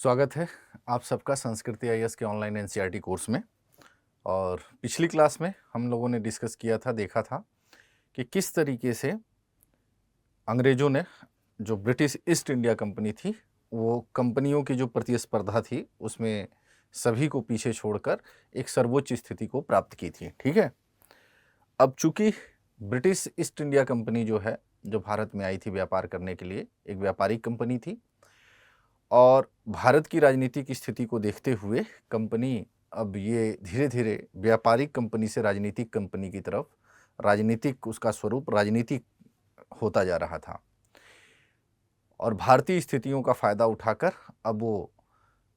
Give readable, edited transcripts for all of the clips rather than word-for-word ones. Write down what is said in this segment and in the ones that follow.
स्वागत है आप सबका संस्कृति आईएएस के ऑनलाइन एनसीईआरटी कोर्स में। और पिछली क्लास में हम लोगों ने डिस्कस किया था, देखा था कि किस तरीके से अंग्रेज़ों ने, जो ब्रिटिश ईस्ट इंडिया कंपनी थी, वो कंपनियों की जो प्रतिस्पर्धा थी उसमें सभी को पीछे छोड़कर एक सर्वोच्च स्थिति को प्राप्त की थी। ठीक है, अब चूंकि ब्रिटिश ईस्ट इंडिया कंपनी जो है, जो भारत में आई थी व्यापार करने के लिए, एक व्यापारिक कंपनी थी और भारत की राजनीतिक स्थिति को देखते हुए कंपनी अब ये धीरे धीरे व्यापारिक कंपनी से राजनीतिक कंपनी की तरफ, राजनीतिक उसका स्वरूप राजनीतिक होता जा रहा था और भारतीय स्थितियों का फ़ायदा उठाकर अब वो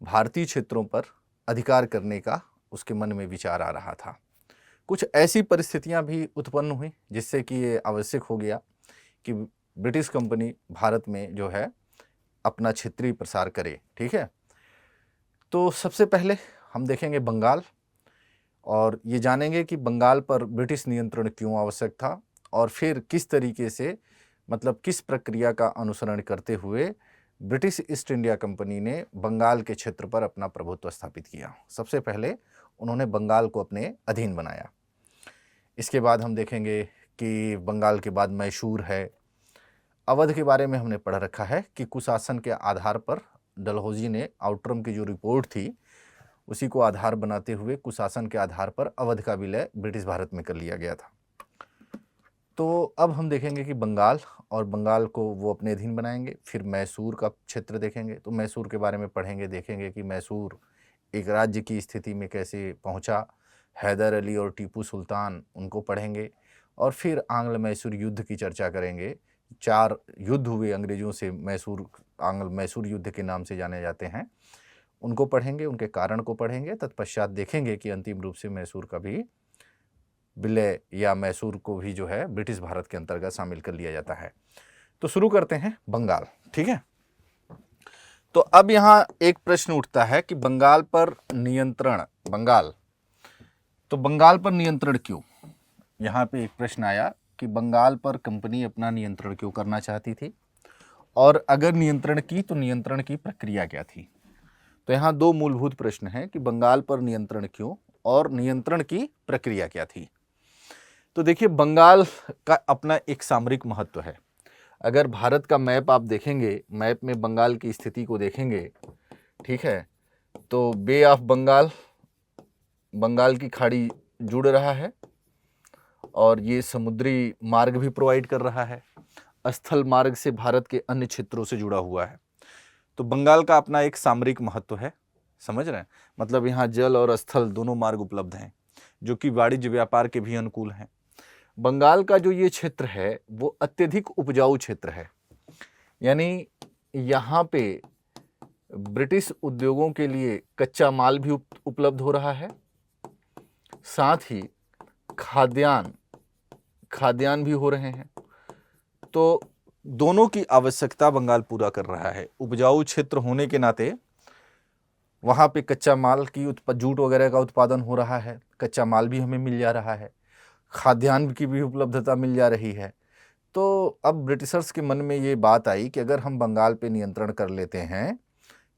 भारतीय क्षेत्रों पर अधिकार करने का उसके मन में विचार आ रहा था। कुछ ऐसी परिस्थितियां भी उत्पन्न हुई जिससे कि ये आवश्यक हो गया कि ब्रिटिश कंपनी भारत में जो है अपना क्षेत्रीय प्रसार करे। ठीक है, तो सबसे पहले हम देखेंगे बंगाल और ये जानेंगे कि बंगाल पर ब्रिटिश नियंत्रण क्यों आवश्यक था और फिर किस तरीके से, मतलब किस प्रक्रिया का अनुसरण करते हुए ब्रिटिश ईस्ट इंडिया कंपनी ने बंगाल के क्षेत्र पर अपना प्रभुत्व स्थापित किया। सबसे पहले उन्होंने बंगाल को अपने अधीन बनाया। इसके बाद हम देखेंगे कि बंगाल के बाद मैसूर है। अवध के बारे में हमने पढ़ रखा है कि कुशासन के आधार पर डलहौजी ने आउटरम की जो रिपोर्ट थी उसी को आधार बनाते हुए कुशासन के आधार पर अवध का विलय ब्रिटिश भारत में कर लिया गया था। तो अब हम देखेंगे कि बंगाल, और बंगाल को वो अपने अधीन बनाएंगे। फिर मैसूर का क्षेत्र देखेंगे, तो मैसूर के बारे में पढ़ेंगे, देखेंगे कि मैसूर एक राज्य की स्थिति में कैसे पहुंचा। हैदर अली और टीपू सुल्तान, उनको पढ़ेंगे और फिर आंग्ल मैसूर युद्ध की चर्चा करेंगे। 4 युद्ध हुए अंग्रेज़ों से, मैसूर आंग्ल मैसूर युद्ध के नाम से जाने जाते हैं, उनको पढ़ेंगे, उनके कारण को पढ़ेंगे। तत्पश्चात देखेंगे कि अंतिम रूप से मैसूर का भी विलय या मैसूर को भी जो है ब्रिटिश भारत के अंतर्गत शामिल कर लिया जाता है। तो शुरू करते हैं बंगाल। ठीक है, तो अब यहाँ एक प्रश्न उठता है कि बंगाल पर नियंत्रण, तो बंगाल पर नियंत्रण क्यों? यहाँ पे एक प्रश्न आया कि बंगाल पर कंपनी अपना नियंत्रण क्यों करना चाहती थी और अगर नियंत्रण की तो नियंत्रण की प्रक्रिया क्या थी। तो यहाँ 2 मूलभूत प्रश्न हैं कि बंगाल पर नियंत्रण क्यों और नियंत्रण की प्रक्रिया क्या थी। तो देखिए, बंगाल का अपना एक सामरिक महत्व है। अगर भारत का मैप आप देखेंगे, मैप में बंगाल की स्थिति को देखेंगे, ठीक है, तो बे ऑफ बंगाल, बंगाल की खाड़ी जुड़ रहा है और ये समुद्री मार्ग भी प्रोवाइड कर रहा है, स्थल मार्ग से भारत के अन्य क्षेत्रों से जुड़ा हुआ है। तो बंगाल का अपना एक सामरिक महत्व है, समझ रहे हैं? मतलब यहाँ जल और स्थल दोनों मार्ग उपलब्ध हैं जो कि वाणिज्य व्यापार के भी अनुकूल हैं। बंगाल का जो ये क्षेत्र है वो अत्यधिक उपजाऊ क्षेत्र है, यानी यहाँ पे ब्रिटिश उद्योगों के लिए कच्चा माल भी उपलब्ध हो रहा है, साथ ही खाद्यान्न भी हो रहे हैं। तो दोनों की आवश्यकता बंगाल पूरा कर रहा है। उपजाऊ क्षेत्र होने के नाते वहाँ पे कच्चा माल की जूट वगैरह का उत्पादन हो रहा है, कच्चा माल भी हमें मिल जा रहा है, खाद्यान्न की भी उपलब्धता मिल जा रही है। तो अब ब्रिटिशर्स के मन में ये बात आई कि अगर हम बंगाल पे नियंत्रण कर लेते हैं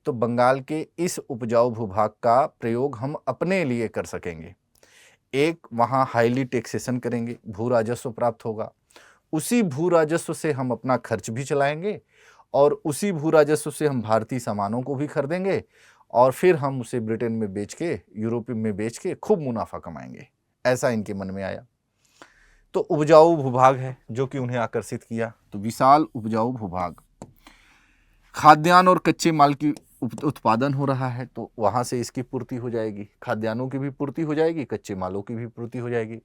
तो बंगाल के इस उपजाऊ भूभाग का प्रयोग हम अपने लिए कर सकेंगे। एक, वहाँ हाईली टैक्सेशन करेंगे, भू राजस्व प्राप्त होगा, उसी भू राजस्व से हम अपना खर्च भी चलाएंगे और उसी भू राजस्व से हम भारतीय सामानों को भी खरीदेंगे और फिर हम उसे ब्रिटेन में बेच के, यूरोप में बेच के खूब मुनाफा कमाएंगे। ऐसा इनके मन में आया। तो उपजाऊ भूभाग है जो कि उन्हें आकर्षित किया। तो विशाल उपजाऊ भूभाग, खाद्यान्न और कच्चे माल की उत्पादन हो रहा है, तो वहाँ से इसकी पूर्ति हो जाएगी, खाद्यान्नों की भी पूर्ति हो जाएगी, कच्चे मालों की भी पूर्ति हो जाएगी।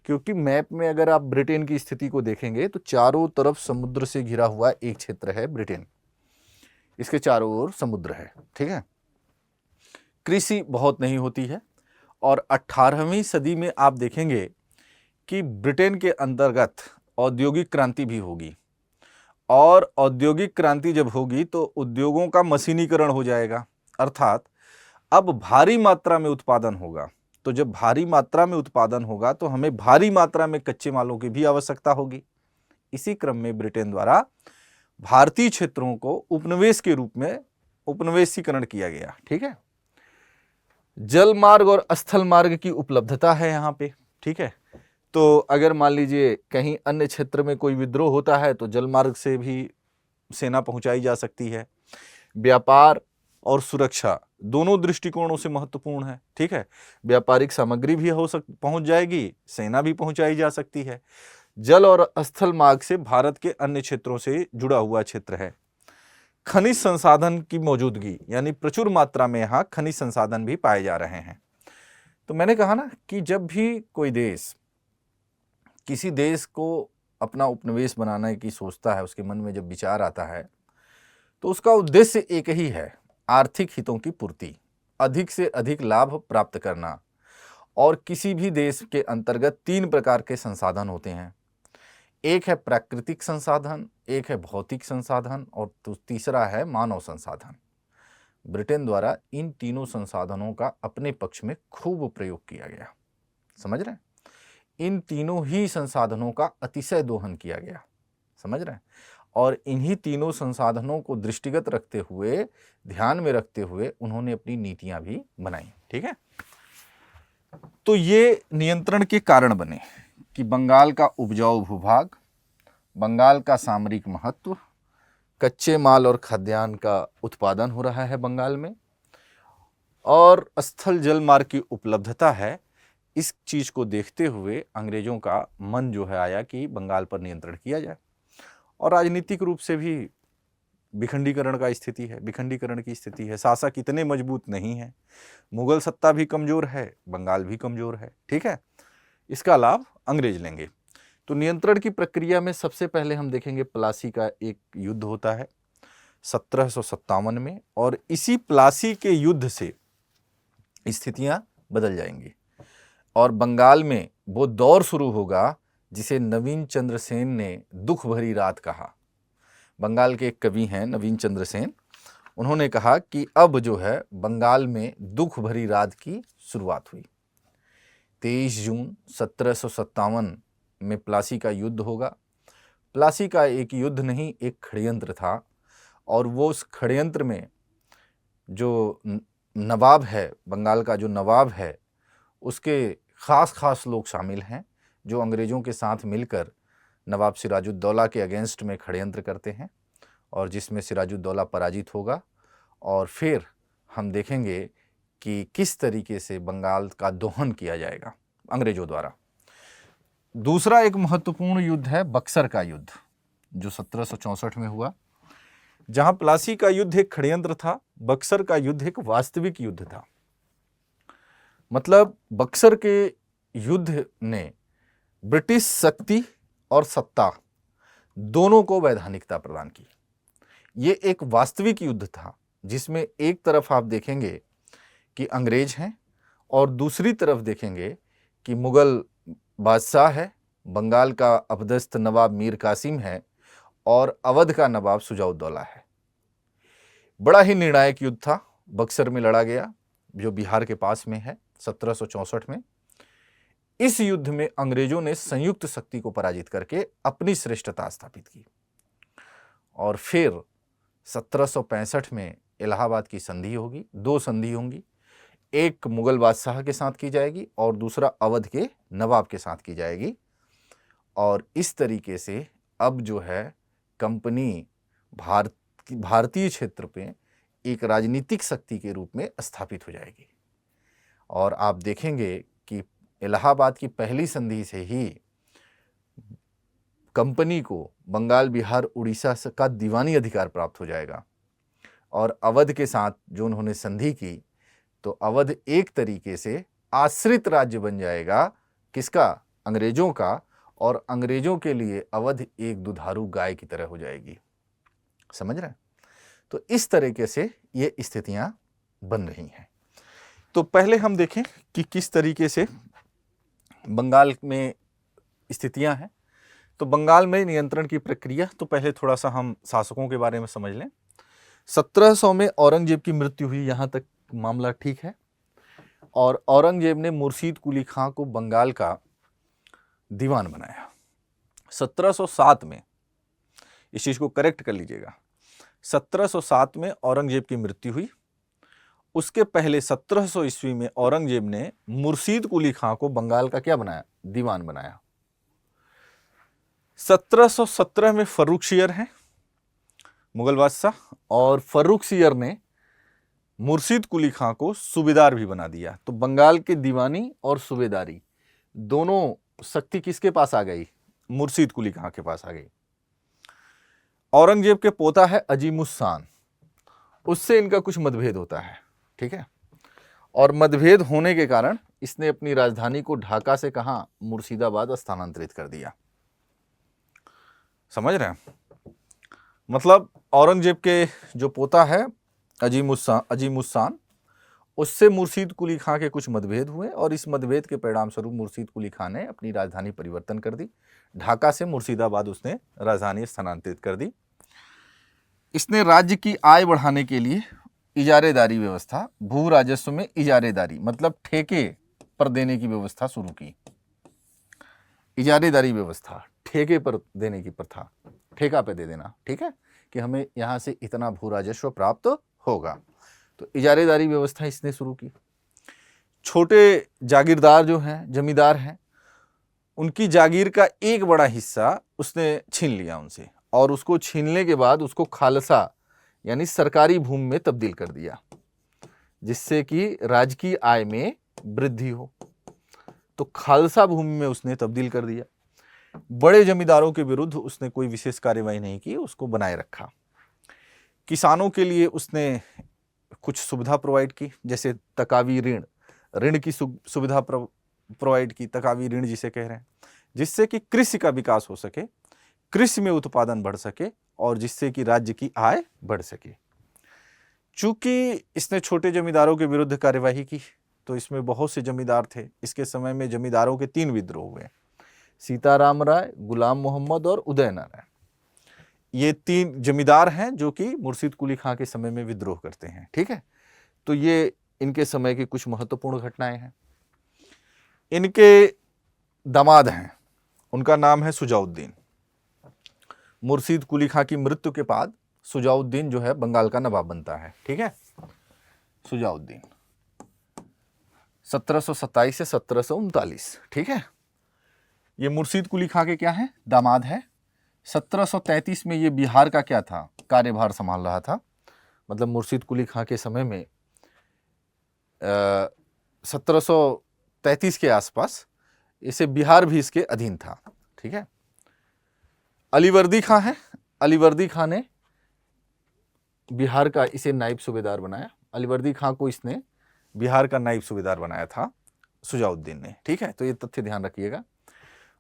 क्योंकि मैप में अगर आप ब्रिटेन की स्थिति को देखेंगे तो चारों तरफ समुद्र से घिरा हुआ एक क्षेत्र है ब्रिटेन, इसके चारों ओर समुद्र है। ठीक है, कृषि बहुत नहीं होती है और 18वीं सदी में आप देखेंगे कि ब्रिटेन के अंतर्गत औद्योगिक क्रांति भी होगी और औद्योगिक क्रांति जब होगी तो उद्योगों का मशीनीकरण हो जाएगा, अर्थात अब भारी मात्रा में उत्पादन होगा। तो जब भारी मात्रा में उत्पादन होगा तो हमें भारी मात्रा में कच्चे मालों की भी आवश्यकता होगी। इसी क्रम में ब्रिटेन द्वारा भारतीय क्षेत्रों को उपनिवेश के रूप में उपनिवेशीकरण किया गया। ठीक है, जल मार्ग और स्थल मार्ग की उपलब्धता है यहाँ पे। ठीक है, तो अगर मान लीजिए कहीं अन्य क्षेत्र में कोई विद्रोह होता है तो जल मार्ग से भी सेना पहुंचाई जा सकती है। व्यापार और सुरक्षा दोनों दृष्टिकोणों से महत्वपूर्ण है। ठीक है, व्यापारिक सामग्री भी पहुंच जाएगी, सेना भी पहुंचाई जा सकती है। जल और स्थल मार्ग से भारत के अन्य क्षेत्रों से जुड़ा हुआ क्षेत्र है। खनिज संसाधन की मौजूदगी, यानी प्रचुर मात्रा में यहाँ खनिज संसाधन भी पाए जा रहे हैं। तो मैंने कहा ना कि जब भी कोई देश किसी देश को अपना उपनिवेश बनाने की सोचता है, उसके मन में जब विचार आता है तो उसका उद्देश्य एक ही है, आर्थिक हितों की पूर्ति, अधिक से अधिक लाभ प्राप्त करना। और किसी भी देश के अंतर्गत 3 प्रकार के संसाधन होते हैं। एक है प्राकृतिक संसाधन, एक है भौतिक संसाधन और तीसरा है मानव संसाधन। ब्रिटेन द्वारा इन तीनों संसाधनों का अपने पक्ष में खूब प्रयोग किया गया। समझ रहे हैं, इन तीनों ही संसाधनों का अतिशय दोहन किया गया। समझ रहे हैं, और इन्हीं तीनों संसाधनों को दृष्टिगत रखते हुए, ध्यान में रखते हुए उन्होंने अपनी नीतियां भी बनाई। ठीक है, तो ये नियंत्रण के कारण बने कि बंगाल का उपजाऊ भूभाग, बंगाल का सामरिक महत्व, कच्चे माल और खाद्यान्न का उत्पादन हो रहा है बंगाल में, और स्थल जल मार्ग की उपलब्धता है। इस चीज को देखते हुए अंग्रेजों का मन जो है आया कि बंगाल पर नियंत्रण किया जाए। और राजनीतिक रूप से भी विखंडीकरण की स्थिति है। शासक इतने मजबूत नहीं है, मुगल सत्ता भी कमजोर है, बंगाल भी कमजोर है। ठीक है, इसका लाभ अंग्रेज लेंगे। तो नियंत्रण की प्रक्रिया में सबसे पहले हम देखेंगे प्लासी का एक युद्ध होता है 1757 में, और इसी प्लासी के युद्ध से स्थितियां बदल जाएंगी और बंगाल में वो दौर शुरू होगा जिसे नवीन चंद्र सेन ने दुख भरी रात कहा। बंगाल के एक कवि हैं नवीन चंद्र सेन, उन्होंने कहा कि अब जो है बंगाल में दुख भरी रात की शुरुआत हुई। 23 जून 1757 में प्लासी का युद्ध होगा। प्लासी का एक युद्ध नहीं, एक षड्यंत्र था, और वो उस षड्यंत्र में जो नवाब है, बंगाल का जो नवाब है, उसके खास लोग शामिल हैं जो अंग्रेज़ों के साथ मिलकर नवाब सिराजुद्दौला के अगेंस्ट में षड्यंत्र करते हैं, और जिसमें सिराजुद्दौला पराजित होगा। और फिर हम देखेंगे कि किस तरीके से बंगाल का दोहन किया जाएगा अंग्रेज़ों द्वारा। दूसरा एक महत्वपूर्ण युद्ध है बक्सर का युद्ध, जो 1764 में हुआ। जहां प्लासी का युद्ध एक षड्यंत्र था, बक्सर का युद्ध एक वास्तविक युद्ध था। मतलब बक्सर के युद्ध ने ब्रिटिश शक्ति और सत्ता दोनों को वैधानिकता प्रदान की। ये एक वास्तविक युद्ध था जिसमें एक तरफ आप देखेंगे कि अंग्रेज हैं और दूसरी तरफ देखेंगे कि मुगल बादशाह है, बंगाल का अपदस्थ नवाब मीर कासिम है और अवध का नवाब शुजाउद्दौला है। बड़ा ही निर्णायक युद्ध था, बक्सर में लड़ा गया, जो बिहार के पास में है, 1764 में। इस युद्ध में अंग्रेजों ने संयुक्त शक्ति को पराजित करके अपनी श्रेष्ठता स्थापित की। और फिर 1765 में इलाहाबाद की संधि होगी, 2 संधि होंगी, एक मुगल बादशाह के साथ की जाएगी और दूसरा अवध के नवाब के साथ की जाएगी। और इस तरीके से अब जो है कंपनी भारतीय क्षेत्र पे एक राजनीतिक शक्ति के रूप में स्थापित हो जाएगी। और आप देखेंगे कि इलाहाबाद की पहली संधि से ही कंपनी को बंगाल, बिहार, उड़ीसा का दीवानी अधिकार प्राप्त हो जाएगा। और अवध के साथ जो उन्होंने संधि की, तो अवध एक तरीके से आश्रित राज्य बन जाएगा, किसका? अंग्रेजों का। और अंग्रेजों के लिए अवध एक दुधारू गाय की तरह हो जाएगी। समझ रहे हैं? तो इस तरीके से ये स्थितियां बन रही हैं। तो पहले हम देखें कि किस तरीके से बंगाल में स्थितियां हैं। तो बंगाल में नियंत्रण की प्रक्रिया, तो पहले थोड़ा सा हम शासकों के बारे में समझ लें। 1700 में औरंगजेब की मृत्यु हुई, यहाँ तक मामला ठीक है। और औरंगजेब ने मुर्शीद कुली खां को बंगाल का दीवान बनाया। 1707 में, इस चीज को करेक्ट कर लीजिएगा, 1707 में औरंगजेब की मृत्यु हुई। उसके पहले 1700 ईस्वी में औरंगजेब ने मुर्शीद कुली खां को बंगाल का क्या बनाया? दीवान बनाया। 1717 में फर्रुखसियर हैं मुगल बादशाह, और फर्रुखसियर ने मुर्शीद कुली खां को सूबेदार भी बना दिया। तो बंगाल के दीवानी और सूबेदारी दोनों शक्ति किसके पास आ गई? मुर्शीद कुली खां के पास आ गई। औरंगजेब के पोता है अजीमुस्सान, उससे इनका कुछ मतभेद होता है, ठीक है। और मतभेद होने के कारण इसने अपनी राजधानी को ढाका से कहां? मुर्शिदाबाद स्थानांतरित कर दिया। समझ रहे हैं? मतलब औरंगजेब के जो पोता है अजीमुस्सान, उससे मुर्शीद कुली खां के कुछ मतभेद हुए, और इस मतभेद के परिणाम स्वरूप मुर्शीद कुली खां ने अपनी राजधानी परिवर्तन कर दी। ढाका से मुर्शिदाबाद उसने राजधानी स्थानांतरित कर दी। इसने राज्य की आय बढ़ाने के लिए इजारेदारी व्यवस्था, भू राजस्व में इजारेदारी मतलब ठेके पर देने की व्यवस्था शुरू की। इजारेदारी व्यवस्था, ठेके पर देने की प्रथा, ठेका पे दे देना, ठीक है, कि हमें यहां से इतना भू राजस्व प्राप्त होगा। तो इजारेदारी व्यवस्था इसने शुरू की। छोटे जागीरदार जो हैं, जमींदार हैं, उनकी जागीर का एक बड़ा हिस्सा उसने छीन लिया उनसे, और उसको छीनने के बाद उसको खालसा यानी सरकारी भूमि में तब्दील कर दिया, जिससे कि राज्य की आय में वृद्धि हो। तो खालसा भूमि में उसने तब्दील कर दिया। बड़े जमींदारों के विरुद्ध उसने कोई विशेष कार्यवाही नहीं की, उसको बनाए रखा। किसानों के लिए उसने कुछ सुविधा प्रोवाइड की, जैसे तकावी ऋण की सुविधा प्रोवाइड की, तकावी ऋण जिसे कह रहे हैं, जिससे कि कृषि का विकास हो सके, कृषि में उत्पादन बढ़ सके, और जिससे कि राज्य की आय बढ़ सके। चूंकि इसने छोटे जमींदारों के विरुद्ध कार्यवाही की, तो इसमें बहुत से जमींदार थे। इसके समय में जमींदारों के 3 विद्रोह हुए, सीताराम राय, गुलाम मोहम्मद और उदय नारायण। ये 3 जमींदार हैं जो कि मुर्शीद कुली खां के समय में विद्रोह करते हैं, ठीक है। तो ये इनके समय की कुछ महत्वपूर्ण घटनाएं हैं। इनके दामाद हैं, उनका नाम है सुजाउद्दीन। मुर्शीद कुली खां की मृत्यु के बाद सुजाउद्दीन जो है बंगाल का नवाब बनता है, ठीक है। सुजाउद्दीन 1727 से 1739, ठीक है। ये मुर्शीद कुली खां के क्या है? दामाद है। 1733 में ये बिहार का क्या था? कार्यभार संभाल रहा था। मतलब मुर्शीद कुली खां के समय में 1733 के आसपास इसे बिहार भी इसके अधीन था, ठीक है। अलीवर्दी खां है। अलीवर्दी खां ने बिहार का इसे नायब सूबेदार बनाया। अलीवर्दी खां को इसने बिहार का नायब सूबेदार बनाया था सुजाउद्दीन ने, ठीक है। तो ये तथ्य ध्यान रखिएगा।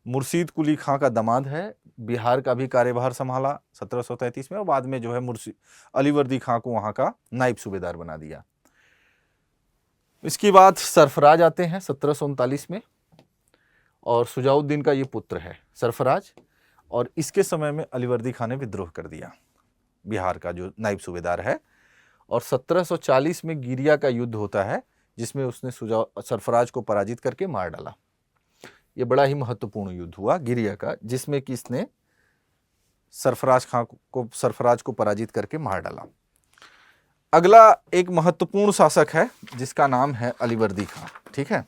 मुर्शीद कुली खां का दामाद है, बिहार का भी कार्यभार संभाला 1733 में, और बाद में जो है अलीवर्दी खां को वहां का नायब सूबेदार बना दिया। इसके बाद सरफराज आते हैं 1739 में, और सुजाउद्दीन का ये पुत्र है सरफराज, और इसके समय में अलीवर्दी खां ने विद्रोह कर दिया, बिहार का जो नायब सूबेदार है। और 1740 में गिरिया का युद्ध होता है, जिसमें उसने सरफराज को पराजित करके मार डाला। ये बड़ा ही महत्वपूर्ण युद्ध हुआ गिरिया का, जिसमें कि इसने सरफराज को पराजित करके मार डाला। अगला एक महत्वपूर्ण शासक है जिसका नाम है अलीवर्दी खां, ठीक है।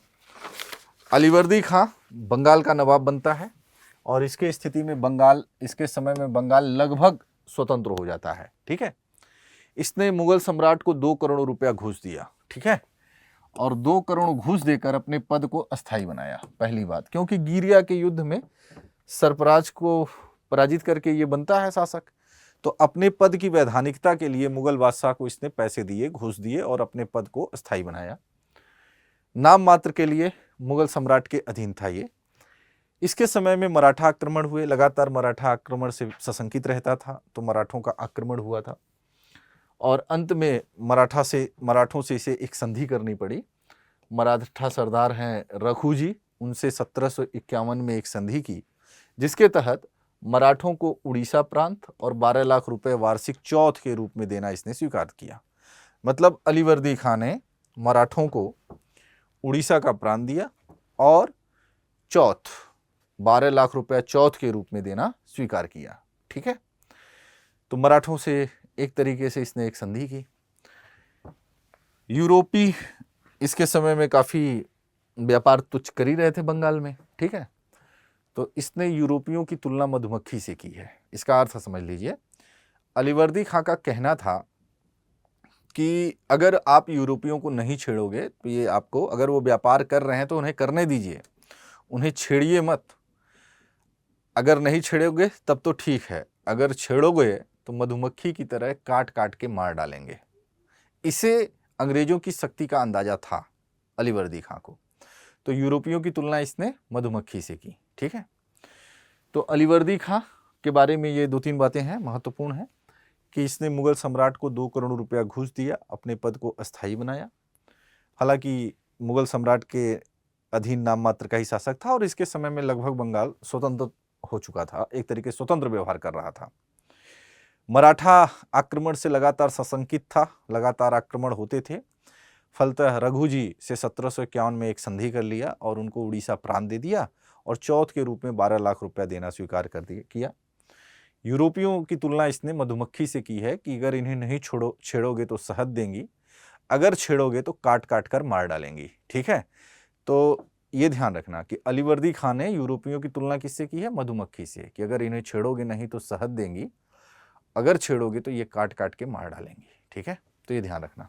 अलीवर्दी खां बंगाल का नवाब बनता है, और इसके स्थिति में इसके समय में बंगाल लगभग स्वतंत्र हो जाता है, ठीक है। इसने मुगल सम्राट को 2 करोड़ रुपया घूस दिया, ठीक है, और 2 करोड़ घूस देकर अपने पद को अस्थायी बनाया। पहली बात, क्योंकि गिरिया के युद्ध में सरफराज को पराजित करके ये बनता है शासक, तो अपने पद की वैधानिकता के लिए मुगल बादशाह को इसने पैसे दिए, घूस दिए, और अपने पद को अस्थायी बनाया। नाम मात्र के लिए मुगल सम्राट के अधीन था ये। इसके समय में मराठा आक्रमण हुए, लगातार मराठा आक्रमण से सशंकित रहता था, तो मराठों का आक्रमण हुआ था, और अंत में मराठों से इसे एक संधि करनी पड़ी। मराठा सरदार हैं रघु जी, उनसे 1751 में एक संधि की, जिसके तहत मराठों को उड़ीसा प्रांत और 12 लाख रुपए वार्षिक चौथ के रूप में देना इसने स्वीकार किया। मतलब अलीवर्दी खां ने मराठों को उड़ीसा का प्रांत दिया और चौथ 12 लाख रुपया चौथ के रूप में देना स्वीकार किया, ठीक है। तो मराठों से एक तरीके से इसने एक संधि की। यूरोपी इसके समय में काफ़ी व्यापार तुच्छ कर ही रहे थे बंगाल में, ठीक है। तो इसने यूरोपियों की तुलना मधुमक्खी से की है। इसका अर्थ समझ लीजिए, अलीवर्दी खां का कहना था कि अगर आप यूरोपियों को नहीं छेड़ोगे तो ये आपको, अगर वो व्यापार कर रहे हैं तो उन्हें करने दीजिए, उन्हें छेड़िए मत। अगर नहीं छेड़ोगे तब तो ठीक है, अगर छेड़ोगे तो मधुमक्खी की तरह काट काट के मार डालेंगे। इसे अंग्रेजों की शक्ति का अंदाजा था अलीवर्दी खां को। तो यूरोपियों की तुलना इसने मधुमक्खी से की, ठीक है। तो अलीवर्दी खां के बारे में ये 2-3 बातें हैं, महत्वपूर्ण हैं कि इसने मुगल सम्राट को 2 करोड़ रुपया घूस दिया, अपने पद को अस्थायी बनाया। हालांकि मुगल सम्राट के अधीन नाम मात्र का ही शासक था और इसके समय में लगभग बंगाल स्वतंत्र हो चुका था, एक तरीके स्वतंत्र व्यवहार कर रहा था। मराठा आक्रमण से लगातार सशंकित था, लगातार आक्रमण होते थे। फलतः रघुजी से 1751 में एक संधि कर लिया और उनको उड़ीसा प्रांत दे दिया और चौथ के रूप में 12 लाख रुपया देना स्वीकार किया। यूरोपियों की तुलना इसने मधुमक्खी से की है कि अगर इन्हें नहीं छेड़ोगे तो शहद देंगी, अगर छेड़ोगे तो काट काट कर मार डालेंगी, ठीक है। तो ये ध्यान रखना कि अलीवर्दी खां ने यूरोपियों की तुलना किससे की है? मधुमक्खी से, कि अगर इन्हें छेड़ोगे नहीं तो शहद देंगी, अगर छेड़ोगे तो ये काट काट के मार डालेंगी, ठीक है। तो ये ध्यान रखना।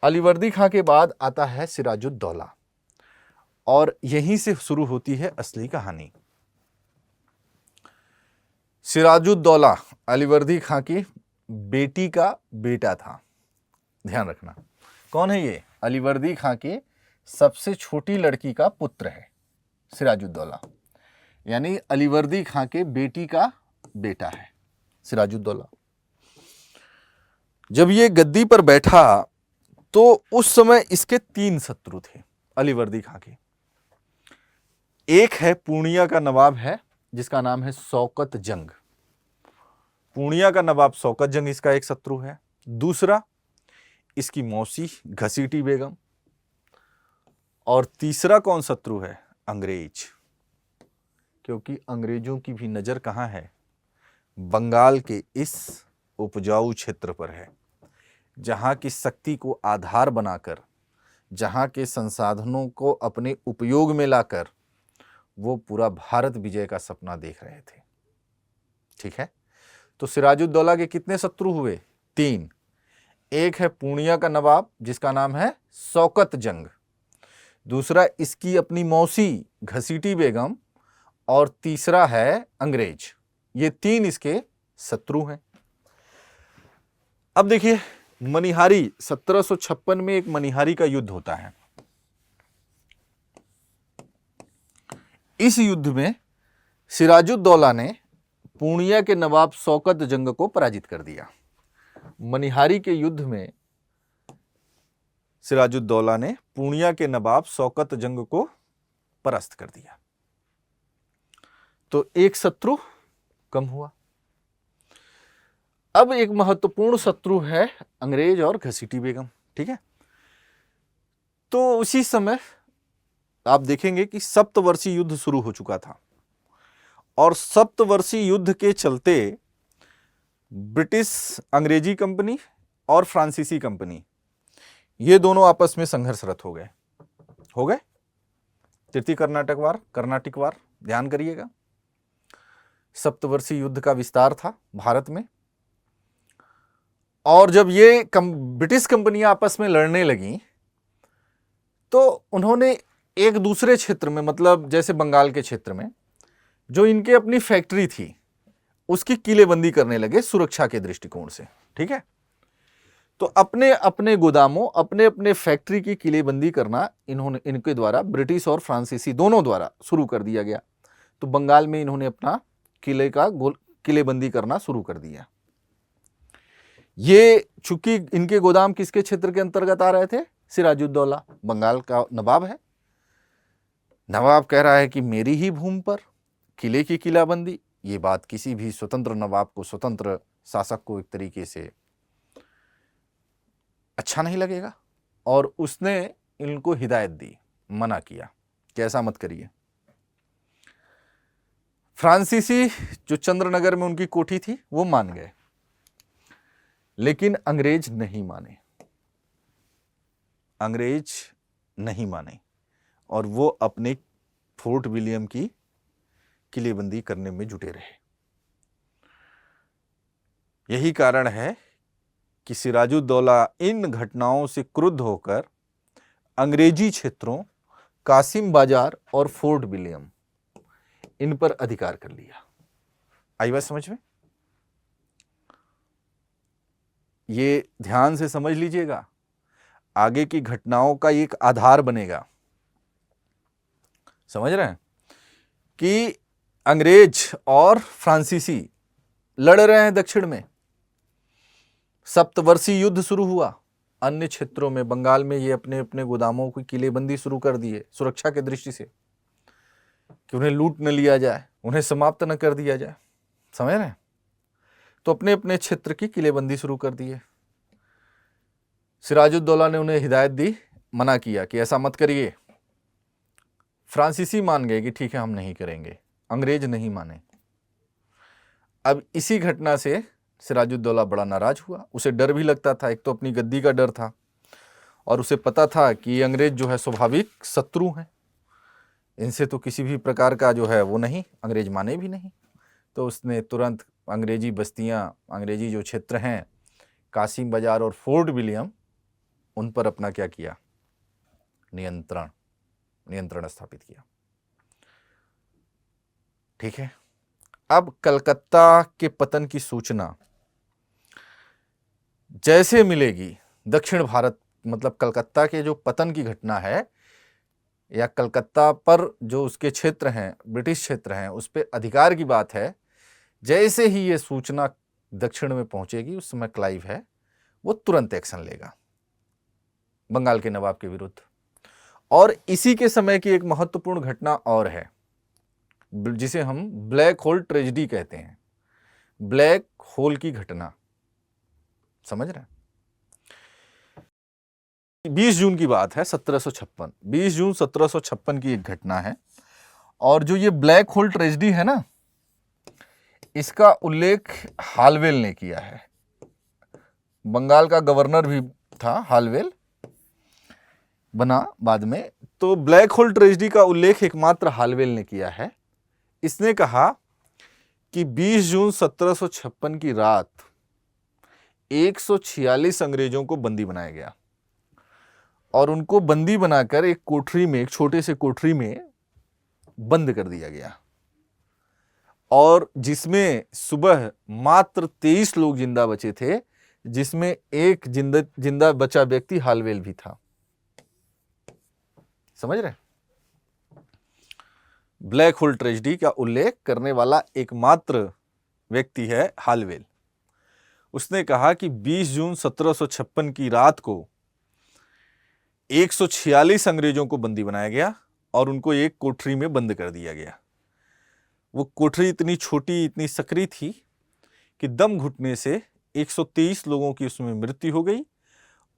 अलीवर्दी खां के बाद आता है सिराजुद्दौला और यहीं से शुरू होती है असली कहानी। सिराजुद्दौला अलीवर्दी खां की बेटी का बेटा था, ध्यान रखना। कौन है ये? अलीवर्दी खां के सबसे छोटी लड़की का पुत्र है सिराजुद्दौला, यानी अलीवर्दी खां के बेटी का बेटा है सिराजुद्दौला। जब ये गद्दी पर बैठा तो उस समय इसके 3 शत्रु थे अलीवर्दी खां के। एक है पूर्णिया का नवाब है जिसका नाम है शौकत जंग। पूर्णिया का नवाब शौकत जंग इसका एक शत्रु है। दूसरा इसकी मौसी घसीटी बेगम। और तीसरा कौन शत्रु है? अंग्रेज, क्योंकि अंग्रेजों की भी नजर कहां है? बंगाल के इस उपजाऊ क्षेत्र पर है, जहां की शक्ति को आधार बनाकर, जहां के संसाधनों को अपने उपयोग में लाकर वो पूरा भारत विजय का सपना देख रहे थे, ठीक है। तो सिराजुद्दौला के कितने शत्रु हुए? 3। एक है पूर्णिया का नवाब जिसका नाम है शौकत जंग, दूसरा इसकी अपनी मौसी घसीटी बेगम, और तीसरा है अंग्रेज। ये 3 इसके शत्रु हैं। अब देखिए, मनिहारी 1756 में एक मनिहारी का युद्ध होता है। इस युद्ध में सिराजुद्दौला ने पूर्णिया के नवाब शौकत जंग को पराजित कर दिया। मनिहारी के युद्ध में सिराजुद्दौला ने पूर्णिया के नवाब शौकत जंग को परास्त कर दिया। तो एक शत्रु कम हुआ। अब एक महत्वपूर्ण शत्रु है अंग्रेज और घसीटी बेगम, ठीक है। तो उसी समय आप देखेंगे कि सप्तवर्षीय युद्ध शुरू हो चुका था और सप्तवर्षीय युद्ध के चलते ब्रिटिश अंग्रेजी कंपनी और फ्रांसीसी कंपनी, ये दोनों आपस में संघर्षरत हो गए। तृतीय कर्नाटिक वार, ध्यान करिएगा। सप्तवर्षीय युद्ध का विस्तार था भारत में, और जब ये ब्रिटिश कंपनियां आपस में लड़ने लगी तो उन्होंने एक दूसरे क्षेत्र में, मतलब जैसे बंगाल के क्षेत्र में जो इनके अपनी फैक्ट्री थी उसकी किलेबंदी करने लगे सुरक्षा के दृष्टिकोण से, ठीक है। तो अपने अपने गोदामों, अपने अपने फैक्ट्री की किलेबंदी करना इनके द्वारा, ब्रिटिश और फ्रांसीसी दोनों द्वारा शुरू कर दिया गया। तो बंगाल में इन्होंने अपना किलेबंदी करना शुरू कर दिया। ये चूंकि इनके गोदाम किसके क्षेत्र के अंतर्गत आ रहे थे? सिराजुद्दौला बंगाल का नवाब है। नवाब कह रहा है कि मेरी ही भूमि पर किले की किलाबंदी, ये बात किसी भी स्वतंत्र नवाब को, स्वतंत्र शासक को एक तरीके से अच्छा नहीं लगेगा, और उसने इनको हिदायत दी, मना किया कि ऐसा मत करिए। फ्रांसीसी जो चंद्रनगर में उनकी कोठी थी वो मान गए। लेकिन अंग्रेज नहीं माने, अंग्रेज नहीं माने और वो अपने फोर्ट विलियम की किलेबंदी करने में जुटे रहे। यही कारण है कि सिराजुद्दौला इन घटनाओं से क्रुद्ध होकर अंग्रेजी क्षेत्रों कासिम बाजार और फोर्ट विलियम इन पर अधिकार कर लिया। आई बात समझ में? ये ध्यान से समझ लीजिएगा, आगे की घटनाओं का एक आधार बनेगा। समझ रहे हैं कि अंग्रेज और फ्रांसीसी लड़ रहे हैं दक्षिण में, सप्तवर्षीय युद्ध शुरू हुआ। अन्य क्षेत्रों में, बंगाल में ये अपने अपने गोदामों की किलेबंदी शुरू कर दिए सुरक्षा के दृष्टि से, कि उन्हें लूट न लिया जाए, उन्हें समाप्त न कर दिया जाए। समझ रहे हैं? तो अपने अपने क्षेत्र की किलेबंदी शुरू कर दिए। सिराजुद्दौला ने उन्हें हिदायत दी, मना किया कि ऐसा मत करिए। फ्रांसीसी मान गए कि ठीक है हम नहीं करेंगे, अंग्रेज नहीं माने। अब इसी घटना से सिराजुद्दौला बड़ा नाराज हुआ। उसे डर भी लगता था, एक तो अपनी गद्दी का डर था और उसे पता था कि अंग्रेज जो है स्वाभाविक शत्रु हैं, इनसे तो किसी भी प्रकार का जो है वो नहीं, अंग्रेज माने भी नहीं। तो उसने तुरंत अंग्रेजी बस्तियां, अंग्रेजी जो क्षेत्र हैं कासिम बाजार और फोर्ट विलियम, उन पर अपना क्या किया, नियंत्रण स्थापित किया। ठीक है। अब कलकत्ता के पतन की सूचना जैसे मिलेगी, दक्षिण भारत मतलब कलकत्ता के जो पतन की घटना है या कलकत्ता पर जो उसके क्षेत्र हैं, ब्रिटिश क्षेत्र हैं, उस पर अधिकार की बात है, जैसे ही ये सूचना दक्षिण में पहुंचेगी उस समय क्लाइव है वो तुरंत एक्शन लेगा बंगाल के नवाब के विरुद्ध। और इसी के समय की एक महत्वपूर्ण घटना और है जिसे हम ब्लैक होल ट्रेजेडी कहते हैं। ब्लैक होल की घटना, समझ रहे हैं? 20 जून की बात है 1756, 20 जून 1756 की एक घटना है। और जो ये ब्लैक होल ट्रेजेडी है ना, इसका उल्लेख हालवेल ने किया है। बंगाल का गवर्नर भी था, हालवेल बना बाद में। तो ब्लैक होल ट्रेजेडी का उल्लेख एकमात्र हालवेल ने किया है। इसने कहा कि 20 जून 1756 की रात 146 अंग्रेजों को बंदी बनाया गया और उनको बंदी बनाकर एक कोठरी में, एक छोटे से कोठरी में बंद कर दिया गया, और जिसमें सुबह मात्र 23 लोग जिंदा बचे थे, जिसमें एक जिंदा बचा व्यक्ति हालवेल भी था। समझ रहे? ब्लैक होल ट्रेजेडी का उल्लेख करने वाला एकमात्र व्यक्ति है हालवेल। उसने कहा कि 20 जून 1756 की रात को 146 अंग्रेजों को बंदी बनाया गया और उनको एक कोठरी में बंद कर दिया गया। वो कोठरी इतनी छोटी, इतनी सकरी थी कि दम घुटने से 123 लोगों की उसमें मृत्यु हो गई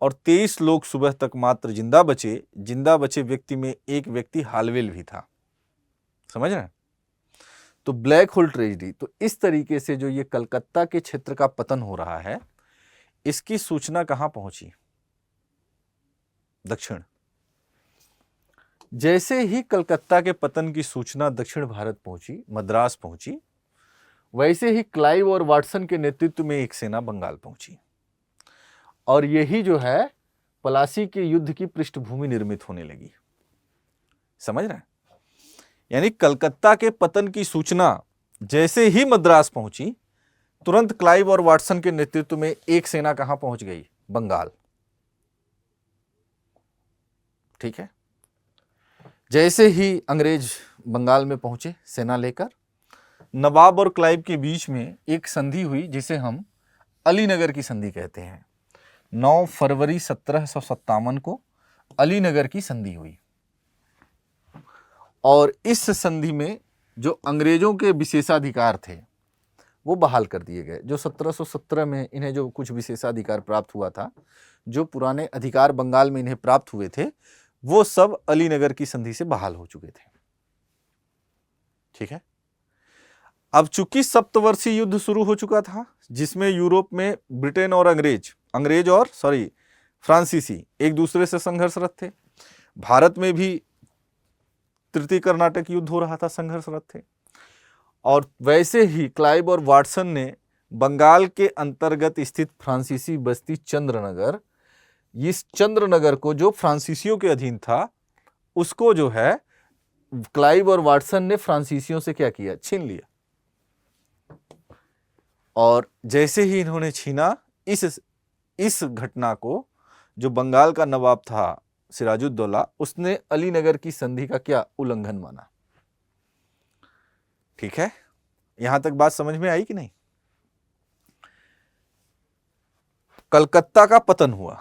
और 23 लोग सुबह तक मात्र जिंदा बचे। जिंदा बचे व्यक्ति में एक व्यक्ति हालवेल भी था। समझ रहे हैं? तो ब्लैक होल ट्रेजेडी, तो इस तरीके से जो ये कलकत्ता के क्षेत्र का पतन हो रहा है, इसकी सूचना कहां पहुंची? दक्षिण। जैसे ही कलकत्ता के पतन की सूचना दक्षिण भारत पहुंची, मद्रास पहुंची, वैसे ही क्लाइव और वाटसन के नेतृत्व में एक सेना बंगाल पहुंची और यही जो है पलासी के युद्ध की पृष्ठभूमि निर्मित होने लगी। समझ रहे हैं? यानी कलकत्ता के पतन की सूचना जैसे ही मद्रास पहुंची, तुरंत क्लाइव और वाटसन के नेतृत्व में एक सेना कहां पहुंच गई? बंगाल। ठीक है। जैसे ही अंग्रेज बंगाल में पहुंचे सेना लेकर, नवाब और क्लाइव के बीच में एक संधि हुई जिसे हम अलीनगर की संधि कहते हैं। 9 फरवरी 1757 को अलीनगर की संधि हुई और इस संधि में जो अंग्रेजों के विशेषाधिकार थे वो बहाल कर दिए गए। जो 1717 में इन्हें जो कुछ विशेषाधिकार प्राप्त हुआ था, जो पुराने अधिकार बंगाल में इन्हें प्राप्त हुए थे, वो सब अलीनगर की संधि से बहाल हो चुके थे। ठीक है। अब चूंकि सप्तवर्षीय युद्ध शुरू हो चुका था, जिसमें यूरोप में ब्रिटेन और अंग्रेज और फ्रांसीसी एक दूसरे से संघर्षरत थे। भारत में भी तृतीय कर्नाटक युद्ध हो रहा था, संघर्षरत थे। और वैसे ही क्लाइव और वाटसन ने बंगाल के अंतर्गत स्थित फ्रांसीसी बस्ती चंद्रनगर, इस चंद्रनगर को जो फ्रांसीसियों के अधीन था, उसको जो है क्लाइव और वाटसन ने फ्रांसीसियों से क्या किया, छीन लिया। और जैसे ही इन्होंने छीना, इस घटना को जो बंगाल का नवाब था सिराजुद्दौला, उसने अलीनगर की संधि का क्या उल्लंघन माना। ठीक है, यहां तक बात समझ में आई कि नहीं। कलकत्ता का पतन हुआ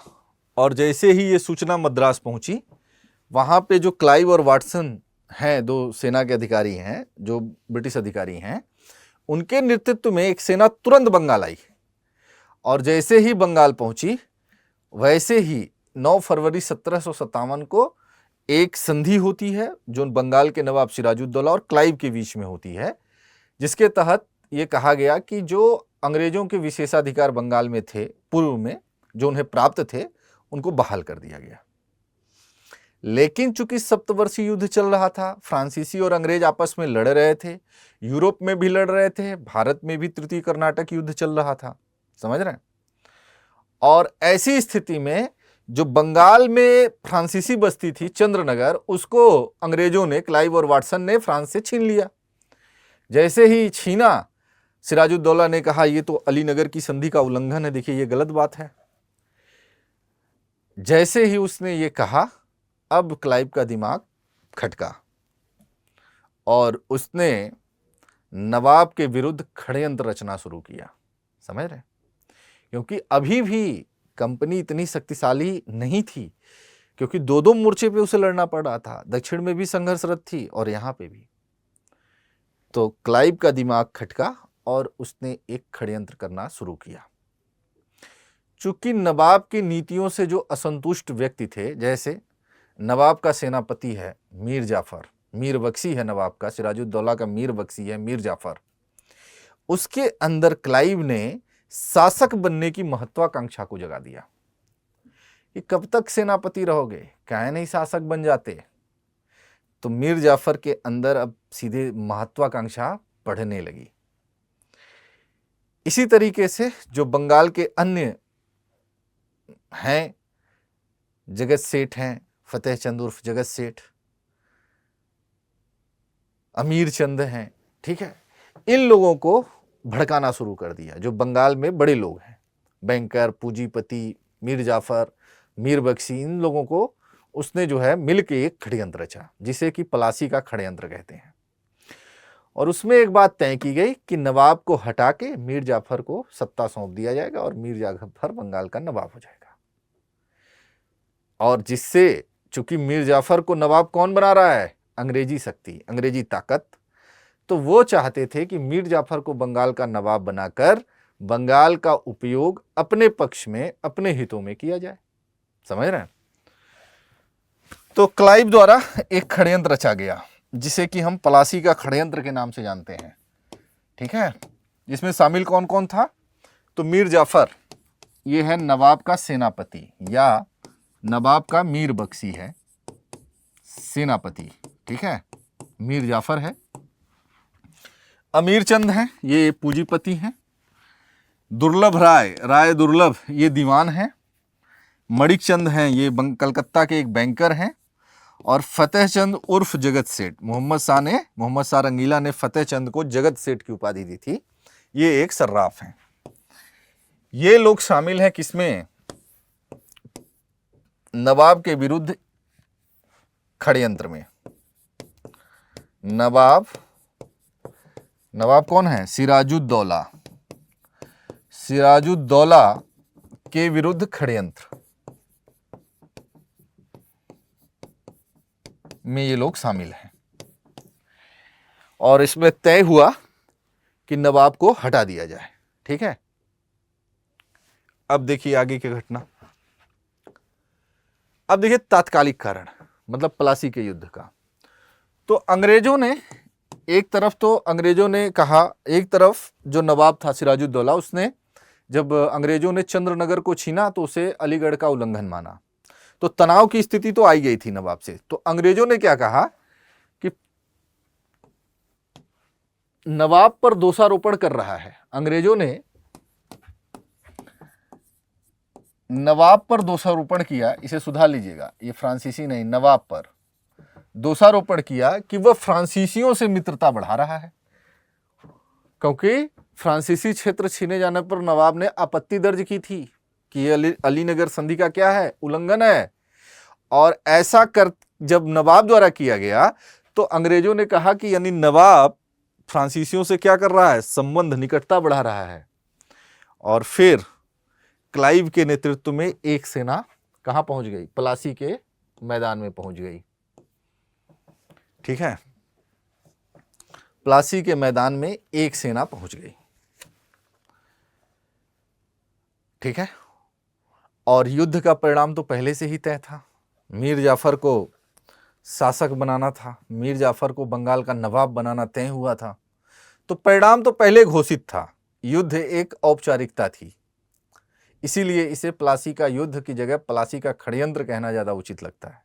और जैसे ही ये सूचना मद्रास पहुंची, वहां पे जो क्लाइव और वाटसन हैं, दो सेना के अधिकारी हैं, जो ब्रिटिश अधिकारी हैं, उनके नेतृत्व में एक सेना तुरंत बंगाल आई। और जैसे ही बंगाल पहुंची, वैसे ही 9 फरवरी 1757 को एक संधि होती है, जो बंगाल के नवाब सिराजुद्दौला और क्लाइव के बीच में होती है, जिसके तहत ये कहा गया कि जो अंग्रेजों के विशेषाधिकार बंगाल में थे पूर्व में, जो उन्हें प्राप्त थे, उनको बहाल कर दिया गया। लेकिन चूंकि सप्तवर्षीय युद्ध चल रहा था, फ्रांसीसी और अंग्रेज आपस में लड़ रहे थे, यूरोप में भी लड़ रहे थे, भारत में भी तृतीय कर्नाटक युद्ध चल रहा था, समझ रहे हैं। और ऐसी स्थिति में जो बंगाल में फ्रांसीसी बस्ती थी चंद्रनगर, उसको अंग्रेजों ने, क्लाइव और वाटसन ने फ्रांस से छीन लिया। जैसे ही छीना, सिराजुद्दौला ने कहा ये तो अलीनगर की संधि का उल्लंघन है, देखिए ये गलत बात है। जैसे ही उसने ये कहा, अब क्लाइव का दिमाग खटका और उसने नवाब के विरुद्ध षड्यंत्र रचना शुरू किया, समझ रहे। क्योंकि अभी भी कंपनी इतनी शक्तिशाली नहीं थी, क्योंकि दो मोर्चे पे उसे लड़ना पड़ रहा था, दक्षिण में भी संघर्षरत थी और यहां पे भी। तो क्लाइव का दिमाग खटका और उसने एक षड्यंत्र करना शुरू किया। चूंकि नवाब की नीतियों से जो असंतुष्ट व्यक्ति थे, जैसे नवाब का सेनापति है मीर जाफर, मीर बख्शी है नवाब का, सिराजुद्दौला का मीर बख्शी है, मीर जाफर, उसके अंदर क्लाइव ने शासक बनने की महत्वाकांक्षा को जगा दिया कि कब तक सेनापति रहोगे, काहे नहीं शासक बन जाते। तो मीर जाफर के अंदर अब सीधे महत्वाकांक्षा बढ़ने लगी। इसी तरीके से जो बंगाल के अन्य हैं, जगत सेठ हैं, फतेह चंद उर्फ जगत सेठ, अमीर चंद हैं, ठीक है, इन लोगों को भड़काना शुरू कर दिया। जो बंगाल में बड़े लोग हैं, बैंकर, पूंजीपति, मीर जाफर, मीर बख्शी, इन लोगों को उसने जो है मिलके एक षड्यंत्र रचा, जिसे कि पलासी का षड्यंत्र कहते हैं। और उसमें एक बात तय की गई कि नवाब को हटा के मीर जाफर को सत्ता सौंप दिया जाएगा और मीर जाफर बंगाल का नवाब हो जाएगा। और जिससे, चूंकि मीर जाफर को नवाब कौन बना रहा है, अंग्रेजी शक्ति, अंग्रेजी ताकत, तो वो चाहते थे कि मीर जाफर को बंगाल का नवाब बनाकर बंगाल का उपयोग अपने पक्ष में, अपने हितों में किया जाए, समझ रहे हैं। तो क्लाइव द्वारा एक षड्यंत्र रचा गया, जिसे कि हम पलासी का षड्यंत्र के नाम से जानते हैं, ठीक है। जिसमें शामिल कौन कौन था, तो मीर जाफर, ये है नवाब का सेनापति या नवाब का मीर बख्शी है सेनापति, ठीक है, मीर जाफर है। अमीर चंद हैं, ये पूंजीपति हैं। दुर्लभ राय दुर्लभ, ये दीवान हैं। मणिक चंद हैं, ये कलकत्ता के एक बैंकर हैं। और फतेह चंद उर्फ जगत सेठ, मोहम्मद शाह रंगीला ने फतेह चंद को जगत सेठ की उपाधि दी थी, ये एक सर्राफ हैं। ये लोग शामिल हैं किसमें, नवाब के विरुद्ध षड्यंत्र में। नवाब कौन है, सिराजुद्दौला के विरुद्ध षड्यंत्र में ये लोग शामिल हैं। और इसमें तय हुआ कि नवाब को हटा दिया जाए, ठीक है। अब देखिए आगे की घटना। अब देखिए तात्कालिक कारण, मतलब पलासी के युद्ध का। तो अंग्रेजों ने एक तरफ तो अंग्रेजों ने कहा, एक तरफ जो नवाब था सिराजुद्दौला, उसने जब अंग्रेजों ने चंद्रनगर को छीना तो उसे अलीगढ़ का उल्लंघन माना, तो तनाव की स्थिति तो आई गई थी नवाब से। तो अंग्रेजों ने क्या कहा कि नवाब पर दोषारोपण कर रहा है, अंग्रेजों ने नवाब पर दोषारोपण किया, इसे सुधार लीजिएगा, ये फ्रांसीसी नहीं, नवाब पर दोषारोपण किया कि वह फ्रांसीसियों से मित्रता बढ़ा रहा है, क्योंकि फ्रांसीसी क्षेत्र छीने जाने पर नवाब ने आपत्ति दर्ज की थी कि ये अलीनगर संधि का क्या है, उल्लंघन है। और ऐसा कर जब नवाब द्वारा किया गया तो अंग्रेजों ने कहा कि यानी नवाब फ्रांसीसियों से क्या कर रहा है, संबंध, निकटता बढ़ा रहा है। और फिर क्लाइव के नेतृत्व में एक सेना कहां पहुंच गई, प्लासी के मैदान में पहुंच गई। ठीक है, प्लासी के मैदान में एक सेना पहुंच गई। ठीक है, और युद्ध का परिणाम तो पहले से ही तय था, मीर जाफर को शासक बनाना था, मीर जाफर को बंगाल का नवाब बनाना तय हुआ था, तो परिणाम तो पहले घोषित था, युद्ध एक औपचारिकता थी। इसीलिए इसे प्लासी का युद्ध की जगह प्लासी का षड्यंत्र कहना ज्यादा उचित लगता है।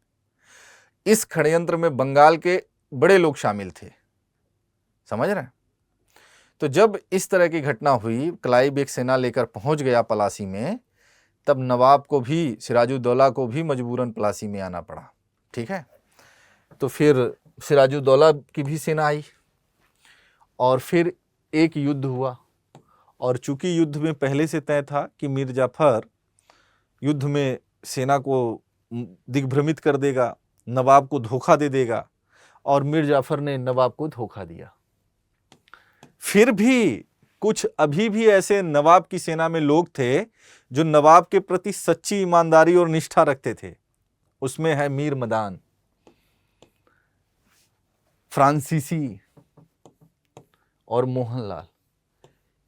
इस षड्यंत्र में बंगाल के बड़े लोग शामिल थे, समझ रहे हैं। तो जब इस तरह की घटना हुई, क्लाइव एक सेना लेकर पहुंच गया प्लासी में, तब नवाब को भी, सिराजुद्दौला को भी मजबूरन प्लासी में आना पड़ा। ठीक है, तो फिर सिराजुद्दौला की भी सेना आई और फिर एक युद्ध हुआ। और चूंकि युद्ध में पहले से तय था कि मीर जाफर युद्ध में सेना को दिग्भ्रमित कर देगा, नवाब को धोखा दे देगा, और मीर जाफर ने नवाब को धोखा दिया। फिर भी कुछ अभी भी ऐसे नवाब की सेना में लोग थे जो नवाब के प्रति सच्ची ईमानदारी और निष्ठा रखते थे। उसमें है मीर मदान, फ्रांसीसी और मोहनलाल।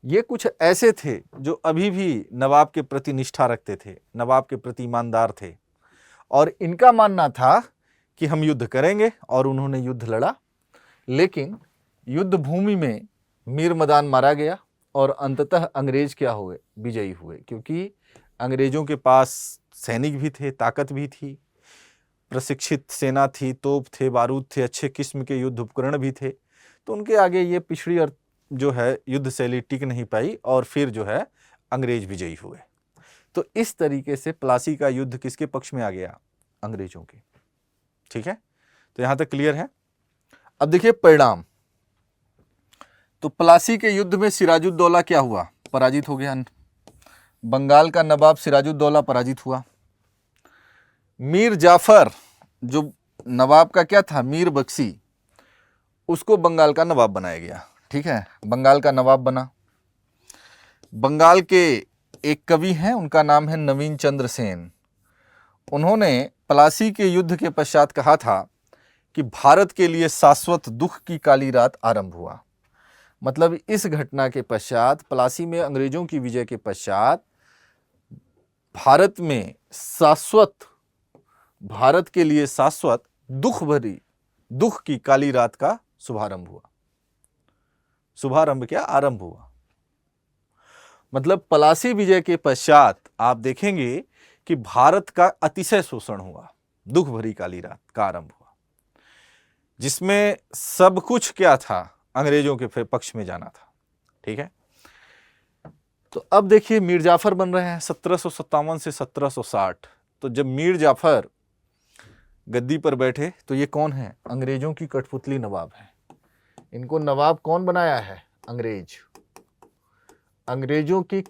ये कुछ ऐसे थे जो अभी भी नवाब के प्रति निष्ठा रखते थे, नवाब के प्रति ईमानदार थे, और इनका मानना था कि हम युद्ध करेंगे, और उन्होंने युद्ध लड़ा। लेकिन युद्ध भूमि में मीर मदान मारा गया और अंततः अंग्रेज क्या हुए, विजयी हुए, क्योंकि अंग्रेजों के पास सैनिक भी थे, ताकत भी थी, प्रशिक्षित सेना थी, तोप थे, बारूद थे, अच्छे किस्म के युद्ध उपकरण भी थे। तो उनके आगे ये पिछड़ी और जो है युद्ध शैली टिक नहीं पाई, और फिर जो है अंग्रेज विजयी हुए। तो इस तरीके से प्लासी का युद्ध किसके पक्ष में आ गया, अंग्रेजों के। ठीक है, तो यहां तक क्लियर है। अब देखिए परिणाम। तो प्लासी के युद्ध में सिराजुद्दौला क्या हुआ, पराजित हो गया, बंगाल का नवाब सिराजुद्दौला पराजित हुआ। मीर जाफर जो नवाब का क्या था, मीर बख्शी, उसको बंगाल का नवाब बनाया गया। ठीक है, बंगाल का नवाब बना। बंगाल के एक कवि हैं, उनका नाम है नवीन चंद्र सेन। उन्होंने प्लासी के युद्ध के पश्चात कहा था कि भारत के लिए शाश्वत दुख की काली रात आरंभ हुआ। मतलब इस घटना के पश्चात, प्लासी में अंग्रेजों की विजय के पश्चात, भारत में शाश्वत, भारत के लिए शाश्वत दुख भरी, दुख की काली रात का शुभारंभ हुआ। शुभारंभ क्या, आरंभ हुआ। मतलब प्लासी विजय के पश्चात आप देखेंगे कि भारत का अतिशय शोषण हुआ, दुख भरी काली रात का आरंभ हुआ, जिसमें सब कुछ क्या था, अंग्रेजों के पक्ष में जाना था। ठीक है, तो अब देखिए मीर जाफर बन रहे हैं 1757 से 1760। तो जब मीर जाफर गद्दी पर बैठे तो ये कौन है, अंग्रेजों की कठपुतली नवाब है। इनको नवाब कौन बनाया है, अंग्रेज। अंग्रेजों की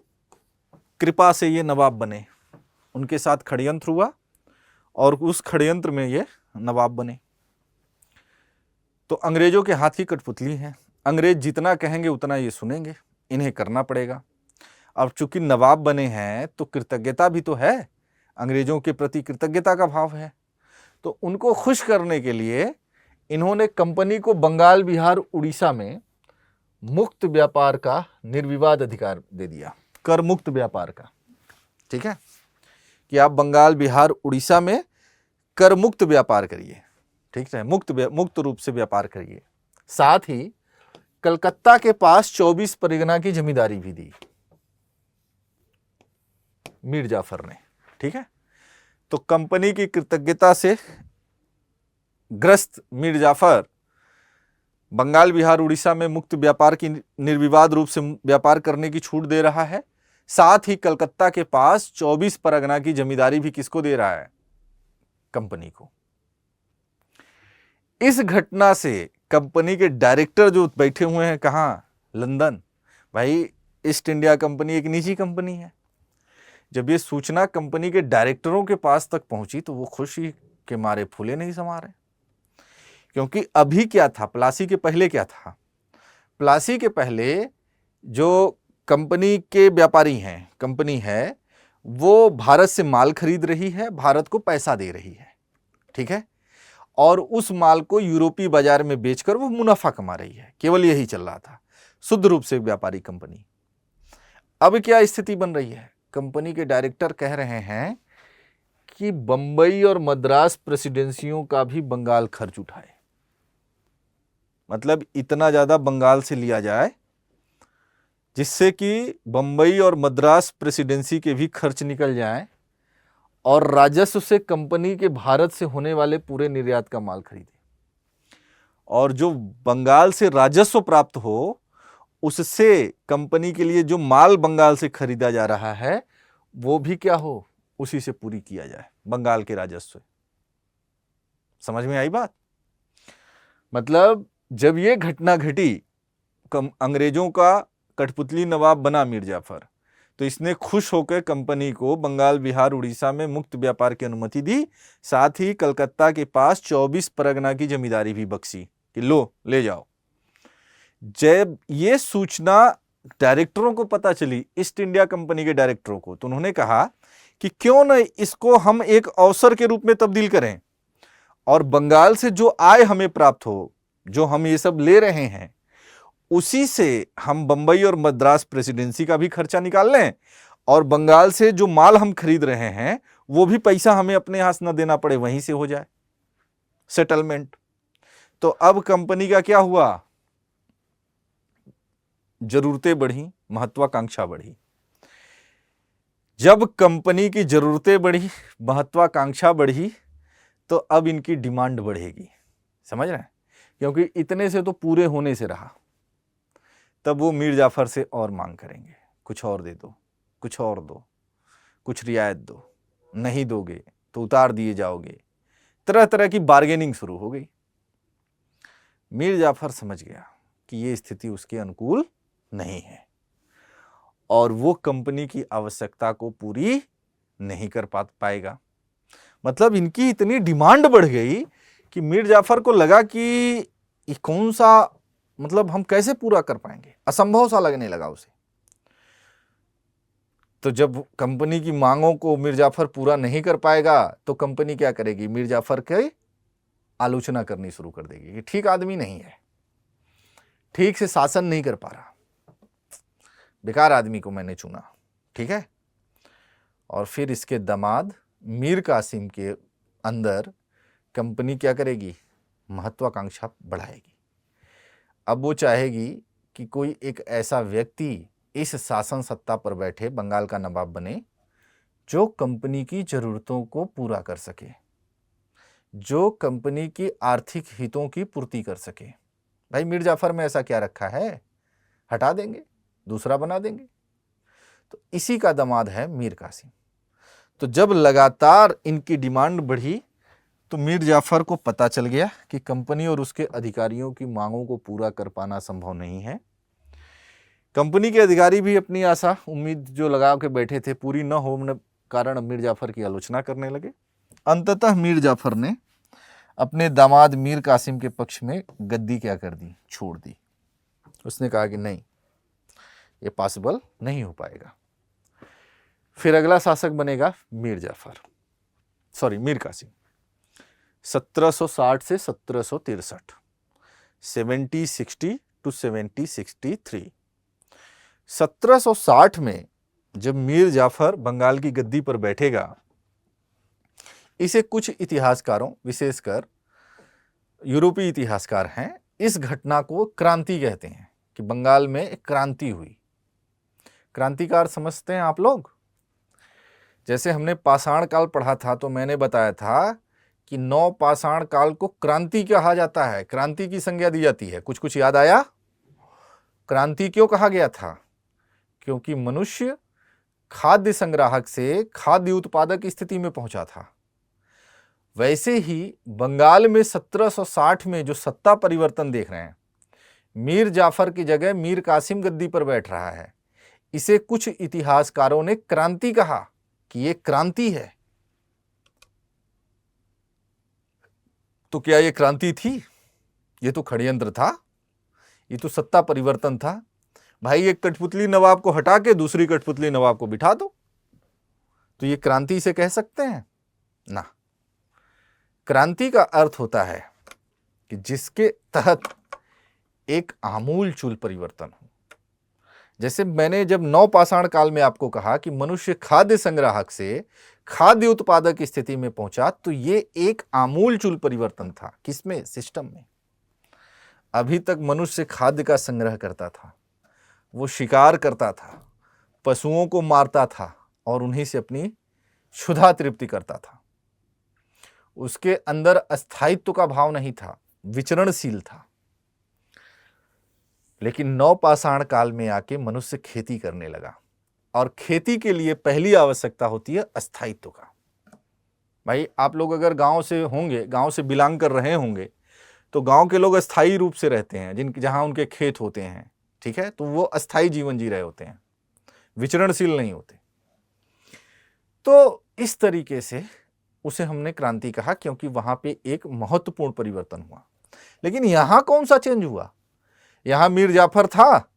कृपा से ये नवाब बने, उनके साथ षड्यंत्र हुआ और उस षड्यंत्र में ये नवाब बने। तो अंग्रेजों के हाथ की कठपुतली हैं, अंग्रेज जितना कहेंगे उतना ये सुनेंगे, इन्हें करना पड़ेगा। अब चूंकि नवाब बने हैं तो कृतज्ञता भी तो है, अंग्रेजों के प्रति कृतज्ञता का भाव है। तो उनको खुश करने के लिए इन्होंने कंपनी को बंगाल, बिहार, उड़ीसा में मुक्त व्यापार का निर्विवाद अधिकार दे दिया, कर मुक्त व्यापार का। ठीक है, कि आप बंगाल, बिहार, उड़ीसा में कर मुक्त व्यापार करिए। ठीक है, मुक्त रूप से व्यापार करिए, साथ ही कलकत्ता के पास 24 परगना की जमींदारी भी दी मीर जाफर ने। ठीक है, तो कंपनी की कृतज्ञता से ग्रस्त मीर जाफर बंगाल, बिहार, उड़ीसा में मुक्त व्यापार की निर्विवाद रूप से व्यापार करने की छूट दे रहा है। साथ ही कलकत्ता के पास 24 परगना की जमींदारी भी किसको दे रहा है? कंपनी को। इस घटना से कंपनी के डायरेक्टर जो बैठे हुए हैं कहां? लंदन। भाई ईस्ट इंडिया कंपनी एक निजी कंपनी है। जब ये सूचना कंपनी के डायरेक्टरों के पास तक पहुंची तो वो खुशी के मारे फूले नहीं समा रहे, क्योंकि अभी क्या था, प्लासी के पहले क्या था? प्लासी के पहले जो कंपनी के व्यापारी हैं, कंपनी है, वो भारत से माल खरीद रही है, भारत को पैसा दे रही है। ठीक है, और उस माल को यूरोपीय बाजार में बेचकर वो मुनाफा कमा रही है। केवल यही चल रहा था, शुद्ध रूप से व्यापारी कंपनी। अब क्या स्थिति बन रही है? कंपनी के डायरेक्टर कह रहे हैं कि बंबई और मद्रास प्रेसिडेंसियों का भी बंगाल खर्च उठाए, मतलब इतना ज्यादा बंगाल से लिया जाए जिससे कि बंबई और मद्रास प्रेसिडेंसी के भी खर्च निकल जाएं और राजस्व से कंपनी के भारत से होने वाले पूरे निर्यात का माल खरीदे, और जो बंगाल से राजस्व प्राप्त हो उससे कंपनी के लिए जो माल बंगाल से खरीदा जा रहा है वो भी क्या हो, उसी से पूरी किया जाए, बंगाल के राजस्व से। समझ में आई बात? मतलब जब ये घटना घटी, अंग्रेजों का कठपुतली नवाब बना मीर जाफर, तो इसने खुश होकर कंपनी को बंगाल, बिहार, उड़ीसा में मुक्त व्यापार की अनुमति दी। साथ ही कलकत्ता के पास 24 परगना की जमींदारी भी बख्शी कि लो, ले जाओ। जब ये सूचना डायरेक्टरों को पता चली, ईस्ट इंडिया कंपनी के डायरेक्टरों को, तो उन्होंने कहा कि क्यों न इसको हम एक अवसर के रूप में तब्दील करें और बंगाल से जो आय हमें प्राप्त हो, जो हम ये सब ले रहे हैं, उसी से हम बंबई और मद्रास प्रेसिडेंसी का भी खर्चा निकाल लें और बंगाल से जो माल हम खरीद रहे हैं वो भी पैसा हमें अपने यहां से न देना पड़े, वहीं से हो जाए सेटलमेंट। तो अब कंपनी का क्या हुआ? जरूरतें बढ़ी, महत्वाकांक्षा बढ़ी। जब कंपनी की जरूरतें बढ़ी, महत्वाकांक्षा बढ़ी, तो अब इनकी डिमांड बढ़ेगी। समझ रहे हैं? क्योंकि इतने से तो पूरे होने से रहा, तब वो मीर जाफर से और मांग करेंगे, कुछ और दे दो, कुछ और दो, कुछ रियायत दो, नहीं दोगे तो उतार दिए जाओगे। तरह तरह की बार्गेनिंग शुरू हो गई। मीर जाफर समझ गया कि ये स्थिति उसके अनुकूल नहीं है और वो कंपनी की आवश्यकता को पूरी नहीं कर पाएगा। मतलब इनकी इतनी डिमांड बढ़ गई कि मीर जाफर को लगा कि ये कौन सा, मतलब हम कैसे पूरा कर पाएंगे, असंभव सा लगने लगा उसे। तो जब कंपनी की मांगों को मीर जाफर पूरा नहीं कर पाएगा तो कंपनी क्या करेगी? मीर जाफर की आलोचना करनी शुरू कर देगी कि ठीक आदमी नहीं है, ठीक से शासन नहीं कर पा रहा, बेकार आदमी को मैंने चुना। ठीक है, और फिर इसके दामाद मीर कासिम के अंदर कंपनी क्या करेगी? महत्वाकांक्षा बढ़ाएगी। अब वो चाहेगी कि कोई एक ऐसा व्यक्ति इस शासन सत्ता पर बैठे, बंगाल का नवाब बने, जो कंपनी की जरूरतों को पूरा कर सके, जो कंपनी की आर्थिक हितों की पूर्ति कर सके। भाई मीर जाफर में ऐसा क्या रखा है? हटा देंगे, दूसरा बना देंगे। तो इसी का दामाद है मीर कासिम। तो जब लगातार इनकी डिमांड बढ़ी तो मीर जाफर को पता चल गया कि कंपनी और उसके अधिकारियों की मांगों को पूरा कर पाना संभव नहीं है। कंपनी के अधिकारी भी अपनी आशा उम्मीद जो लगा के बैठे थे पूरी न होने कारण मीर जाफर की आलोचना करने लगे। अंततः मीर जाफर ने अपने दामाद मीर कासिम के पक्ष में गद्दी क्या कर दी? छोड़ दी। उसने कहा कि नहीं, ये पॉसिबल नहीं हो पाएगा। फिर अगला शासक बनेगा मीर कासिम। 1760 से 1763, 1760 टू 1763। 1760 में जब मीर जाफर बंगाल की गद्दी पर बैठेगा, इसे कुछ इतिहासकारों, विशेषकर यूरोपीय इतिहासकार हैं, इस घटना को क्रांति कहते हैं कि बंगाल में एक क्रांति हुई। क्रांतिकार समझते हैं आप लोग? जैसे हमने पाषाण काल पढ़ा था तो मैंने बताया था कि 9 पाषाण काल को क्रांति कहा जाता है, क्रांति की संज्ञा दी जाती है। कुछ कुछ याद आया? क्रांति क्यों कहा गया था? क्योंकि मनुष्य खाद्य संग्राहक से खाद्य उत्पादक स्थिति में पहुंचा था। वैसे ही बंगाल में 1760 में जो सत्ता परिवर्तन देख रहे हैं, मीर जाफर की जगह मीर कासिम गद्दी पर बैठ रहा है, इसे कुछ इतिहासकारों ने क्रांति कहा कि ये क्रांति है। तो क्या ये क्रांति थी? ये तो षड्यंत्र था, ये तो सत्ता परिवर्तन था। भाई एक कठपुतली नवाब को हटा के दूसरी कठपुतली नवाब को बिठा दो, तो ये क्रांति से कह सकते हैं ना। क्रांति का अर्थ होता है कि जिसके तहत एक आमूलचूल परिवर्तन हो। जैसे मैंने जब 9 पाषाण काल में आपको कहा कि मनुष्य खाद्य संग्राहक से खाद्य उत्पादक स्थिति में पहुंचा, तो ये एक आमूलचूल परिवर्तन था। किसमें? सिस्टम में। अभी तक मनुष्य खाद्य का संग्रह करता था, वो शिकार करता था, पशुओं को मारता था और उन्हीं से अपनी क्षुधा तृप्ति करता था। उसके अंदर अस्थायित्व का भाव नहीं था, विचरणशील था। लेकिन 9 पाषाण काल में आके मनुष्य खेती करने लगा, और खेती के लिए पहली आवश्यकता होती है अस्थायित्व का। भाई आप लोग अगर गांव से होंगे, गांव से बिलोंग कर रहे होंगे, तो गांव के लोग अस्थायी रूप से रहते हैं, जहां उनके खेत होते हैं, ठीक है, तो वो अस्थायी जीवन जी रहे होते हैं, विचरणशील नहीं होते। तो इस तरीके से उसे हमने क्रांति कहा, क्योंकि वहां पे एक महत्वपूर्ण परिवर्तन हुआ। लेकिन यहां कौन सा चेंज हुआ? यहां मीर जाफर था,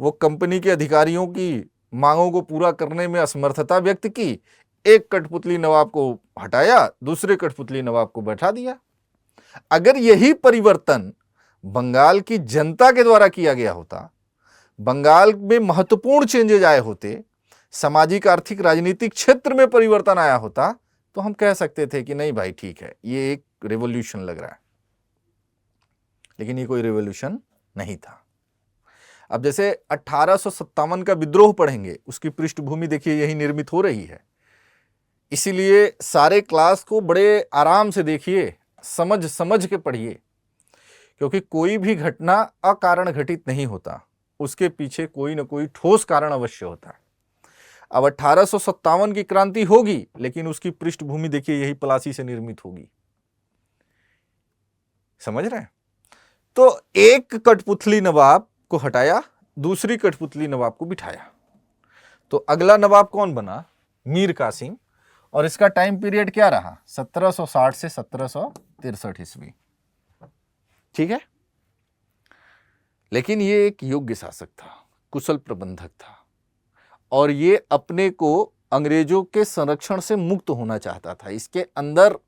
वो कंपनी के अधिकारियों की मांगों को पूरा करने में असमर्थता व्यक्त की, एक कठपुतली नवाब को हटाया, दूसरे कठपुतली नवाब को बैठा दिया। अगर यही परिवर्तन बंगाल की जनता के द्वारा किया गया होता, बंगाल में महत्वपूर्ण चेंजेज आए होते, सामाजिक आर्थिक राजनीतिक क्षेत्र में परिवर्तन आया होता, तो हम कह सकते थे कि नहीं भाई ठीक है, ये एक रेवोल्यूशन लग रहा है। लेकिन ये कोई रेवोल्यूशन नहीं था। अब जैसे 1857 का विद्रोह पढ़ेंगे, उसकी पृष्ठभूमि देखिए यही निर्मित हो रही है। इसीलिए सारे क्लास को बड़े आराम से देखिए, समझ समझ के पढ़िए, क्योंकि कोई भी घटना अकारण घटित नहीं होता, उसके पीछे कोई ना कोई ठोस कारण अवश्य होता है। अब 1857 की क्रांति होगी, लेकिन उसकी पृष्ठभूमि देखिए यही प्लासी से निर्मित होगी। समझ रहे हैं? तो एक कठपुतली नवाब को हटाया, दूसरी कठपुतली नवाब को बिठाया, तो अगला नवाब कौन बना? मीर कासिम। और इसका टाइम पीरियड क्या रहा? 1760 से 1763 ईस्वी। ठीक है। लेकिन ये एक योग्य शासक था, कुशल प्रबंधक था, और ये अपने को अंग्रेजों के संरक्षण से मुक्त होना चाहता था। इसके अंदर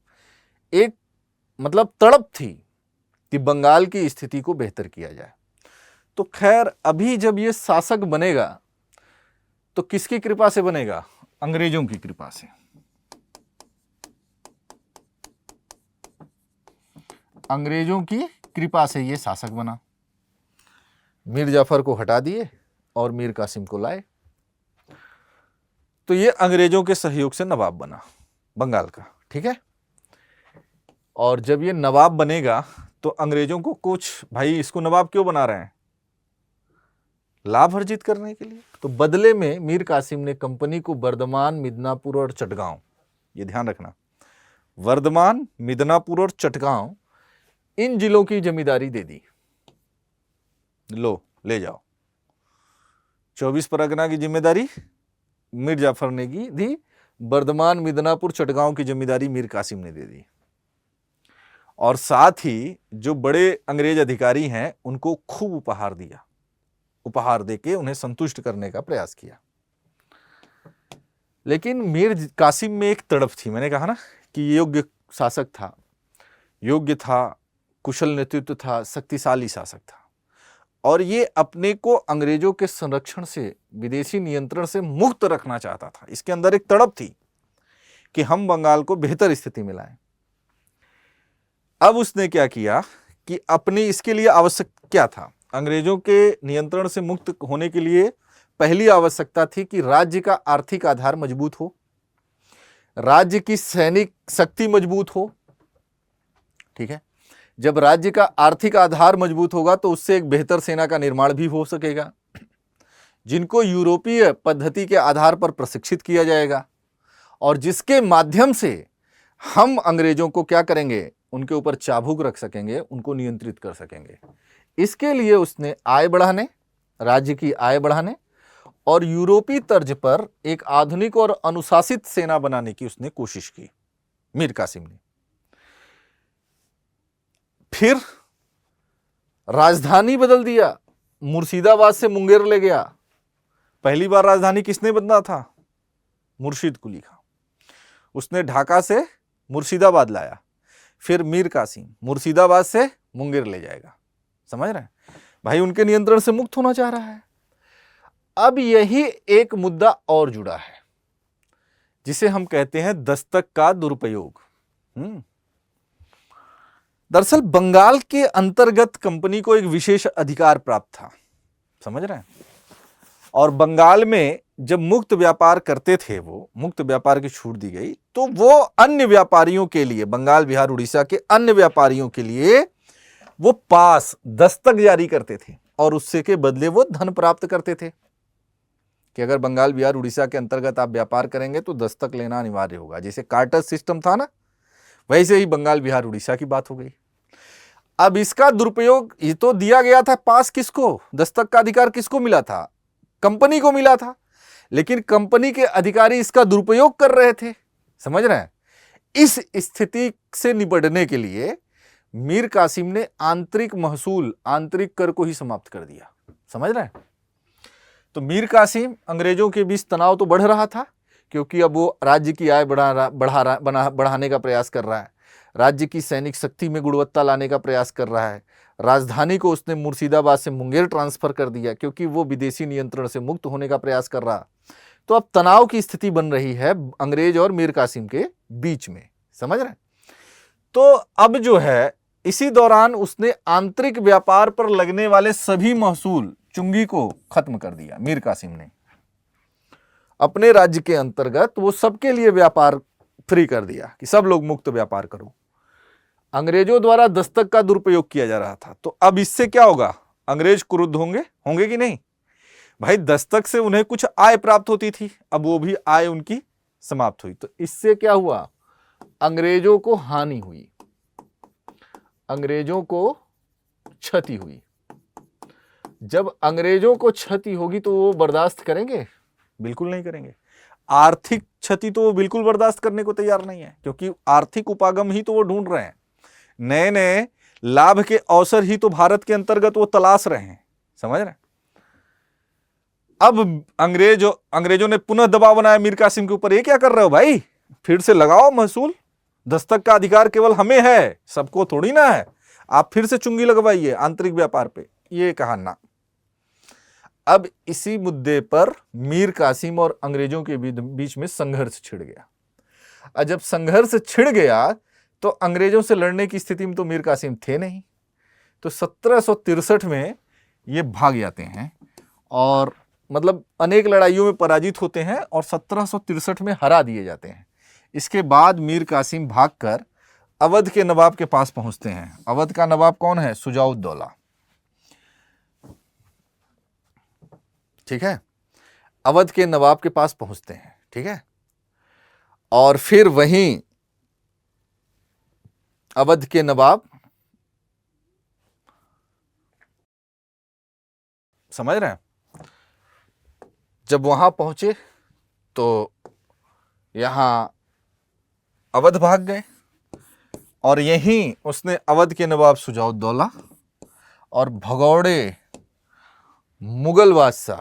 एक मतलब तड़प थी कि बंगाल की स्थिति को बेहतर किया जाए। तो खैर अभी जब ये शासक बनेगा तो किसकी कृपा से बनेगा? अंग्रेजों की कृपा से। अंग्रेजों की कृपा से ये शासक बना। मीर जाफर को हटा दिए और मीर कासिम को लाए, तो ये अंग्रेजों के सहयोग से नवाब बना बंगाल का। ठीक है। और जब ये नवाब बनेगा तो अंग्रेजों को कुछ, भाई इसको नवाब क्यों बना रहे हैं? लाभ अर्जित करने के लिए। तो बदले में मीर कासिम ने कंपनी को वर्धमान, मिदनापुर और चटगांव, ये ध्यान रखना, वर्धमान, मिदनापुर और चटगांव, इन जिलों की जमींदारी दे दी। लो ले जाओ। 24 परगना की जिम्मेदारी मीर जाफर ने की दी, वर्धमान, मिदनापुर, चटगांव की जिम्मेदारी मीर कासिम ने दे दी। और साथ ही जो बड़े अंग्रेज अधिकारी हैं उनको खूब उपहार दिया, उपहार देके उन्हें संतुष्ट करने का प्रयास किया। लेकिन मीर कासिम में एक तड़प थी। मैंने कहा ना कि योग्य शासक था, योग्य था, कुशल नेतृत्व था, शक्तिशाली शासक था, और ये अपने को अंग्रेजों के संरक्षण से, विदेशी नियंत्रण से मुक्त रखना चाहता था। इसके अंदर एक तड़प थी कि हम बंगाल को बेहतर स्थिति में लाएं। अब उसने क्या किया कि अपनी इसके लिए आवश्यक क्या था, अंग्रेजों के नियंत्रण से मुक्त होने के लिए पहली आवश्यकता थी कि राज्य का आर्थिक आधार मजबूत हो, राज्य की सैनिक शक्ति मजबूत हो। ठीक है, जब राज्य का आर्थिक आधार मजबूत होगा तो उससे एक बेहतर सेना का निर्माण भी हो सकेगा, जिनको यूरोपीय पद्धति के आधार पर प्रशिक्षित किया जाएगा और जिसके माध्यम से हम अंग्रेजों को क्या करेंगे, उनके ऊपर चाबुक रख सकेंगे, उनको नियंत्रित कर सकेंगे। इसके लिए उसने आय बढ़ाने, राज्य की आय बढ़ाने और यूरोपीय तर्ज पर एक आधुनिक और अनुशासित सेना बनाने की उसने कोशिश की, मीर कासिम ने। फिर राजधानी बदल दिया, मुर्शिदाबाद से मुंगेर ले गया। पहली बार राजधानी किसने बदला था? मुर्शिद कुली खां। उसने ढाका से मुर्शिदाबाद लाया, फिर मीर कासिम मुर्शिदाबाद से मुंगेर ले जाएगा। समझ रहे हैं भाई, उनके नियंत्रण से मुक्त होना चाह रहा है। अब यही एक मुद्दा और जुड़ा है जिसे हम कहते हैं दस्तक का दुरुपयोग। दरअसल बंगाल के अंतर्गत कंपनी को एक विशेष अधिकार प्राप्त था, समझ रहे हैं, और बंगाल में जब मुक्त व्यापार करते थे, वो मुक्त व्यापार की छूट दी गई, तो वो अन्य व्यापारियों के लिए, बंगाल बिहार उड़ीसा के अन्य व्यापारियों के लिए वो पास दस्तक जारी करते थे और उससे के बदले वो धन प्राप्त करते थे कि अगर बंगाल बिहार उड़ीसा के अंतर्गत आप व्यापार करेंगे तो दस्तक लेना अनिवार्य होगा। जैसे कार्टर सिस्टम था ना, वैसे ही बंगाल बिहार उड़ीसा की बात हो गई। अब इसका दुरुपयोग, ये तो दिया गया था पास, किसको, दस्तक का अधिकार किसको मिला था? कंपनी को मिला था, लेकिन कंपनी के अधिकारी इसका दुरुपयोग कर रहे थे। समझ रहे हैं? इस स्थिति से निपटने के लिए मीर कासिम ने आंतरिक महसूल, आंतरिक कर को ही समाप्त कर दिया। समझ रहे हैं? तो मीर कासिम, अंग्रेजों के बीच तनाव तो बढ़ रहा था क्योंकि अब वो राज्य की आय बढ़ाने का प्रयास कर रहा है, राज्य की सैनिक शक्ति में गुणवत्ता लाने का प्रयास कर रहा है। राजधानी को उसने मुर्शिदाबाद से मुंगेर ट्रांसफर कर दिया क्योंकि वो विदेशी नियंत्रण से मुक्त होने का प्रयास कर रहा। तो अब तनाव की स्थिति बन रही है अंग्रेज और मीर कासिम के बीच में। समझ रहे हैं? तो अब जो है, इसी दौरान उसने आंतरिक व्यापार पर लगने वाले सभी महसूल, चुंगी को खत्म कर दिया। मीर कासिम ने अपने राज्य के अंतर्गत वो सबके लिए व्यापार फ्री कर दिया कि सब लोग मुक्त व्यापार करो। अंग्रेजों द्वारा दस्तक का दुरुपयोग किया जा रहा था, तो अब इससे क्या होगा? अंग्रेज क्रुद्ध होंगे कि नहीं? भाई, दस्तक से उन्हें कुछ आय प्राप्त होती थी, अब वो भी आय उनकी समाप्त हुई। तो इससे क्या हुआ? अंग्रेजों को हानि हुई, अंग्रेजों को क्षति हुई। जब अंग्रेजों को क्षति होगी तो वो बर्दाश्त करेंगे? बिल्कुल नहीं करेंगे। आर्थिक क्षति तो वो बिल्कुल बर्दाश्त करने को तैयार नहीं है, क्योंकि आर्थिक उपागम ही तो वो ढूंढ रहे हैं, नए नए लाभ के अवसर ही तो भारत के अंतर्गत वो तलाश रहे हैं। समझ रहे हैं? अब अंग्रेजों ने पुनः दबाव बनाया मीर कासिम के ऊपर। ये क्या कर रहे हो भाई, फिर से लगाओ महसूल, दस्तक का अधिकार केवल हमें है, सबको थोड़ी ना है, आप फिर से चुंगी लगवाइए आंतरिक व्यापार पे। ये कहा ना। अब इसी मुद्दे पर मीर कासिम और अंग्रेजों के बीच में संघर्ष छिड़ गया। और जब संघर्ष छिड़ गया तो अंग्रेजों से लड़ने की स्थिति में तो मीर कासिम थे नहीं, तो 1763 में ये भाग जाते हैं और मतलब अनेक लड़ाइयों में पराजित होते हैं और 1763 में हरा दिए जाते हैं। इसके बाद मीर कासिम भागकर अवध के नवाब के पास पहुंचते हैं। अवध का नवाब कौन है? शुजा-उद-दौला। ठीक है, अवध के नवाब के पास पहुंचते हैं। ठीक है, और फिर वहीं अवध के नवाब, समझ रहे हैं, जब वहां पहुंचे तो यहां अवध भाग गए और यहीं उसने अवध के नवाब शुजा-उद-दौला और भगौड़े मुगल बादशाह,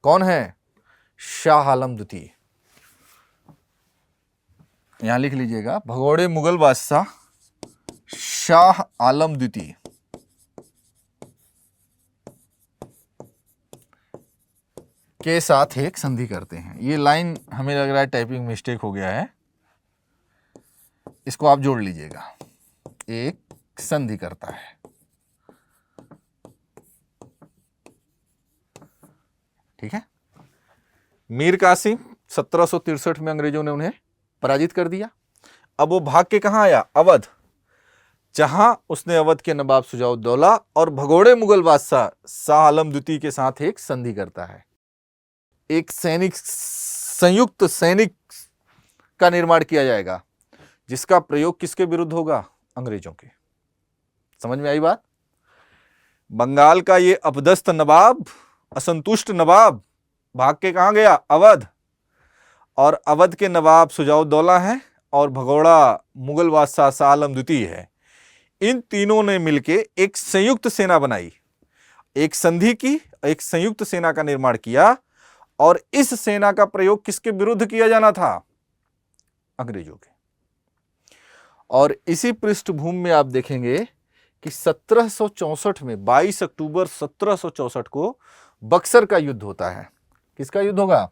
कौन है? शाह आलम द्वितीय। यहां लिख लीजिएगा, भगौड़े मुगल बादशाह शाह आलम द्वितीय के साथ एक संधि करते हैं। ये लाइन हमें लग रहा है टाइपिंग मिस्टेक हो गया है, इसको आप जोड़ लीजिएगा। एक संधि करता है, ठीक है। मीर कासिम 1763 में अंग्रेजों ने उन्हें पराजित कर दिया। अब वो भाग के कहां आया? अवध, जहां उसने अवध के नवाब सुजाउद्दौला और भगोड़े मुगल बादशाह शाह आलम द्वितीय के साथ एक संधि करता है। एक संयुक्त सैनिक का निर्माण किया जाएगा, जिसका प्रयोग किसके विरुद्ध होगा? अंग्रेजों के। समझ में आई बात? बंगाल का ये अपदस्थ नवाब, असंतुष्ट नवाब, भाग के कहां गया? अवध। और अवध के नवाब सुजाउद्दौला है और भगोड़ा मुगल बादशाह शाह आलम द्वितीय है। इन तीनों ने मिलकर एक संयुक्त सेना बनाई, एक संधि की, एक संयुक्त सेना का निर्माण किया। और इस सेना का प्रयोग किसके विरुद्ध किया जाना था? अंग्रेजों के। और इसी पृष्ठभूमि में आप देखेंगे कि 1764 में 22 अक्टूबर 1764 को बक्सर का युद्ध होता है। किसका युद्ध होगा?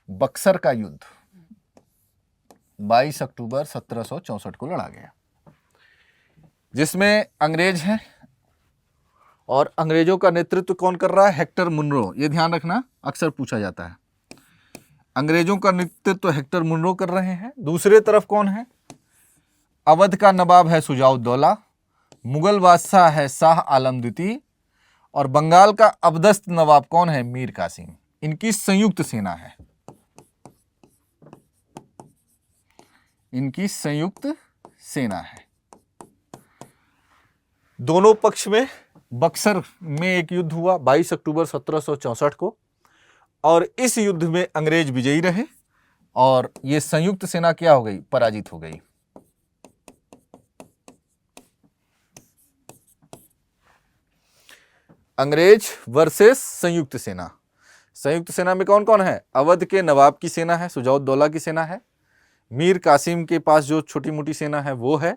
बक्सर का युद्ध 22 अक्टूबर 1764 को लड़ा गया, जिसमें अंग्रेज हैं और अंग्रेजों का नेतृत्व कौन कर रहा है? Hector Munro. ये ध्यान रखना, अक्सर पूछा जाता है। अंग्रेजों का नेतृत्व हेक्टर मुनरो कर रहे हैं। दूसरे तरफ कौन है? अवध का नवाब है सुजाउद्दौला, मुगल बादशाह है शाह आलम द्वितीय और बंगाल का अपदस्थ नवाब कौन है? मीर कासिम। इनकी संयुक्त सेना है, इनकी संयुक्त सेना है। दोनों पक्ष में बक्सर में एक युद्ध हुआ 22 अक्टूबर 1764 को, और इस युद्ध में अंग्रेज विजयी रहे और ये संयुक्त सेना क्या हो गई? पराजित हो गई। अंग्रेज वर्सेस संयुक्त सेना। संयुक्त सेना में कौन कौन है? अवध के नवाब की सेना है, सुजाउद्दौला की सेना है, मीर कासिम के पास जो छोटी मोटी सेना है वो है,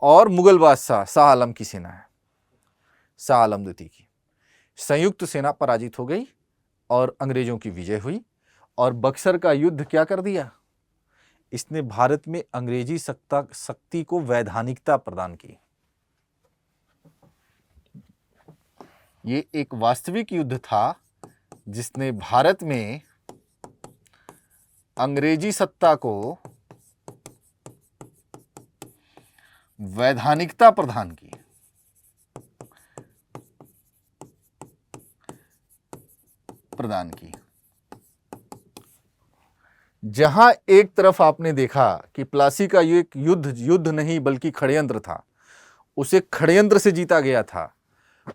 और मुगल बादशाह शाह आलम की सेना है, शाह आलम द्वितीय की। संयुक्त सेना पराजित हो गई और अंग्रेजों की विजय हुई। और बक्सर का युद्ध क्या कर दिया? इसने भारत में अंग्रेजी शक्ति को वैधानिकता प्रदान की। ये एक वास्तविक युद्ध था जिसने भारत में अंग्रेजी सत्ता को वैधानिकता प्रदान की। जहां एक तरफ आपने देखा कि प्लासी का एक युद्ध नहीं बल्कि षड्यंत्र था, उसे षड्यंत्र से जीता गया था,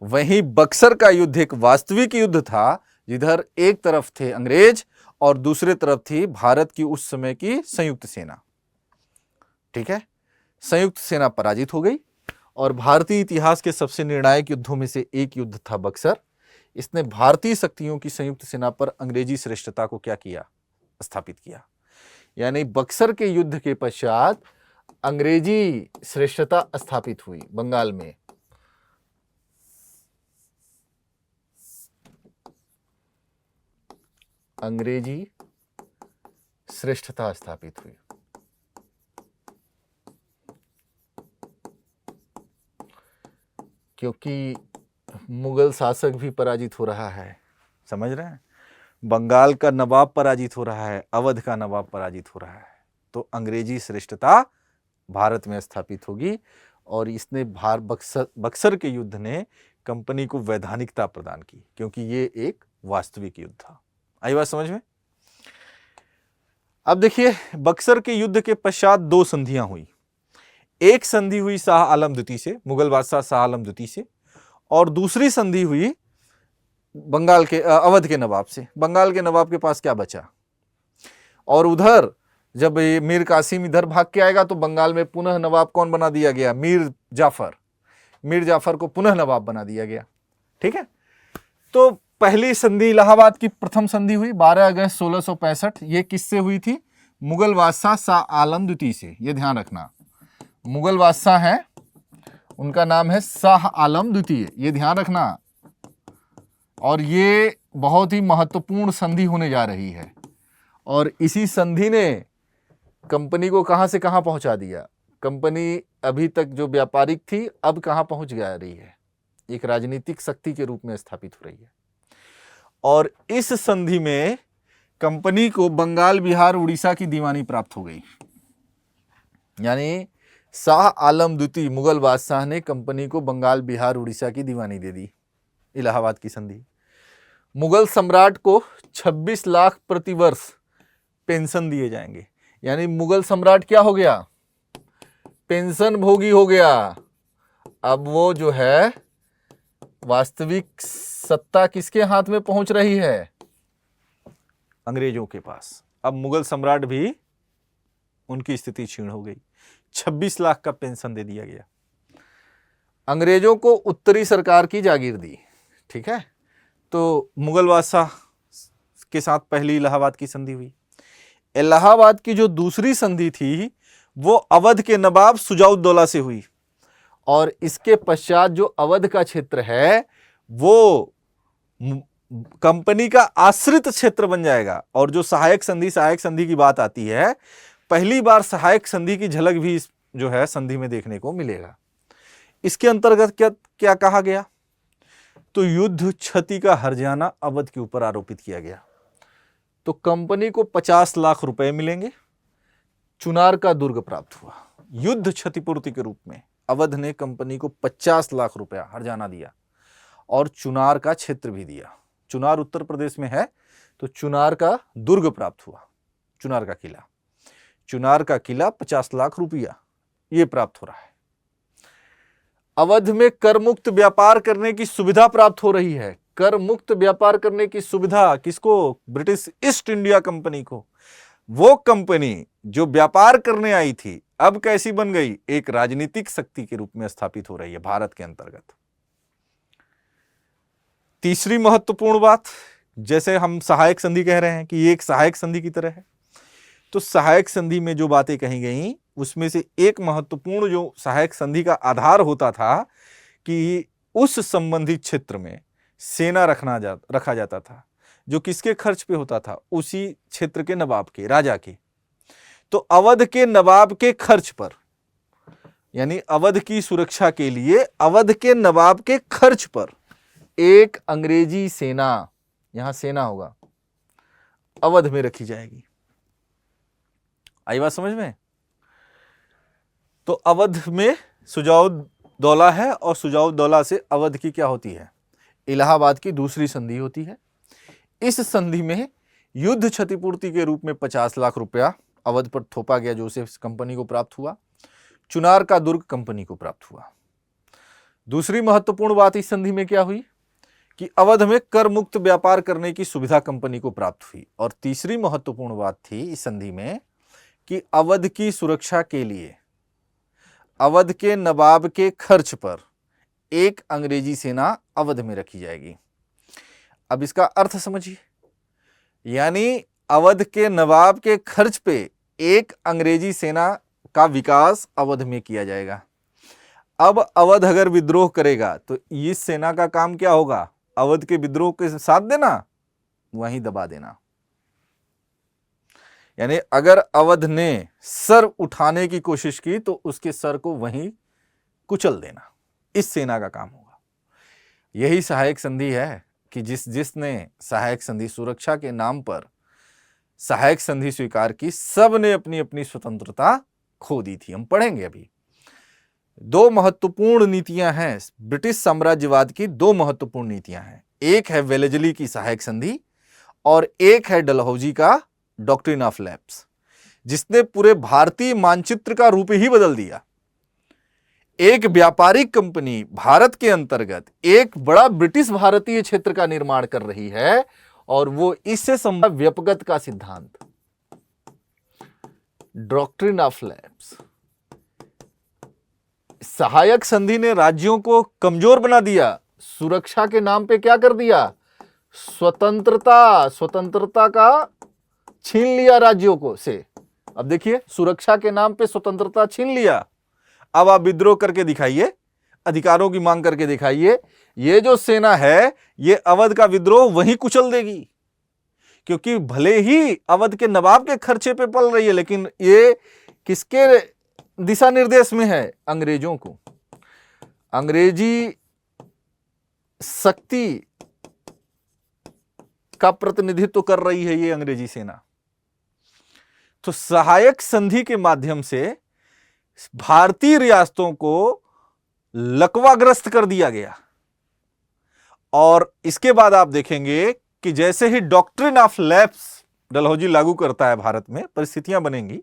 वहीं बक्सर का युद्ध एक वास्तविक युद्ध था, जिधर एक तरफ थे अंग्रेज और दूसरे तरफ थी भारत की उस समय की संयुक्त सेना। ठीक है, संयुक्त सेना पराजित हो गई और भारतीय इतिहास के सबसे निर्णायक युद्धों में से एक युद्ध था बक्सर। इसने भारतीय शक्तियों की संयुक्त सेना पर अंग्रेजी श्रेष्ठता को क्या किया? स्थापित किया। यानी बक्सर के युद्ध के पश्चात अंग्रेजी श्रेष्ठता स्थापित हुई बंगाल में। अंग्रेजी श्रेष्ठता स्थापित हुई। क्योंकि मुगल शासक भी पराजित हो रहा है, समझ रहे हैं? बंगाल का नवाब पराजित हो रहा है, अवध का नवाब पराजित हो रहा है, तो अंग्रेजी श्रेष्ठता भारत में स्थापित होगी। और इसने बक्सर के युद्ध ने कंपनी को वैधानिकता प्रदान की, क्योंकि ये एक वास्तविक युद्ध था। आई बात समझ में? अब देखिए, बक्सर के युद्ध के पश्चात दो संधियां हुई। एक संधि हुई शाह आलम द्वितीय से, मुगल बादशाह शाह आलम द्वितीय से, और दूसरी संधि हुई बंगाल के अवध के नवाब से। बंगाल के नवाब के पास क्या बचा? और उधर जब ये मीर कासिम इधर भाग के आएगा तो बंगाल में पुनः नवाब कौन बना दिया गया? मीर जाफर। मीर जाफर को पुनः नवाब बना दिया गया। ठीक है, तो पहली संधि इलाहाबाद की प्रथम संधि हुई 12 अगस्त 1665। ये किससे हुई थी? मुगल बादशाह शाह आलम द्वितीय से। ये ध्यान रखना, मुगल बादशाह है, उनका नाम है शाह आलम द्वितीय, ये ध्यान रखना। और ये बहुत ही महत्वपूर्ण संधि होने जा रही है। और इसी संधि ने कंपनी को कहां से कहां पहुंचा दिया? कंपनी अभी तक जो व्यापारिक थी, अब कहां पहुंच जा रही है? एक राजनीतिक शक्ति के रूप में स्थापित हो रही है। और इस संधि में कंपनी को बंगाल, बिहार, उड़ीसा की दीवानी प्राप्त हो गई। यानी शाह आलम द्वितीय मुगल बादशाह ने कंपनी को बंगाल, बिहार, उड़ीसा की दीवानी दे दी। इलाहाबाद की संधि। मुगल सम्राट को 26 लाख प्रति वर्ष पेंशन दिए जाएंगे। यानी मुगल सम्राट क्या हो गया? पेंशन भोगी हो गया। अब वो जो है वास्तविक सत्ता किसके हाथ में पहुंच रही है? अंग्रेजों के पास। अब मुगल सम्राट भी, उनकी स्थिति क्षीण हो गई। 26 लाख का पेंशन दे दिया गया। अंग्रेजों को उत्तरी सरकार की जागीर दी। ठीक है, तो मुगल बादशाह के साथ पहली इलाहाबाद की संधि हुई। इलाहाबाद की जो दूसरी संधि थी वो अवध के नवाब शुजाउद्दौला से हुई, और इसके पश्चात जो अवध का क्षेत्र है वो कंपनी का आश्रित क्षेत्र बन जाएगा। और जो सहायक संधि की बात आती है, पहली बार सहायक संधि की झलक भी जो है संधि में देखने को मिलेगा। इसके अंतर्गत क्या कहा गया? तो युद्ध क्षति का हर्जाना अवध के ऊपर आरोपित किया गया। तो कंपनी को 50 लाख रुपए मिलेंगे। चुनार का दुर्ग प्राप्त हुआ। युद्ध क्षतिपूर्ति के रूप में अवध ने कंपनी को 50 लाख रुपया हर्जाना दिया, और चुनार का क्षेत्र भी दिया। चुनार उत्तर प्रदेश में है, तो चुनार का दुर्ग प्राप्त हुआ। चुनार का किला, 50 लाख रुपया ये प्राप्त हो रहा है। अवध में कर मुक्त व्यापार करने की सुविधा प्राप्त हो रही है। कर मुक्त व्यापार करने की सुविधा किसको? ब्रिटिश ईस्ट इंडिया कंपनी को। वो कंपनी जो व्यापार करने आई थी अब कैसी बन गई? एक राजनीतिक शक्ति के रूप में स्थापित हो रही है भारत के अंतर्गत। तीसरी महत्वपूर्ण बात, जैसे हम सहायक संधि कह रहे हैं कि ये एक सहायक संधि की तरह है, तो सहायक संधि में जो बातें कही गई उसमें से एक महत्वपूर्ण जो सहायक संधि का आधार होता था कि उस संबंधित क्षेत्र में सेना रखा जाता था, जो किसके खर्च पे होता था? उसी क्षेत्र के नवाब के, राजा के। तो अवध के नवाब के खर्च पर, यानी अवध की सुरक्षा के लिए अवध के नवाब के खर्च पर एक अंग्रेजी सेना, यहां सेना होगा, अवध में रखी जाएगी। आई बात समझ में? तो अवध में शुजाउद्दौला है, और शुजाउद्दौला से अवध की क्या होती है? इलाहाबाद की दूसरी संधि होती है। इस संधि में युद्ध क्षतिपूर्ति के रूप में 50 लाख रुपया अवध पर थोपा गया, जो उसे कंपनी को प्राप्त हुआ। चुनार का दुर्ग कंपनी को प्राप्त हुआ। दूसरी महत्वपूर्ण बात इस संधि में क्या हुई कि अवध में कर मुक्त व्यापार करने की सुविधा कंपनी को प्राप्त हुई। और तीसरी महत्वपूर्ण बात थी इस संधि में कि अवध की सुरक्षा के लिए अवध के नवाब के खर्च पर एक अंग्रेजी सेना अवध में रखी जाएगी। अब इसका अर्थ समझिए, यानी अवध के नवाब के खर्च पे एक अंग्रेजी सेना का विकास अवध में किया जाएगा। अब अवध अगर विद्रोह करेगा तो इस सेना का काम क्या होगा? अवध के विद्रोह के साथ देना, वहीं दबा देना। यानी अगर अवध ने सर उठाने की कोशिश की तो उसके सर को वहीं कुचल देना, इस सेना का काम होगा। यही सहायक संधि है कि जिसने सहायक संधि सुरक्षा के नाम पर सहायक संधि स्वीकार की, सब ने अपनी अपनी स्वतंत्रता खो दी थी। हम पढ़ेंगे अभी। दो महत्वपूर्ण नीतियां हैं ब्रिटिश साम्राज्यवाद की, दो महत्वपूर्ण नीतियां हैं। एक है वेलेजली की सहायक संधि और एक है डलहौजी का डॉक्ट्रिन ऑफ लैप्स, जिसने पूरे भारतीय मानचित्र का रूप ही बदल दिया। एक व्यापारिक कंपनी भारत के अंतर्गत एक बड़ा ब्रिटिश भारतीय क्षेत्र का निर्माण कर रही है, और वो इससे संबंधित व्यपगत का सिद्धांत, डॉक्ट्रिन ऑफ लैप्स। सहायक संधि ने राज्यों को कमजोर बना दिया, सुरक्षा के नाम पे क्या कर दिया? स्वतंत्रता का छीन लिया राज्यों को से। अब देखिए, सुरक्षा के नाम पे स्वतंत्रता छीन लिया। अब आप विद्रोह करके दिखाइए, अधिकारों की मांग करके दिखाइए, ये जो सेना है ये अवध का विद्रोह वहीं कुचल देगी। क्योंकि भले ही अवध के नवाब के खर्चे पे पल रही है, लेकिन ये किसके दिशा निर्देश में है? अंग्रेजों को। अंग्रेजी शक्ति का प्रतिनिधित्व कर रही है ये अंग्रेजी सेना। तो सहायक संधि के माध्यम से भारतीय रियासतों को लकवाग्रस्त कर दिया गया। और इसके बाद आप देखेंगे कि जैसे ही डॉक्ट्रिन ऑफ लैप्स डलहौजी लागू करता है भारत में, परिस्थितियां बनेंगी,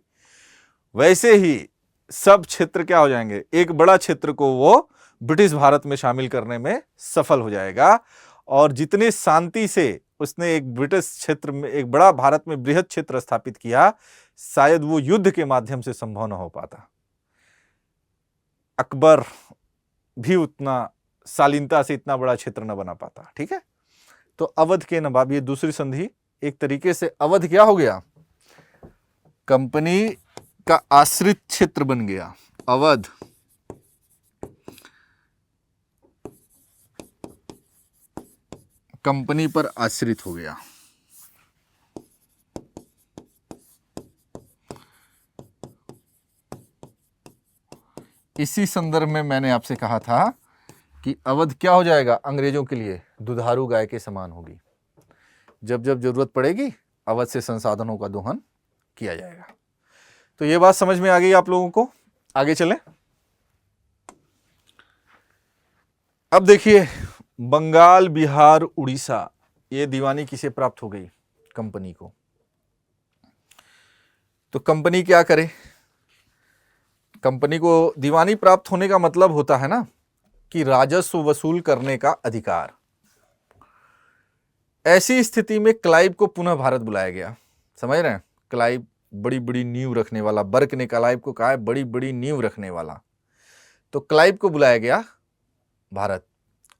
वैसे ही सब क्षेत्र क्या हो जाएंगे, एक बड़ा क्षेत्र को वो ब्रिटिश भारत में शामिल करने में सफल हो जाएगा। और जितनी शांति से उसने एक ब्रिटिश क्षेत्र में, एक बड़ा भारत में बृहद क्षेत्र स्थापित किया, शायद वो युद्ध के माध्यम से संभव न हो पाता। अकबर भी उतना शालीनता से इतना बड़ा क्षेत्र न बना पाता। ठीक है, तो अवध के नवाब, ये दूसरी संधि, एक तरीके से अवध क्या हो गया, कंपनी का आश्रित क्षेत्र बन गया। अवध कंपनी पर आश्रित हो गया। इसी संदर्भ में मैंने आपसे कहा था कि अवध क्या हो जाएगा, अंग्रेजों के लिए दुधारू गाय के समान होगी। जब जब जरूरत पड़ेगी अवध से संसाधनों का दोहन किया जाएगा। तो ये बात समझ में आ गई आप लोगों को। आगे चलें। अब देखिए, बंगाल, बिहार, उड़ीसा, ये दीवानी किसे प्राप्त हो गई, कंपनी को। तो कंपनी क्या करे, कंपनी को दीवानी प्राप्त होने का मतलब होता है ना कि राजस्व वसूल करने का अधिकार। ऐसी स्थिति में क्लाइव को पुनः भारत बुलाया गया। समझ रहे हैं, क्लाइव बड़ी बड़ी नींव रखने वाला, बर्क ने क्लाइव को कहा है बड़ी बड़ी नींव रखने वाला। तो क्लाइव को बुलाया गया भारत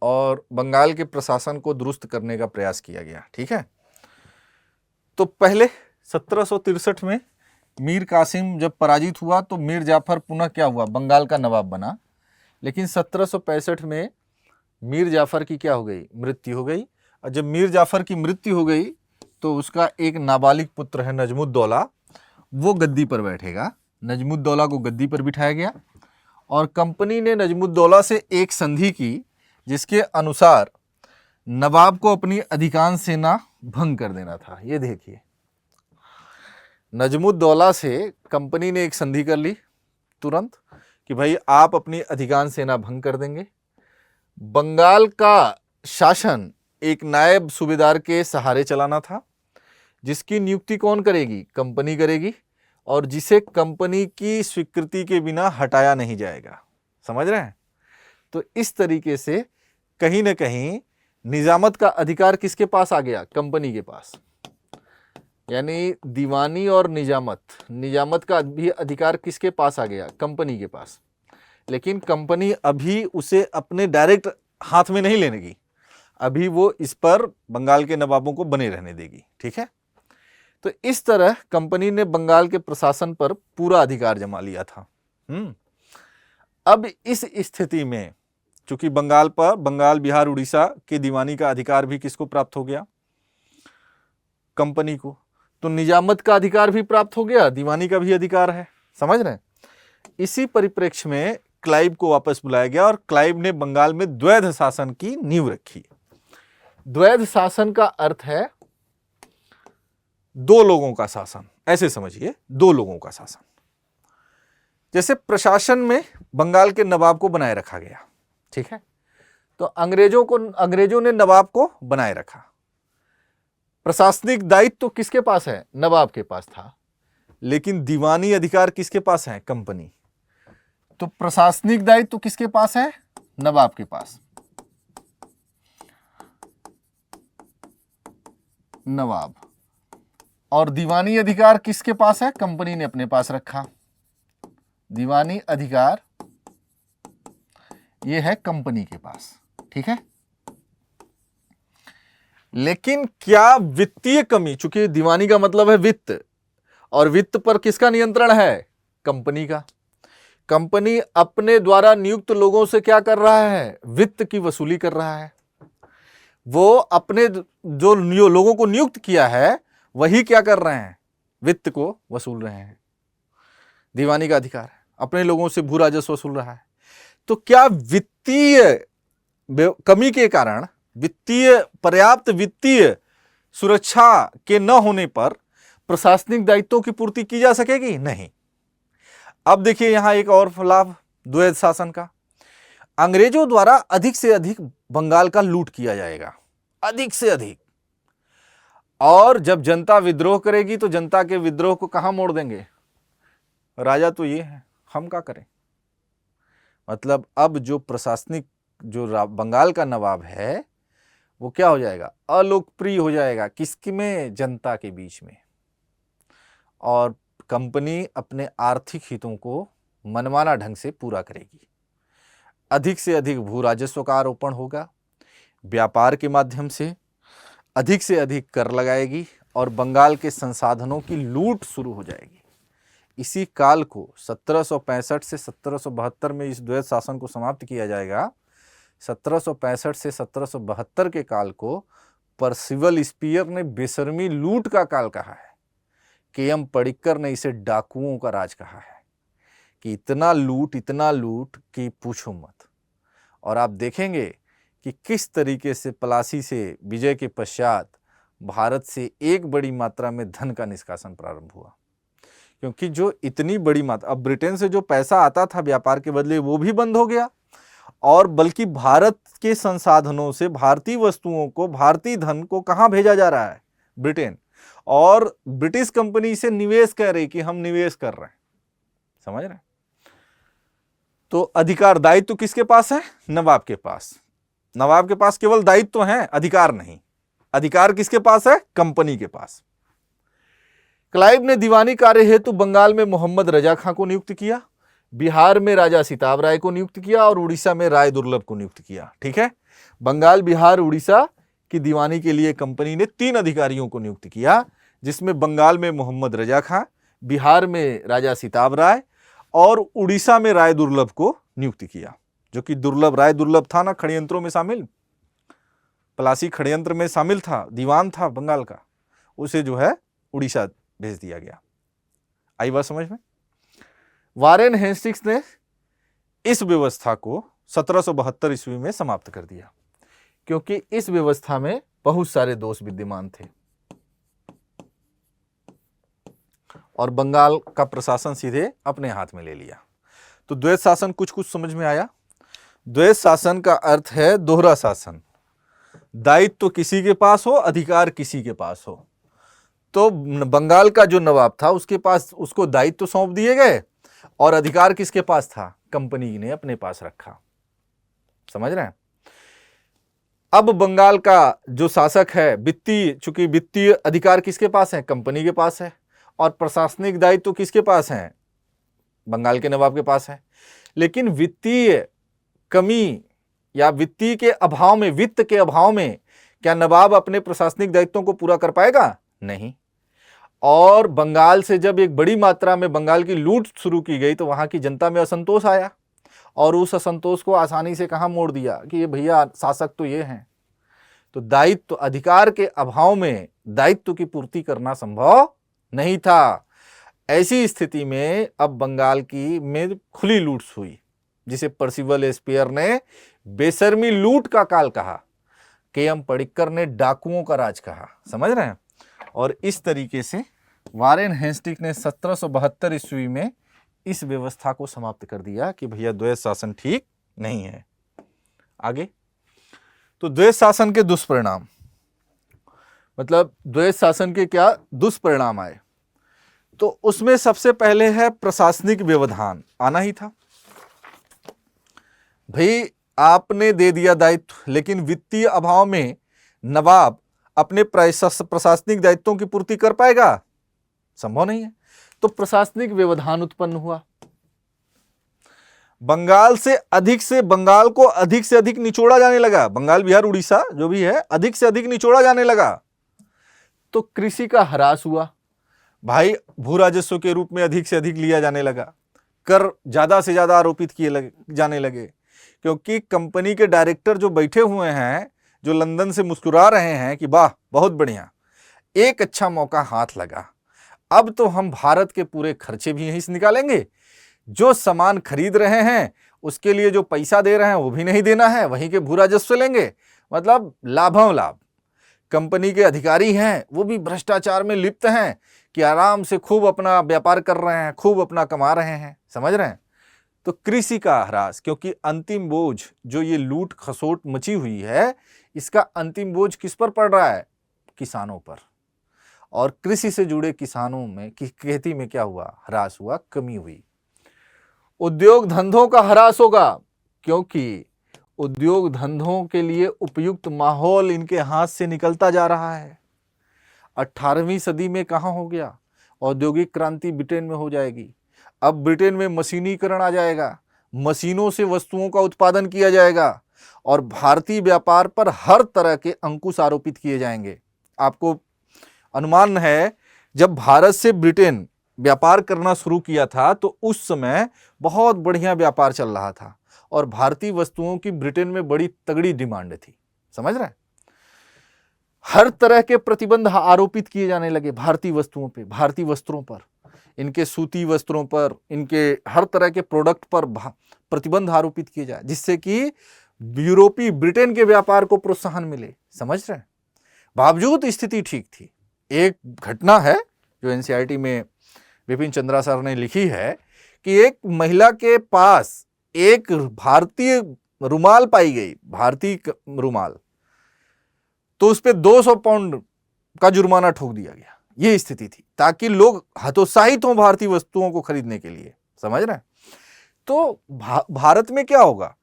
और बंगाल के प्रशासन को दुरुस्त करने का प्रयास किया गया। ठीक है, तो पहले 1763 में मीर कासिम जब पराजित हुआ तो मीर जाफर पुनः क्या हुआ, बंगाल का नवाब बना। लेकिन 1765 में मीर जाफर की क्या हो गई, मृत्यु हो गई। और जब मीर जाफर की मृत्यु हो गई तो उसका एक नाबालिग पुत्र है नजमुद्दौला, वो गद्दी पर बैठेगा। नजमुद्दौला को गद्दी पर बिठाया गया और कंपनी ने नजमुद्दौला से एक संधि की जिसके अनुसार नवाब को अपनी अधिकांश सेना भंग कर देना था। ये देखिए, नजमुद्दौला से कंपनी ने एक संधि कर ली तुरंत कि भाई आप अपनी अधिकांश सेना भंग कर देंगे। बंगाल का शासन एक नायब सूबेदार के सहारे चलाना था, जिसकी नियुक्ति कौन करेगी, कंपनी करेगी, और जिसे कंपनी की स्वीकृति के बिना हटाया नहीं जाएगा। समझ रहे हैं। तो इस तरीके से कहीं ना कहीं निजामत का अधिकार किसके पास आ गया, कंपनी के पास। यानी दीवानी और निजामत का भी अधिकार किसके पास आ गया, कंपनी के पास। लेकिन कंपनी अभी उसे अपने डायरेक्ट हाथ में नहीं लेनेगी, अभी वो इस पर बंगाल के नवाबों को बने रहने देगी। ठीक है, तो इस तरह कंपनी ने बंगाल के प्रशासन पर पूरा अधिकार जमा लिया था। अब इस स्थिति में चूंकि बंगाल पर, बंगाल, बिहार, उड़ीसा के दीवानी का अधिकार भी किसको प्राप्त हो गया, कंपनी को। तो निजामत का अधिकार भी प्राप्त हो गया, दीवानी का भी अधिकार है। समझ रहे हैं। इसी परिप्रेक्ष्य में क्लाइव को वापस बुलाया गया और क्लाइव ने बंगाल में द्वैध शासन की नींव रखी। द्वैध शासन का अर्थ है दो लोगों का शासन, ऐसे समझिए, दो लोगों का शासन। जैसे प्रशासन में बंगाल के नवाब को बनाए रखा गया। ठीक है, तो अंग्रेजों ने नवाब को बनाए रखा। प्रशासनिक दायित्व तो किसके पास है, नवाब के पास था। लेकिन दीवानी अधिकार किसके पास है, कंपनी। तो प्रशासनिक दायित्व तो किसके पास है, नवाब के पास, नवाब। और दीवानी अधिकार किसके पास है, कंपनी ने अपने पास रखा। दीवानी अधिकार ये है कंपनी के पास। ठीक है, लेकिन क्या वित्तीय कमी, चूंकि दीवानी का मतलब है वित्त, और वित्त पर किसका नियंत्रण है, कंपनी का। कंपनी अपने द्वारा नियुक्त लोगों से क्या कर रहा है, वित्त की वसूली कर रहा है। वो अपने जो लोगों को नियुक्त किया है वही क्या कर रहे हैं, वित्त को वसूल रहे हैं। दीवानी का अधिकार है, अपने लोगों से भू राजस्व वसूल रहा है। तो क्या वित्तीय कमी के कारण, पर्याप्त वित्तीय सुरक्षा के न होने पर प्रशासनिक दायित्वों की पूर्ति की जा सकेगी? नहीं। अब देखिए यहां एक और लाभ द्वैध शासन का, अंग्रेजों द्वारा अधिक से अधिक बंगाल का लूट किया जाएगा, अधिक से अधिक। और जब जनता विद्रोह करेगी तो जनता के विद्रोह को कहां मोड़ देंगे? राजा तो ये है, हम क्या करें? मतलब अब जो प्रशासनिक जो बंगाल का नवाब है वो क्या हो जाएगा? अलोकप्रिय हो जाएगा। किसके में? जनता के बीच में। और कंपनी अपने आर्थिक हितों को मनमाना ढंग से पूरा करेगी। अधिक से अधिक भू राजस्व का आरोपण होगा, व्यापार के माध्यम से अधिक कर लगाएगी और बंगाल के संसाधनों की लूट शुरू हो जाएगी। इसी काल को 1765 से 1772 में इस द्वैध शासन को समाप्त किया जाएगा। 1765 से 1772 के काल को पर्सिवल स्पीयर ने बेशर्मी लूट का काल कहा है। के.एम. पडिक्कर ने इसे डाकुओं का राज कहा है कि इतना लूट कि पूछो मत। और आप देखेंगे कि किस तरीके से प्लासी से विजय के पश्चात भारत से एक बड़ी मात्रा में धन का निष्कासन प्रारंभ हुआ, क्योंकि जो इतनी बड़ी मात्रा, अब ब्रिटेन से जो पैसा आता था व्यापार के बदले वो भी बंद हो गया, और बल्कि भारत के संसाधनों से भारतीय वस्तुओं को, भारतीय धन को कहां भेजा जा रहा है? ब्रिटेन। और ब्रिटिश कंपनी से निवेश कर रही कि हम निवेश कर रहे हैं, समझ रहे हैं? तो अधिकार दायित्व किसके पास है? नवाब के पास। नवाब के पास केवल दायित्व है, अधिकार नहीं। अधिकार किसके पास है? कंपनी के पास। क्लाइव ने दीवानी कार्य हेतु बंगाल में मोहम्मद रजा खां को नियुक्त किया, बिहार में राजा सिताब राय को नियुक्त किया और उड़ीसा में राय दुर्लभ को नियुक्त किया। ठीक है, बंगाल, बिहार, उड़ीसा की दीवानी के लिए कंपनी ने 3 अधिकारियों को नियुक्त किया, जिसमें बंगाल में मोहम्मद रजा खां, बिहार में राजा सिताब राय और उड़ीसा में राय दुर्लभ को नियुक्त किया। जो कि राय दुर्लभ था ना षड्यंत्रों में शामिल, प्लासी षड्यंत्र में शामिल था, दीवान था बंगाल का, उसे जो है उड़ीसा भेज दिया गया। आई बात समझ में? वारेन हेस्टिंग्स ने इस व्यवस्था को 1772 ईस्वी में समाप्त कर दिया, क्योंकि इस व्यवस्था में बहुत सारे दोष विद्यमान थे और बंगाल का प्रशासन सीधे अपने हाथ में ले लिया। तो द्वैध शासन कुछ समझ में आया? द्वैध शासन का अर्थ है दोहरा शासन, दायित्व तो किसी के पास हो, अधिकार किसी के पास हो। तो बंगाल का जो नवाब था उसके पास, उसको दायित्व तो सौंप दिए गए और अधिकार किसके पास था? कंपनी ने अपने पास रखा। समझ रहे हैं? अब बंगाल का जो शासक है, चूंकि वित्तीय अधिकार किसके पास है? कंपनी के पास है, और प्रशासनिक दायित्व तो किसके पास है? बंगाल के नवाब के पास है। लेकिन वित्तीय कमी या वित्त के अभाव में क्या नवाब अपने प्रशासनिक दायित्वों को पूरा कर पाएगा? नहीं। और बंगाल से जब एक बड़ी मात्रा में बंगाल की लूट शुरू की गई तो वहां की जनता में असंतोष आया, और उस असंतोष को आसानी से कहां मोड़ दिया कि ये भैया शासक तो ये हैं। तो दायित्व, अधिकार के अभाव में दायित्व की पूर्ति करना संभव नहीं था। ऐसी स्थिति में अब बंगाल की में खुली लूट हुई, जिसे पर्सिवल स्पीयर ने बेशर्मी लूट का काल कहा, के.एम. पडिक्कर ने डाकुओं का राज कहा। समझ रहे हैं? और इस तरीके से वारेन हेस्टिंग्स ने 1772 ईस्वी में इस व्यवस्था को समाप्त कर दिया कि भैया द्वैध शासन ठीक नहीं है। आगे तो द्वैध शासन के दुष्परिणाम, मतलब द्वैध शासन के क्या दुष्परिणाम आए, तो उसमें सबसे पहले है प्रशासनिक व्यवधान आना ही था। भाई आपने दे दिया दायित्व, लेकिन वित्तीय अभाव में नवाब अपने प्रशासनिक दायित्वों की पूर्ति कर पाएगा? संभव नहीं है। तो प्रशासनिक व्यवधान उत्पन्न हुआ। बंगाल को अधिक से अधिक निचोड़ा जाने लगा। बंगाल, बिहार, उड़ीसा जो भी है, अधिक से अधिक निचोड़ा जाने लगा। तो कृषि का ह्रास हुआ। भाई भू राजस्व के रूप में अधिक से अधिक लिया जाने लगा, कर ज्यादा से ज्यादा आरोपित किए जाने लगे, क्योंकि कंपनी के डायरेक्टर जो बैठे हुए हैं, जो लंदन से मुस्कुरा रहे हैं कि वाह बहुत बढ़िया, एक अच्छा मौका हाथ लगा, अब तो हम भारत के पूरे खर्चे भी यहीं से निकालेंगे, जो सामान खरीद रहे हैं उसके लिए जो पैसा दे रहे हैं वो भी नहीं देना है, वहीं के भू राजस्व लेंगे, मतलब लाभों लाभ। कंपनी के अधिकारी हैं वो भी भ्रष्टाचार में लिप्त हैं कि आराम से खूब अपना व्यापार कर रहे हैं, खूब अपना कमा रहे हैं। समझ रहे हैं? तो कृषि का ह्रास, क्योंकि अंतिम बोझ जो ये लूट खसोट मची हुई है, इसका अंतिम बोझ किस पर पड़ रहा है? किसानों पर। और कृषि से जुड़े किसानों में खेती में क्या हुआ? ह्रास हुआ, कमी हुई। उद्योग धंधों का ह्रास होगा, क्योंकि उद्योग धंधों के लिए उपयुक्त माहौल इनके हाथ से निकलता जा रहा है। 18वीं सदी में कहां हो गया? औद्योगिक क्रांति ब्रिटेन में हो जाएगी। अब ब्रिटेन में मशीनीकरण आ जाएगा, मशीनों से वस्तुओं का उत्पादन किया जाएगा और भारतीय व्यापार पर हर तरह के अंकुश आरोपित किए जाएंगे। आपको अनुमान है, जब भारत से ब्रिटेन व्यापार करना शुरू किया था तो उस समय बहुत बढ़िया व्यापार चल रहा था और भारतीय वस्तुओं की ब्रिटेन में बड़ी तगड़ी डिमांड थी। समझ रहे हैं? हर तरह के प्रतिबंध आरोपित किए जाने लगे भारतीय वस्तुओं पे, भारतीय वस्त्रों पर, इनके सूती वस्त्रों पर, इनके हर तरह के प्रोडक्ट पर प्रतिबंध आरोपित किए जाए, जिससे कि यूरोपीय ब्रिटेन के व्यापार को प्रोत्साहन मिले। समझ रहे हैं? बावजूद स्थिति ठीक थी। एक घटना है जो एनसीईआरटी में विपिन चंद्रा सर ने लिखी है कि एक महिला के पास एक भारतीय रुमाल पाई गई, भारतीय रुमाल, तो उस पे 200 पाउंड का जुर्माना ठोक दिया गया। ये स्थिति थी, ताकि लोग हतोत्साहित हों भारतीय वस्तुओं को खरीदने के लिए। समझ रहे हैं? तो भारत में क्या होगा?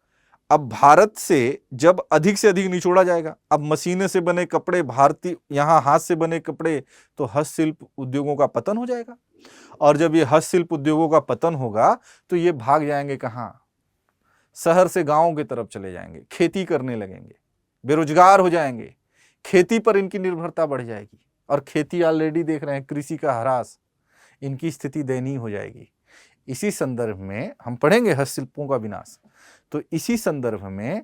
अब भारत से जब अधिक से अधिक निचोड़ा जाएगा, अब मशीनें से बने कपड़े, भारतीय यहां हाथ से बने कपड़े, तो हस्तशिल्प उद्योगों का पतन हो जाएगा। और जब ये हस्तशिल्प उद्योगों का पतन होगा तो ये भाग जाएंगे कहां? शहर से गांवों की तरफ चले जाएंगे, खेती करने लगेंगे, बेरोजगार हो जाएंगे, खेती पर इनकी निर्भरता बढ़ जाएगी। और खेती ऑलरेडी देख रहे हैं, कृषि का ह्रास, इनकी स्थिति दयनीय हो जाएगी। इसी संदर्भ में हम पढ़ेंगे हस्तशिल्पों का विनाश। तो इसी संदर्भ में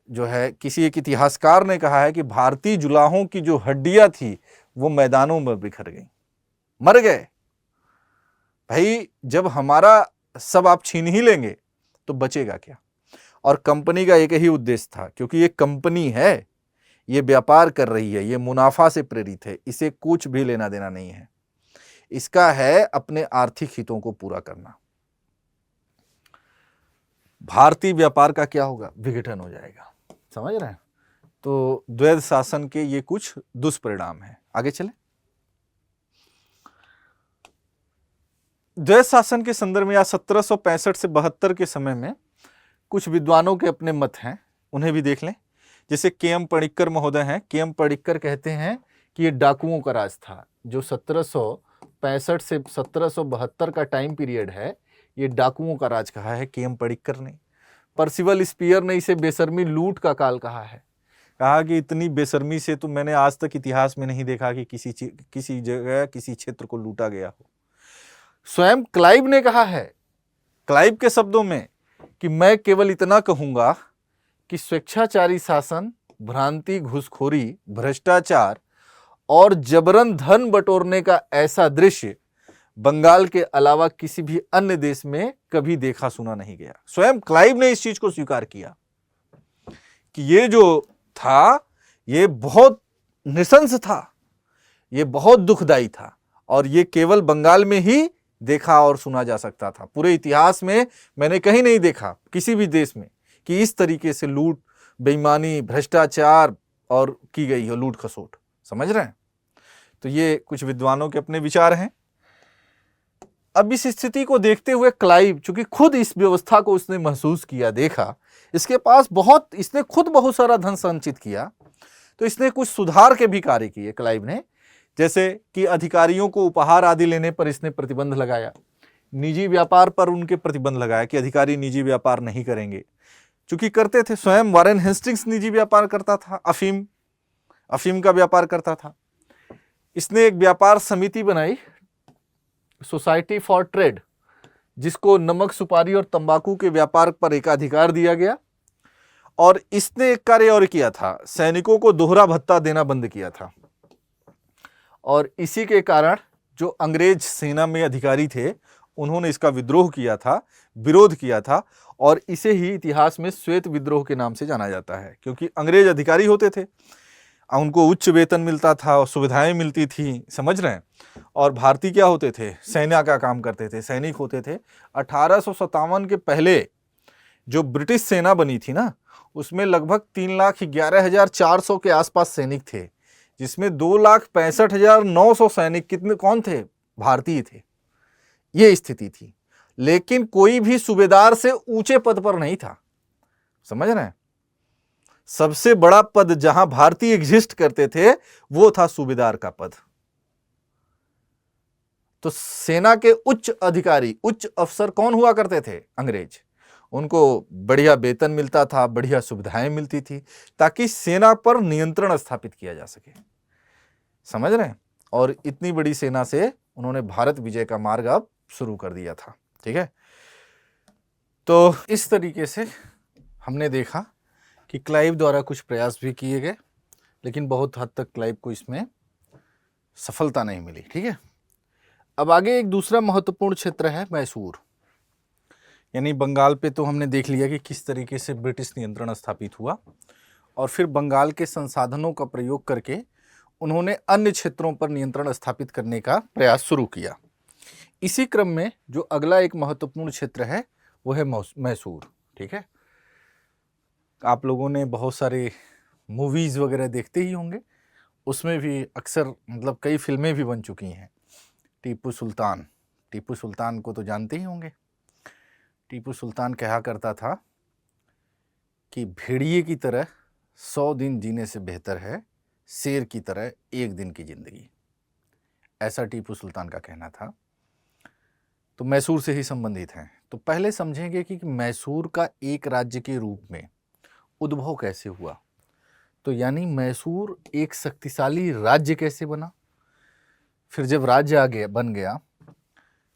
जो है, किसी एक इतिहासकार ने कहा है कि भारतीय जुलाहों की जो हड्डियां थी वो मैदानों में बिखर गई, मर गए। भाई, जब हमारा सब आप छीन ही लेंगे तो बचेगा क्या? और कंपनी का एक ही उद्देश्य था, क्योंकि ये कंपनी है, ये व्यापार कर रही है, ये मुनाफा से प्रेरित है, इसे कुछ भी लेना देना नहीं है। इसका है अपने आर्थिक हितों को पूरा करना। भारतीय व्यापार का क्या होगा? विघटन हो जाएगा। समझ रहे हैं? तो द्वैध शासन के ये कुछ दुष्परिणाम हैं। आगे चले। द्वैध शासन के संदर्भ में या 1765 से 72 के समय में कुछ विद्वानों के अपने मत हैं, उन्हें भी देख लें। जैसे के.एम. पणिक्कर महोदय हैं। के.एम. पणिक्कर कहते हैं कि ये डाकुओं का राज था। जो 1765 से 1772 का टाइम पीरियड है, ये डाकुओं का राज कहा है के.एम. पणिक्कर ने। पर्सिवल स्पीयर ने इसे बेशर्मी लूट का काल कहा है। कहा कि इतनी बेशर्मी से तो मैंने आज तक इतिहास में नहीं देखा कि किसी जगह किसी क्षेत्र को लूटा गया हो। स्वयं क्लाइव ने कहा है, क्लाइव के शब्दों में, कि मैं केवल इतना कहूंगा कि स्वेच्छाचारी शासन, भ्रांति, घूसखोरी, भ्रष्टाचार और जबरन धन बटोरने का ऐसा दृश्य बंगाल के अलावा किसी भी अन्य देश में कभी देखा सुना नहीं गया। स्वयं क्लाइव ने इस चीज को स्वीकार किया कि ये जो था ये बहुत नृशंस था, ये बहुत दुखदाई था और ये केवल बंगाल में ही देखा और सुना जा सकता था। पूरे इतिहास में मैंने कहीं नहीं देखा किसी भी देश में कि इस तरीके से लूट, बेईमानी, भ्रष्टाचार और की गई हो, लूट खसोट। समझ रहे हैं? तो ये कुछ विद्वानों के अपने विचार हैं। अब इस स्थिति को देखते हुए क्लाइव, चूंकि खुद इस व्यवस्था को उसने महसूस किया, देखा, इसके पास इसने खुद बहुत सारा धन संचित किया, तो इसने कुछ सुधार के भी कार्य किए क्लाइव ने। जैसे कि अधिकारियों को उपहार आदि लेने पर इसने प्रतिबंध लगाया, निजी व्यापार पर उनके प्रतिबंध लगाया कि अधिकारी निजी व्यापार नहीं करेंगे, चूंकि करते थे। स्वयं वॉरेन हेस्टिंग्स निजी व्यापार करता था, अफीम का व्यापार करता था। इसने एक व्यापार समिति बनाई, सोसाइटी फॉर ट्रेड, जिसको नमक, सुपारी और तंबाकू के व्यापार पर एकाधिकार दिया गया। और इसने एक कार्य और किया था, सैनिकों को दोहरा भत्ता देना बंद किया था। और इसी के कारण जो अंग्रेज सेना में अधिकारी थे उन्होंने इसका विद्रोह किया था, विरोध किया था, और इसे ही इतिहास में श्वेत विद्रोह के नाम से जाना जाता है, क्योंकि अंग्रेज अधिकारी होते थे। उनको उच्च वेतन मिलता था और सुविधाएं मिलती थी, समझ रहे हैं। और भारतीय क्या होते थे, सेना का काम करते थे, सैनिक होते थे। 1857 के पहले जो ब्रिटिश सेना बनी थी ना, उसमें लगभग 3,11,400 के आसपास सैनिक थे, जिसमें 2,65,900 सैनिक कितने कौन थे, भारतीय थे। ये स्थिति थी। लेकिन कोई भी सूबेदार से ऊंचे पद पर नहीं था, समझ रहे हैं। सबसे बड़ा पद जहां भारतीय एग्जिस्ट करते थे वो था सूबेदार का पद। तो सेना के उच्च अधिकारी, उच्च अफसर कौन हुआ करते थे, अंग्रेज। उनको बढ़िया वेतन मिलता था, बढ़िया सुविधाएं मिलती थी, ताकि सेना पर नियंत्रण स्थापित किया जा सके, समझ रहे हैं। और इतनी बड़ी सेना से उन्होंने भारत विजय का मार्ग अब शुरू कर दिया था, ठीक है। तो इस तरीके से हमने देखा कि क्लाइव द्वारा कुछ प्रयास भी किए गए, लेकिन बहुत हद तक क्लाइव को इसमें सफलता नहीं मिली, ठीक है। अब आगे एक दूसरा महत्वपूर्ण क्षेत्र है मैसूर, यानी बंगाल पे। तो हमने देख लिया कि किस तरीके से ब्रिटिश नियंत्रण स्थापित हुआ, और फिर बंगाल के संसाधनों का प्रयोग करके उन्होंने अन्य क्षेत्रों पर नियंत्रण स्थापित करने का प्रयास शुरू किया। इसी क्रम में जो अगला एक महत्वपूर्ण क्षेत्र है वो है मैसूर, ठीक है। आप लोगों ने बहुत सारे मूवीज़ वगैरह देखते ही होंगे, उसमें भी अक्सर मतलब कई फिल्में भी बन चुकी हैं। टीपू सुल्तान को तो जानते ही होंगे। टीपू सुल्तान कहा करता था कि भेड़िए की तरह 100 दिन जीने से बेहतर है शेर की तरह एक दिन की जिंदगी, ऐसा टीपू सुल्तान का कहना था। तो मैसूर से ही संबंधित हैं। तो पहले समझेंगे कि मैसूर का एक राज्य के रूप में उद्भव कैसे हुआ। तो यानी मैसूर एक शक्तिशाली राज्य कैसे बना, फिर जब राज्य बन गया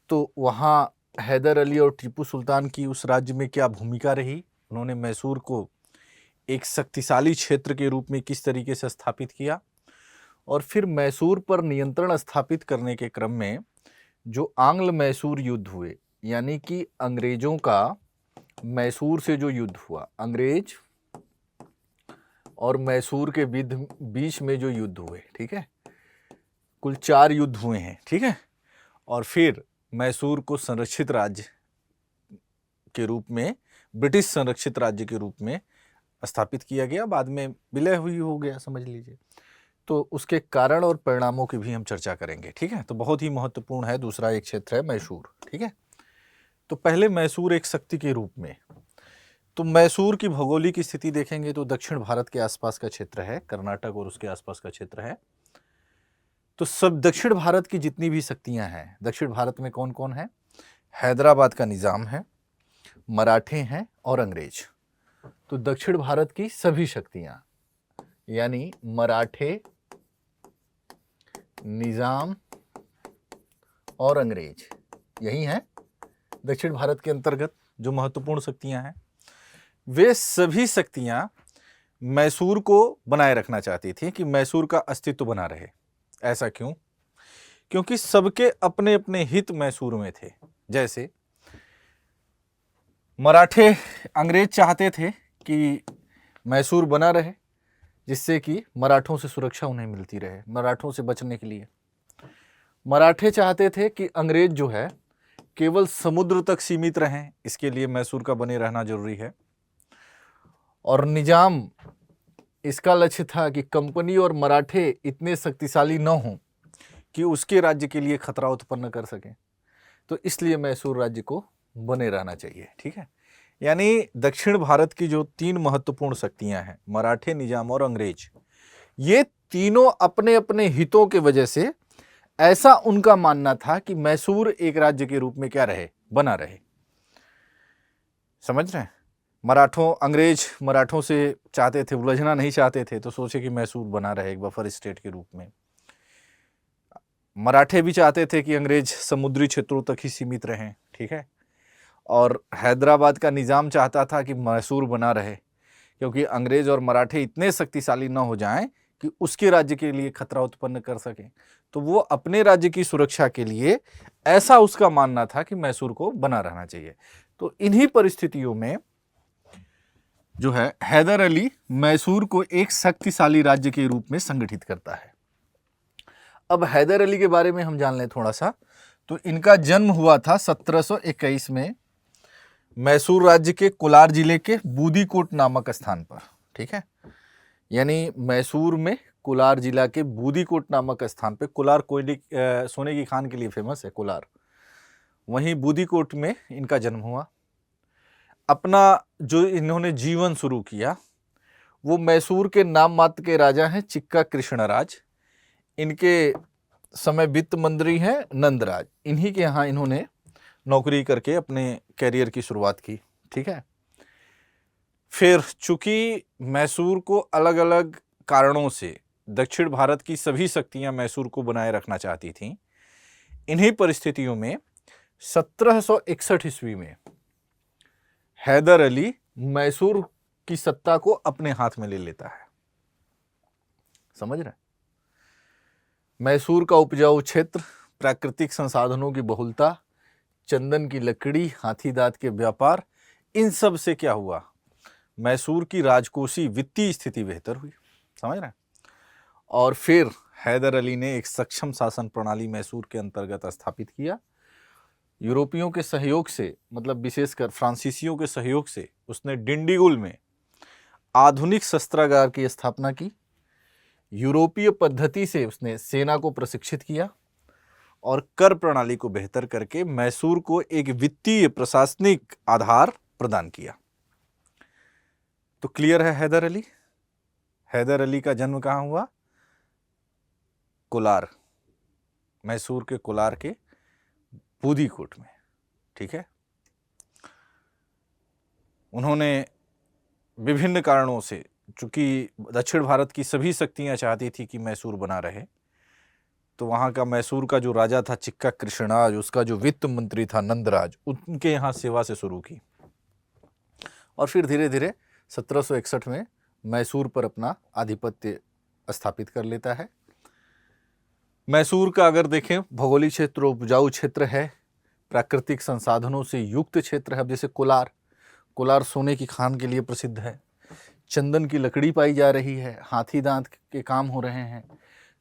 तो वहाँ हैदर अली और टीपू सुल्तान की उस राज्य में क्या भूमिका रही, उन्होंने मैसूर को एक शक्तिशाली क्षेत्र के रूप में किस तरीके से स्थापित किया, और फिर मैसूर पर नियंत्रण स्थापित करने के क्रम में जो आंग्ल मैसूर युद्ध हुए, यानी कि अंग्रेजों का मैसूर से जो युद्ध हुआ, अंग्रेज और मैसूर के बीच में जो युद्ध हुए, ठीक है, कुल 4 युद्ध हुए हैं, ठीक है। और फिर मैसूर को संरक्षित राज्य के रूप में, ब्रिटिश संरक्षित राज्य के रूप में स्थापित किया गया, बाद में विलय हुई हो गया, समझ लीजिए। तो उसके कारण और परिणामों की भी हम चर्चा करेंगे, ठीक है। तो बहुत ही महत्वपूर्ण है दूसरा एक क्षेत्र है मैसूर, ठीक है। तो पहले मैसूर एक शक्ति के रूप में, तो मैसूर की भौगोलिक स्थिति देखेंगे तो दक्षिण भारत के आसपास का क्षेत्र है, कर्नाटक और उसके आसपास का क्षेत्र है। तो सब दक्षिण भारत की जितनी भी शक्तियां हैं, दक्षिण भारत में कौन कौन है, हैदराबाद का निजाम है, मराठे हैं और अंग्रेज। तो दक्षिण भारत की सभी शक्तियां यानी मराठे, निजाम और अंग्रेज, यही हैं दक्षिण भारत के अंतर्गत जो महत्वपूर्ण शक्तियां हैं। वे सभी शक्तियां मैसूर को बनाए रखना चाहती थी कि मैसूर का अस्तित्व बना रहे। ऐसा क्यों? क्योंकि सबके अपने अपने हित मैसूर में थे। जैसे मराठे, अंग्रेज चाहते थे कि मैसूर बना रहे, जिससे कि मराठों से सुरक्षा उन्हें मिलती रहे, मराठों से बचने के लिए। मराठे चाहते थे कि अंग्रेज जो है केवल समुद्र तक सीमित रहें, इसके लिए मैसूर का बने रहना जरूरी है। और निजाम, इसका लक्ष्य था कि कंपनी और मराठे इतने शक्तिशाली न हों कि उसके राज्य के लिए खतरा उत्पन्न कर सकें, तो इसलिए मैसूर राज्य को बने रहना चाहिए, ठीक है। यानी दक्षिण भारत की जो 3 महत्वपूर्ण शक्तियां हैं, मराठे, निजाम और अंग्रेज, ये तीनों अपने अपने हितों के वजह से ऐसा उनका मानना था कि मैसूर एक राज्य के रूप में क्या रहे, बना रहे। समझ रहे हैं? अंग्रेज मराठों से चाहते थे, उलझना नहीं चाहते थे, तो सोचे कि मैसूर बना रहे एक बफर स्टेट के रूप में। मराठे भी चाहते थे कि अंग्रेज समुद्री क्षेत्रों तक ही सीमित रहें, ठीक है। और हैदराबाद का निजाम चाहता था कि मैसूर बना रहे, क्योंकि अंग्रेज और मराठे इतने शक्तिशाली न हो जाएं कि उसके राज्य के लिए खतरा उत्पन्न कर सकें। तो वो अपने राज्य की सुरक्षा के लिए, ऐसा उसका मानना था कि मैसूर को बना रहना चाहिए। तो इन्हीं परिस्थितियों में जो है हैदर अली मैसूर को एक शक्तिशाली राज्य के रूप में संगठित करता है। अब हैदर अली के बारे में हम जान लें थोड़ा सा। तो इनका जन्म हुआ था 1721 में मैसूर राज्य के कोलार जिले के बूदीकोट नामक स्थान पर। ठीक है, यानी मैसूर में कोलार जिला के बूदीकोट नामक स्थान पे, कोलार कोयले सोने की खान के लिए फेमस है कोलार, वहीं बूदीकोट में इनका जन्म हुआ। अपना जो इन्होंने जीवन शुरू किया वो मैसूर के नाम मात्र के राजा हैं चिक्का कृष्णराज। इनके समय वित्त मंत्री हैं नंदराज। इन्हीं के यहाँ इन्होंने नौकरी करके अपने कैरियर की शुरुआत की। ठीक है, फिर चूंकि मैसूर को अलग अलग कारणों से दक्षिण भारत की सभी शक्तियां मैसूर को बनाए रखना चाहती थीं, इन्हीं परिस्थितियों में 1761 ईस्वी में हैदर अली मैसूर की सत्ता को अपने हाथ में ले लेता है। समझ रहे? मैसूर का उपजाऊ क्षेत्र, प्राकृतिक संसाधनों की बहुलता, चंदन की लकड़ी, हाथी दांत के व्यापार, इन सब से क्या हुआ, मैसूर की राजकोषीय वित्तीय स्थिति बेहतर हुई। समझ रहे हैं? और फिर हैदर अली ने एक सक्षम शासन प्रणाली मैसूर के अंतर्गत स्थापित किया। यूरोपियों के सहयोग से, मतलब विशेषकर फ्रांसीसियों के सहयोग से, उसने डिंडीगुल में आधुनिक शस्त्रागार की स्थापना की। यूरोपीय पद्धति से उसने सेना को प्रशिक्षित किया और कर प्रणाली को बेहतर करके मैसूर को एक वित्तीय प्रशासनिक आधार प्रदान किया। तो क्लियर है हैदर अली? हैदर अली का जन्म कहाँ हुआ? कोलार, मैसूर के कोलार के बूदीकोट में। ठीक है, उन्होंने विभिन्न कारणों से, चूंकि दक्षिण भारत की सभी शक्तियां चाहती थी कि मैसूर बना रहे, तो वहाँ का मैसूर का जो राजा था चिक्का कृष्णराज, उसका जो वित्त मंत्री था नंदराज, उनके यहाँ सेवा से शुरू की और फिर धीरे धीरे 1761 में मैसूर पर अपना आधिपत्य स्थापित कर लेता है। मैसूर का अगर देखें, भौगोलिक क्षेत्र उपजाऊ क्षेत्र है, प्राकृतिक संसाधनों से युक्त क्षेत्र है। अब जैसे कोलार, कोलार सोने की खान के लिए प्रसिद्ध है, चंदन की लकड़ी पाई जा रही है, हाथी दांत के काम हो रहे हैं।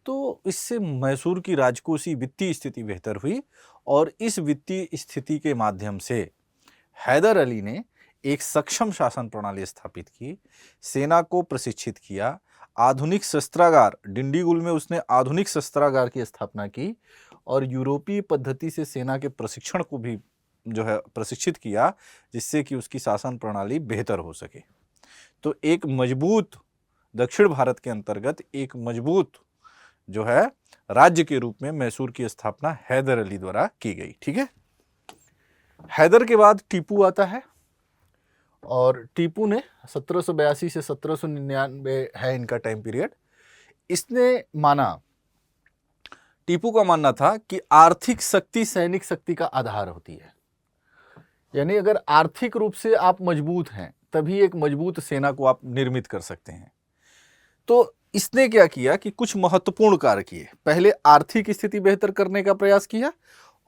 तो इससे मैसूर की राजकोषीय वित्तीय स्थिति बेहतर हुई और इस वित्तीय स्थिति के माध्यम से हैदर अली ने एक सक्षम शासन प्रणाली स्थापित की, सेना को प्रशिक्षित किया, आधुनिक शस्त्रागार, डिंडीगुल में उसने आधुनिक शस्त्रागार की स्थापना की और यूरोपीय पद्धति से सेना के प्रशिक्षण को भी जो है प्रशिक्षित किया, जिससे कि उसकी शासन प्रणाली बेहतर हो सके। तो एक मजबूत दक्षिण भारत के अंतर्गत एक मजबूत जो है राज्य के रूप में मैसूर की स्थापना हैदर अली द्वारा की गई। ठीक है, हैदर के बाद टीपू आता है और टीपू ने 1782 से 1799 है इनका टाइम पीरियड। इसने माना, टीपू का मानना था कि आर्थिक शक्ति सैनिक शक्ति का आधार होती है। यानी अगर आर्थिक रूप से आप मजबूत हैं तभी एक मजबूत सेना को आप निर्मित कर सकते हैं। तो इसने क्या किया कि कुछ महत्वपूर्ण कार्य किए। पहले आर्थिक स्थिति बेहतर करने का प्रयास किया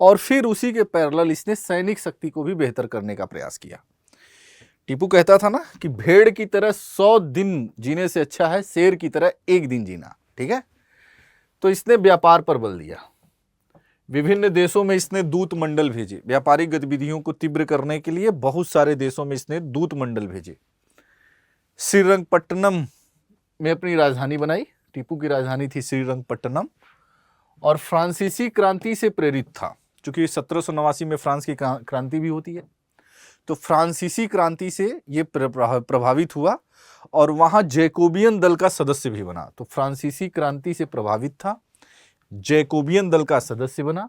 और फिर उसी के पैरेलल इसने सैनिक शक्ति को भी बेहतर करने का प्रयास किया। टीपू कहता था ना कि भेड़ की तरह 100 दिन जीने से अच्छा है शेर की तरह एक दिन जीना। ठीक है, तो इसने व्यापार पर बल दिया। विभिन्न देशों में इसने दूत मंडल भेजे, व्यापारिक गतिविधियों को तीव्र करने के लिए बहुत सारे देशों में इसने दूत मंडल भेजे। श्रीरंगपट्टनम में अपनी राजधानी बनाई। टीपू की राजधानी थी श्रीरंगपट्टनम और फ्रांसीसी क्रांति से प्रेरित था, क्योंकि 1789 में फ्रांस की क्रांति भी होती है। तो फ्रांसीसी क्रांति से ये प्रभावित हुआ और वहां जैकोबियन दल का सदस्य भी बना। तो फ्रांसीसी क्रांति से प्रभावित था, जैकोबियन दल का सदस्य बना।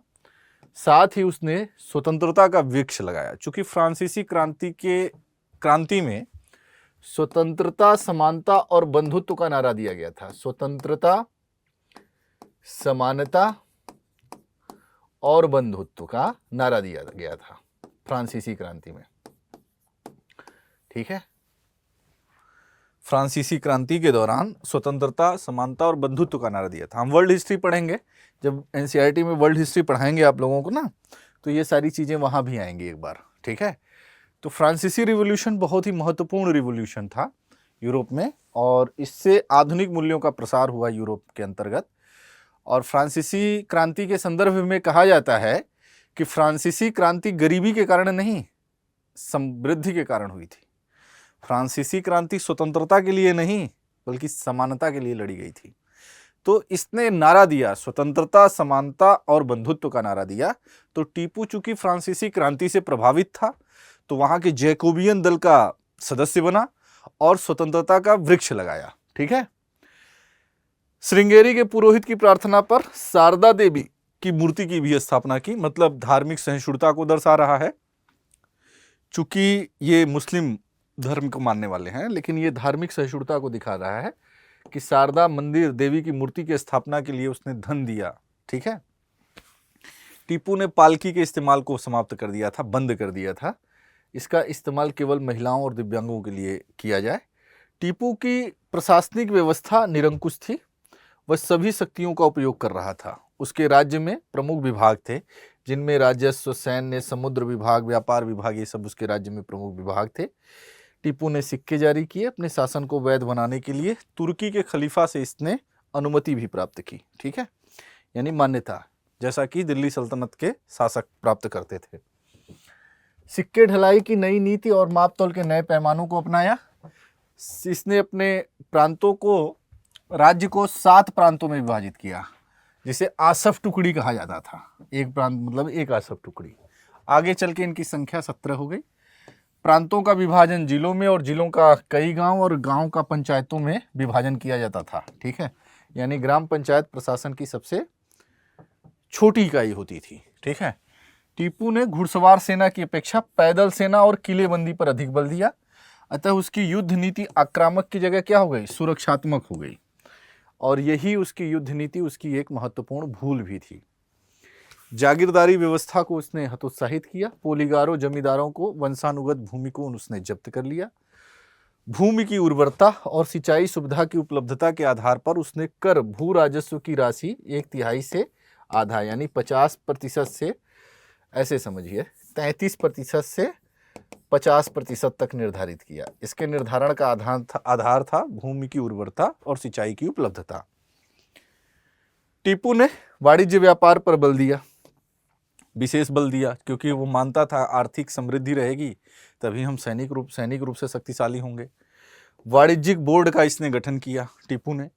साथ ही उसने स्वतंत्रता का वृक्ष लगाया, क्योंकि फ्रांसीसी क्रांति में स्वतंत्रता, समानता और बंधुत्व का नारा दिया गया था। स्वतंत्रता, समानता और बंधुत्व का नारा दिया गया था फ्रांसीसी क्रांति में। ठीक है, फ्रांसीसी क्रांति के दौरान स्वतंत्रता, समानता और बंधुत्व का नारा दिया था। हम वर्ल्ड हिस्ट्री पढ़ेंगे, जब एनसीईआरटी में वर्ल्ड हिस्ट्री पढ़ाएंगे आप लोगों को ना, तो ये सारी चीजें वहां भी आएंगी एक बार। ठीक है, तो फ्रांसीसी रिवॉल्यूशन बहुत ही महत्वपूर्ण रिवॉल्यूशन था यूरोप में, और इससे आधुनिक मूल्यों का प्रसार हुआ यूरोप के अंतर्गत। और फ्रांसीसी क्रांति के संदर्भ में कहा जाता है कि फ्रांसीसी क्रांति गरीबी के कारण नहीं, समृद्धि के कारण हुई थी। फ्रांसीसी क्रांति स्वतंत्रता के लिए नहीं बल्कि समानता के लिए लड़ी गई थी। तो इसने नारा दिया, स्वतंत्रता, समानता और बंधुत्व का नारा दिया। तो टीपू चूंकि फ्रांसीसी क्रांति से प्रभावित था तो वहां के जैकोबियन दल का सदस्य बना और स्वतंत्रता का वृक्ष लगाया। ठीक है। श्रृंगेरी के पुरोहित की प्रार्थना पर शारदा देवी की मूर्ति की भी स्थापना की, मतलब धार्मिक सहिष्णुता को दर्शा रहा है। चूंकि ये मुस्लिम धर्म को मानने वाले हैं, लेकिन ये धार्मिक सहिष्णुता को दिखा रहा है कि शारदा मंदिर देवी की मूर्ति की स्थापना के लिए उसने धन दिया। ठीक है। टीपू ने पालकी के इस्तेमाल को समाप्त कर दिया था, बंद कर दिया था। इसका इस्तेमाल केवल महिलाओं और दिव्यांगों के लिए किया जाए। टीपू की प्रशासनिक व्यवस्था निरंकुश थी, वह सभी शक्तियों का उपयोग कर रहा था। उसके राज्य में प्रमुख विभाग थे जिनमें राजस्व, सैन्य, समुद्र विभाग, व्यापार विभाग, ये सब उसके राज्य में प्रमुख विभाग थे। टीपू ने सिक्के जारी किए अपने शासन को वैध बनाने के लिए। तुर्की के खलीफा से इसने अनुमति भी प्राप्त की। ठीक है, यानी मान्यता, जैसा कि दिल्ली सल्तनत के शासक प्राप्त करते थे। सिक्के ढलाई की नई नीति और माप तोल के नए पैमानों को अपनाया। इसने अपने प्रांतों को, राज्य को 7 प्रांतों में विभाजित किया, जिसे आसफ टुकड़ी कहा जाता था। एक प्रांत मतलब एक आसफ टुकड़ी। आगे चल के इनकी संख्या 17 हो गई। प्रांतों का विभाजन जिलों में और जिलों का कई गांव और गांव का पंचायतों में विभाजन किया जाता था। ठीक है, यानी ग्राम पंचायत प्रशासन की सबसे छोटी इकाई होती थी। ठीक है। टीपू ने घुड़सवार सेना की अपेक्षा पैदल सेना और किलेबंदी पर अधिक बल दिया। अतः उसकी युद्ध नीति आक्रामक की जगह क्या हो गई, सुरक्षात्मक हो गई। और यही उसकी युद्ध नीति उसकी एक महत्वपूर्ण भूल भी थी। जागीरदारी व्यवस्था को उसने हतोत्साहित किया। पोलीगारों, जमींदारों को वंशानुगत भूमि को उसने जब्त कर लिया। भूमि की उर्वरता और सिंचाई सुविधा की उपलब्धता के आधार पर उसने कर भू राजस्व की राशि 1/3 से आधा, यानी 50% से, ऐसे समझिए 33% से 50% तक निर्धारित किया। इसके निर्धारण का आधार था भूमि की उर्वरता और सिंचाई की उपलब्धता। टीपू ने वाणिज्य व्यापार पर बल दिया, विशेष बल दिया, क्योंकि वो मानता था आर्थिक समृद्धि रहेगी तभी हम सैनिक रूप से शक्तिशाली होंगे। वाणिज्यिक बोर्ड का इसने गठन किया टीपू ने।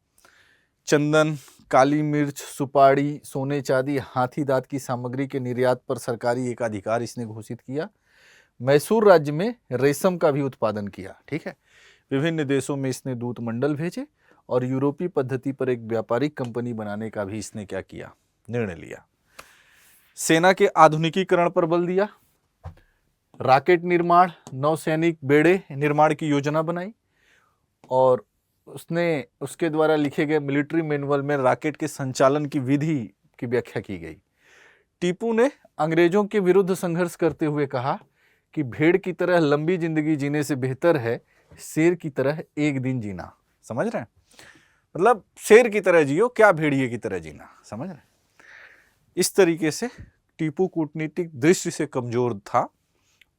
चंदन, काली मिर्च, सुपारी, सोने चांदी, हाथी दांत की सामग्री के निर्यात पर सरकारी एकाधिकार इसने घोषित किया। मैसूर राज्य में रेशम का भी उत्पादन किया। ठीक है। विभिन्न देशों में इसने दूत मंडल भेजे और यूरोपीय पद्धति पर एक व्यापारिक कंपनी बनाने का भी इसने क्या किया, निर्णय लिया। सेना के आधुनिकीकरण पर बल दिया। रॉकेट निर्माण, नौसैनिक बेड़े निर्माण की योजना बनाई और उसने उसके द्वारा लिखे गए मिलिट्री मैनुअल में रॉकेट के संचालन की विधि की व्याख्या की गई। टीपू ने अंग्रेजों के विरुद्ध संघर्ष करते हुए कहा कि भेड़ की तरह लंबी जिंदगी जीने से बेहतर है शेर की तरह एक दिन जीना। समझ रहे हैं, मतलब शेर की तरह जियो, क्या भेड़िए की तरह जीना। समझ रहे हैं। इस तरीके से टीपू कूटनीतिक दृष्टि से कमजोर था।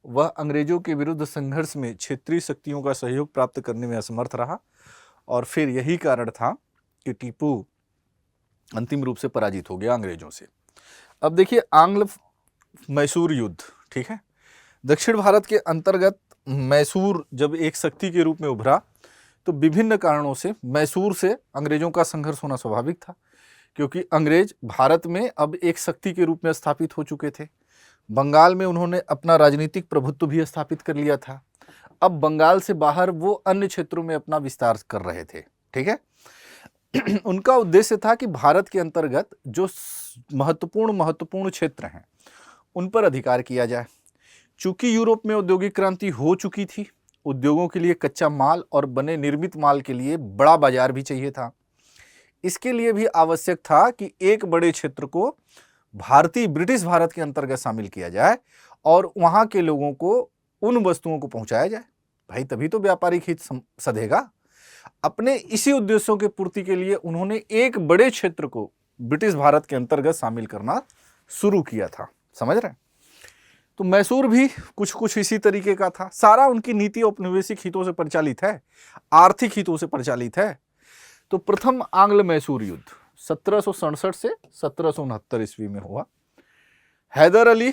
वह अंग्रेजों के विरुद्ध संघर्ष में क्षेत्रीय शक्तियों का सहयोग प्राप्त करने में असमर्थ रहा और फिर यही कारण था कि टीपू अंतिम रूप से पराजित हो गया अंग्रेजों से। अब देखिए आंग्ल मैसूर युद्ध। ठीक है। दक्षिण भारत के अंतर्गत मैसूर जब एक शक्ति के रूप में उभरा तो विभिन्न कारणों से मैसूर से अंग्रेजों का संघर्ष होना स्वाभाविक था, क्योंकि अंग्रेज भारत में अब एक शक्ति के रूप में स्थापित हो चुके थे। बंगाल में उन्होंने अपना राजनीतिक प्रभुत्व भी स्थापित कर लिया था। अब बंगाल से बाहर वो अन्य क्षेत्रों में अपना विस्तार कर रहे थे। ठीक है। उनका उद्देश्य था कि भारत के अंतर्गत जो महत्वपूर्ण क्षेत्र हैं उन पर अधिकार किया जाए। चूंकि यूरोप में औद्योगिक क्रांति हो चुकी थी, उद्योगों के लिए कच्चा माल और बने निर्मित माल के लिए बड़ा बाजार भी चाहिए था। इसके लिए भी आवश्यक था कि एक बड़े क्षेत्र को ब्रिटिश भारत के अंतर्गत शामिल किया जाए और वहां के लोगों को उन वस्तुओं को पहुंचाया जाए। भाई तभी तो व्यापारिक हित सधेगा। अपने इसी उद्देश्यों के पूर्ति के लिए उन्होंने एक बड़े क्षेत्र को ब्रिटिश भारत के अंतर्गत शामिल करना शुरू किया था। समझ रहे हैं। तो मैसूर भी कुछ कुछ इसी तरीके का था। सारा उनकी नीति औपनिवेशिक हितों से परिचालित है, आर्थिक हितों से परिचालित है। तो प्रथम आंग्ल मैसूर युद्ध 1767 से 1769 ईस्वी में हुआ। हैदर अली,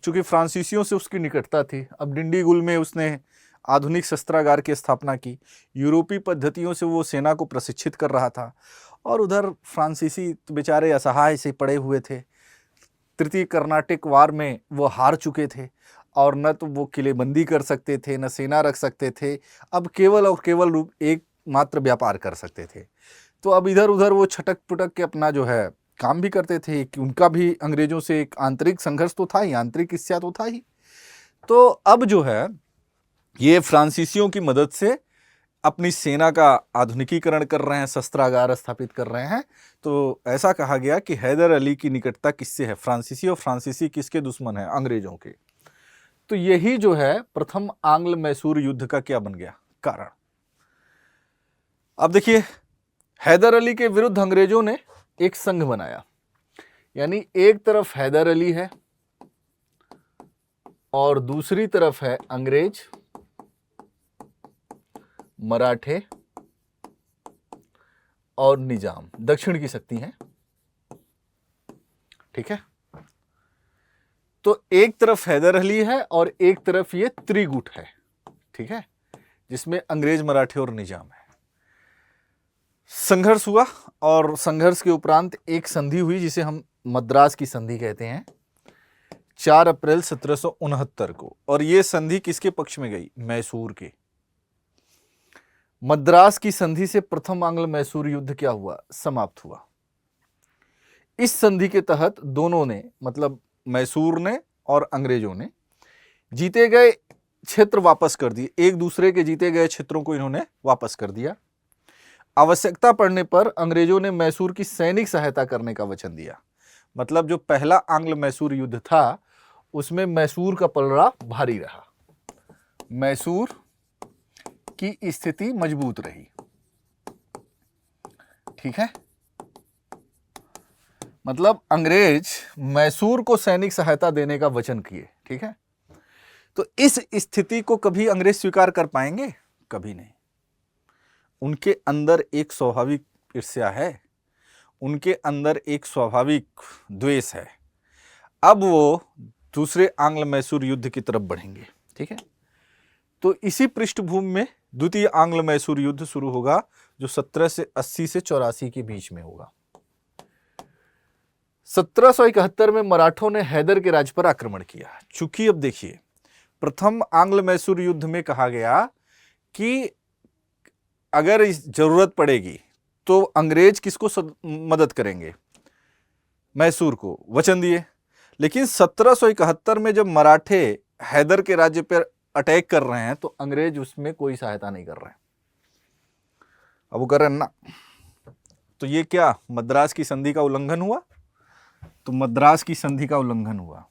चूंकि फ्रांसीसियों से उसकी निकटता थी, अब डिंडीगुल में उसने आधुनिक शस्त्रागार की स्थापना की। यूरोपीय पद्धतियों से वो सेना को प्रशिक्षित कर रहा था, और उधर फ्रांसीसी तो बेचारे असहाय से पड़े हुए थे। तृतीय कर्नाटिक वार में वो हार चुके थे, और न तो वो किलेबंदी कर सकते थे, न सेना रख सकते थे। अब केवल और केवल एक मात्र व्यापार कर सकते थे। तो अब इधर उधर वो छटक पुटक के अपना जो है काम भी करते थे, कि उनका भी अंग्रेजों से एक आंतरिक संघर्ष तो था ही, आंतरिक ईर्ष्या तो था ही। तो अब जो है ये फ्रांसीसियों की मदद से अपनी सेना का आधुनिकीकरण कर रहे हैं, शस्त्रागार स्थापित कर रहे हैं। तो ऐसा कहा गया कि हैदर अली की निकटता किससे है? फ्रांसीसी। और फ्रांसीसी किसके दुश्मन है? अंग्रेजों के। तो यही जो है प्रथम आंग्ल मैसूर युद्ध का क्या बन गया? कारण। अब देखिए, हैदर अली के विरुद्ध अंग्रेजों ने एक संघ बनाया। यानी एक तरफ हैदर अली है और दूसरी तरफ है अंग्रेज, मराठे और निजाम, दक्षिण की शक्ति है। ठीक है। तो एक तरफ हैदर अली है और एक तरफ ये त्रिगुट है। ठीक है, जिसमें अंग्रेज, मराठे और निजाम है। संघर्ष हुआ, और संघर्ष के उपरांत एक संधि हुई जिसे हम मद्रास की संधि कहते हैं, 4 अप्रैल 1769 को। और ये संधि किसके पक्ष में गई? मैसूर के। मद्रास की संधि से प्रथम आंग्ल मैसूर युद्ध क्या हुआ? समाप्त हुआ। इस संधि के तहत दोनों ने, मतलब मैसूर ने और अंग्रेजों ने, जीते गए क्षेत्र वापस कर दिए। एक दूसरे के जीते गए क्षेत्रों को इन्होंने वापस कर दिया। आवश्यकता पड़ने पर अंग्रेजों ने मैसूर की सैनिक सहायता करने का वचन दिया। मतलब जो पहला आंग्ल मैसूर युद्ध था उसमें मैसूर का पलड़ा भारी रहा, मैसूर की स्थिति मजबूत रही। ठीक है, मतलब अंग्रेज मैसूर को सैनिक सहायता देने का वचन किए। ठीक है, तो इस स्थिति को कभी अंग्रेज स्वीकार कर पाएंगे? कभी नहीं। उनके अंदर एक स्वाभाविक ईर्ष्या है, उनके अंदर एक स्वाभाविक द्वेष है। अब वो दूसरे आंग्ल मैसूर युद्ध की तरफ बढ़ेंगे। ठीक है, तो इसी पृष्ठभूमि में द्वितीय आंग्ल मैसूर युद्ध शुरू होगा, जो 1780 से 84 के बीच में होगा। 1771 में मराठों ने हैदर के राज्य पर आक्रमण किया। चूंकि अब देखिए, प्रथम आंग्ल मैसूर युद्ध में कहा गया कि अगर जरूरत पड़ेगी तो अंग्रेज किसको मदद करेंगे? मैसूर को, वचन दिए। लेकिन 1771 में जब मराठे हैदर के राज्य पर अटैक कर रहे हैं तो अंग्रेज उसमें कोई सहायता नहीं कर रहे हैं। अब वो कर रहे हैं ना, तो ये क्या मद्रास की संधि का उल्लंघन हुआ? तो मद्रास की संधि का उल्लंघन हुआ,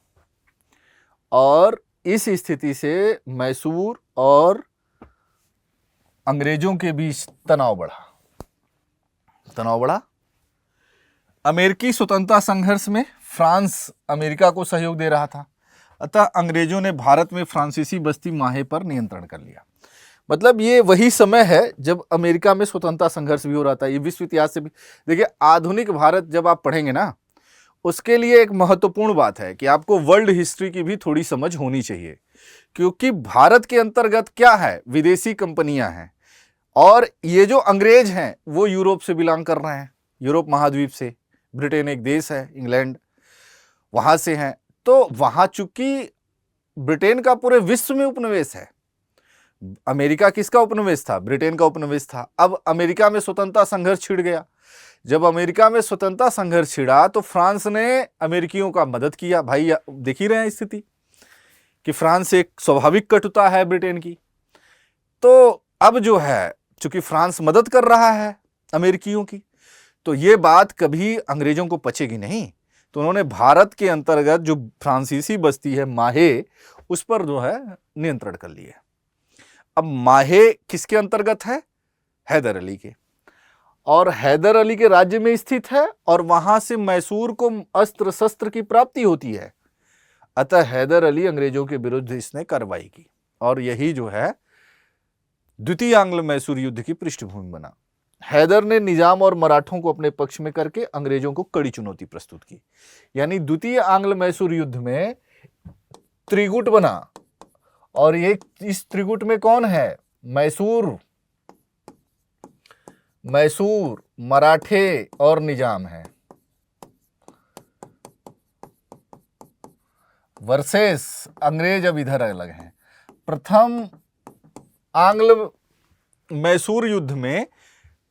और इस स्थिति से मैसूर और अंग्रेजों के बीच तनाव बढ़ा। अमेरिकी स्वतंत्रता संघर्ष में फ्रांस अमेरिका को सहयोग दे रहा था, अतः अंग्रेजों ने भारत में फ्रांसीसी बस्ती माहे पर नियंत्रण कर लिया। मतलब ये वही समय है जब अमेरिका में स्वतंत्रता संघर्ष भी हो रहा था। ये विश्व इतिहास से भी देखिए, आधुनिक भारत जब आप पढ़ेंगे ना, उसके लिए एक महत्वपूर्ण बात है कि आपको वर्ल्ड हिस्ट्री की भी थोड़ी समझ होनी चाहिए, क्योंकि भारत के अंतर्गत क्या है? विदेशी कंपनियां हैं, और ये जो अंग्रेज हैं वो यूरोप से बिलोंग कर रहे हैं, यूरोप महाद्वीप से। ब्रिटेन एक देश है, इंग्लैंड वहां से हैं। तो वहां चूंकि ब्रिटेन का पूरे विश्व में उपनिवेश है, अमेरिका किसका उपनिवेश था? ब्रिटेन का उपनिवेश था। अब अमेरिका में स्वतंत्रता संघर्ष छिड़ गया। जब अमेरिका में स्वतंत्रता संघर्ष छिड़ा तो फ्रांस ने अमेरिकियों का मदद किया। भाई देख ही रहे हैं स्थिति कि फ्रांस एक स्वाभाविक कटुता है ब्रिटेन की। तो अब जो है, चूंकि फ्रांस मदद कर रहा है अमेरिकियों की, तो ये बात कभी अंग्रेजों को पचेगी नहीं। तो उन्होंने भारत के अंतर्गत जो फ्रांसीसी बस्ती है माहे, उस पर जो है नियंत्रण कर लिया। अब माहे किसके अंतर्गत है? हैदर अली के, और हैदर अली के राज्य में स्थित है, और वहां से मैसूर को अस्त्र शस्त्र की प्राप्ति होती है। अतः हैदर अली अंग्रेजों के विरुद्ध इसने कार्रवाई की और यही जो है द्वितीय आंग्ल मैसूर युद्ध की पृष्ठभूमि बना। हैदर ने निजाम और मराठों को अपने पक्ष में करके अंग्रेजों को कड़ी चुनौती प्रस्तुत की। यानी द्वितीय आंग्ल मैसूर युद्ध में त्रिगुट बना और ये इस त्रिगुट में कौन है? मैसूर, मराठे और निजाम है वर्सेस अंग्रेज। अब इधर अलग हैं। प्रथम आंग्ल मैसूर युद्ध में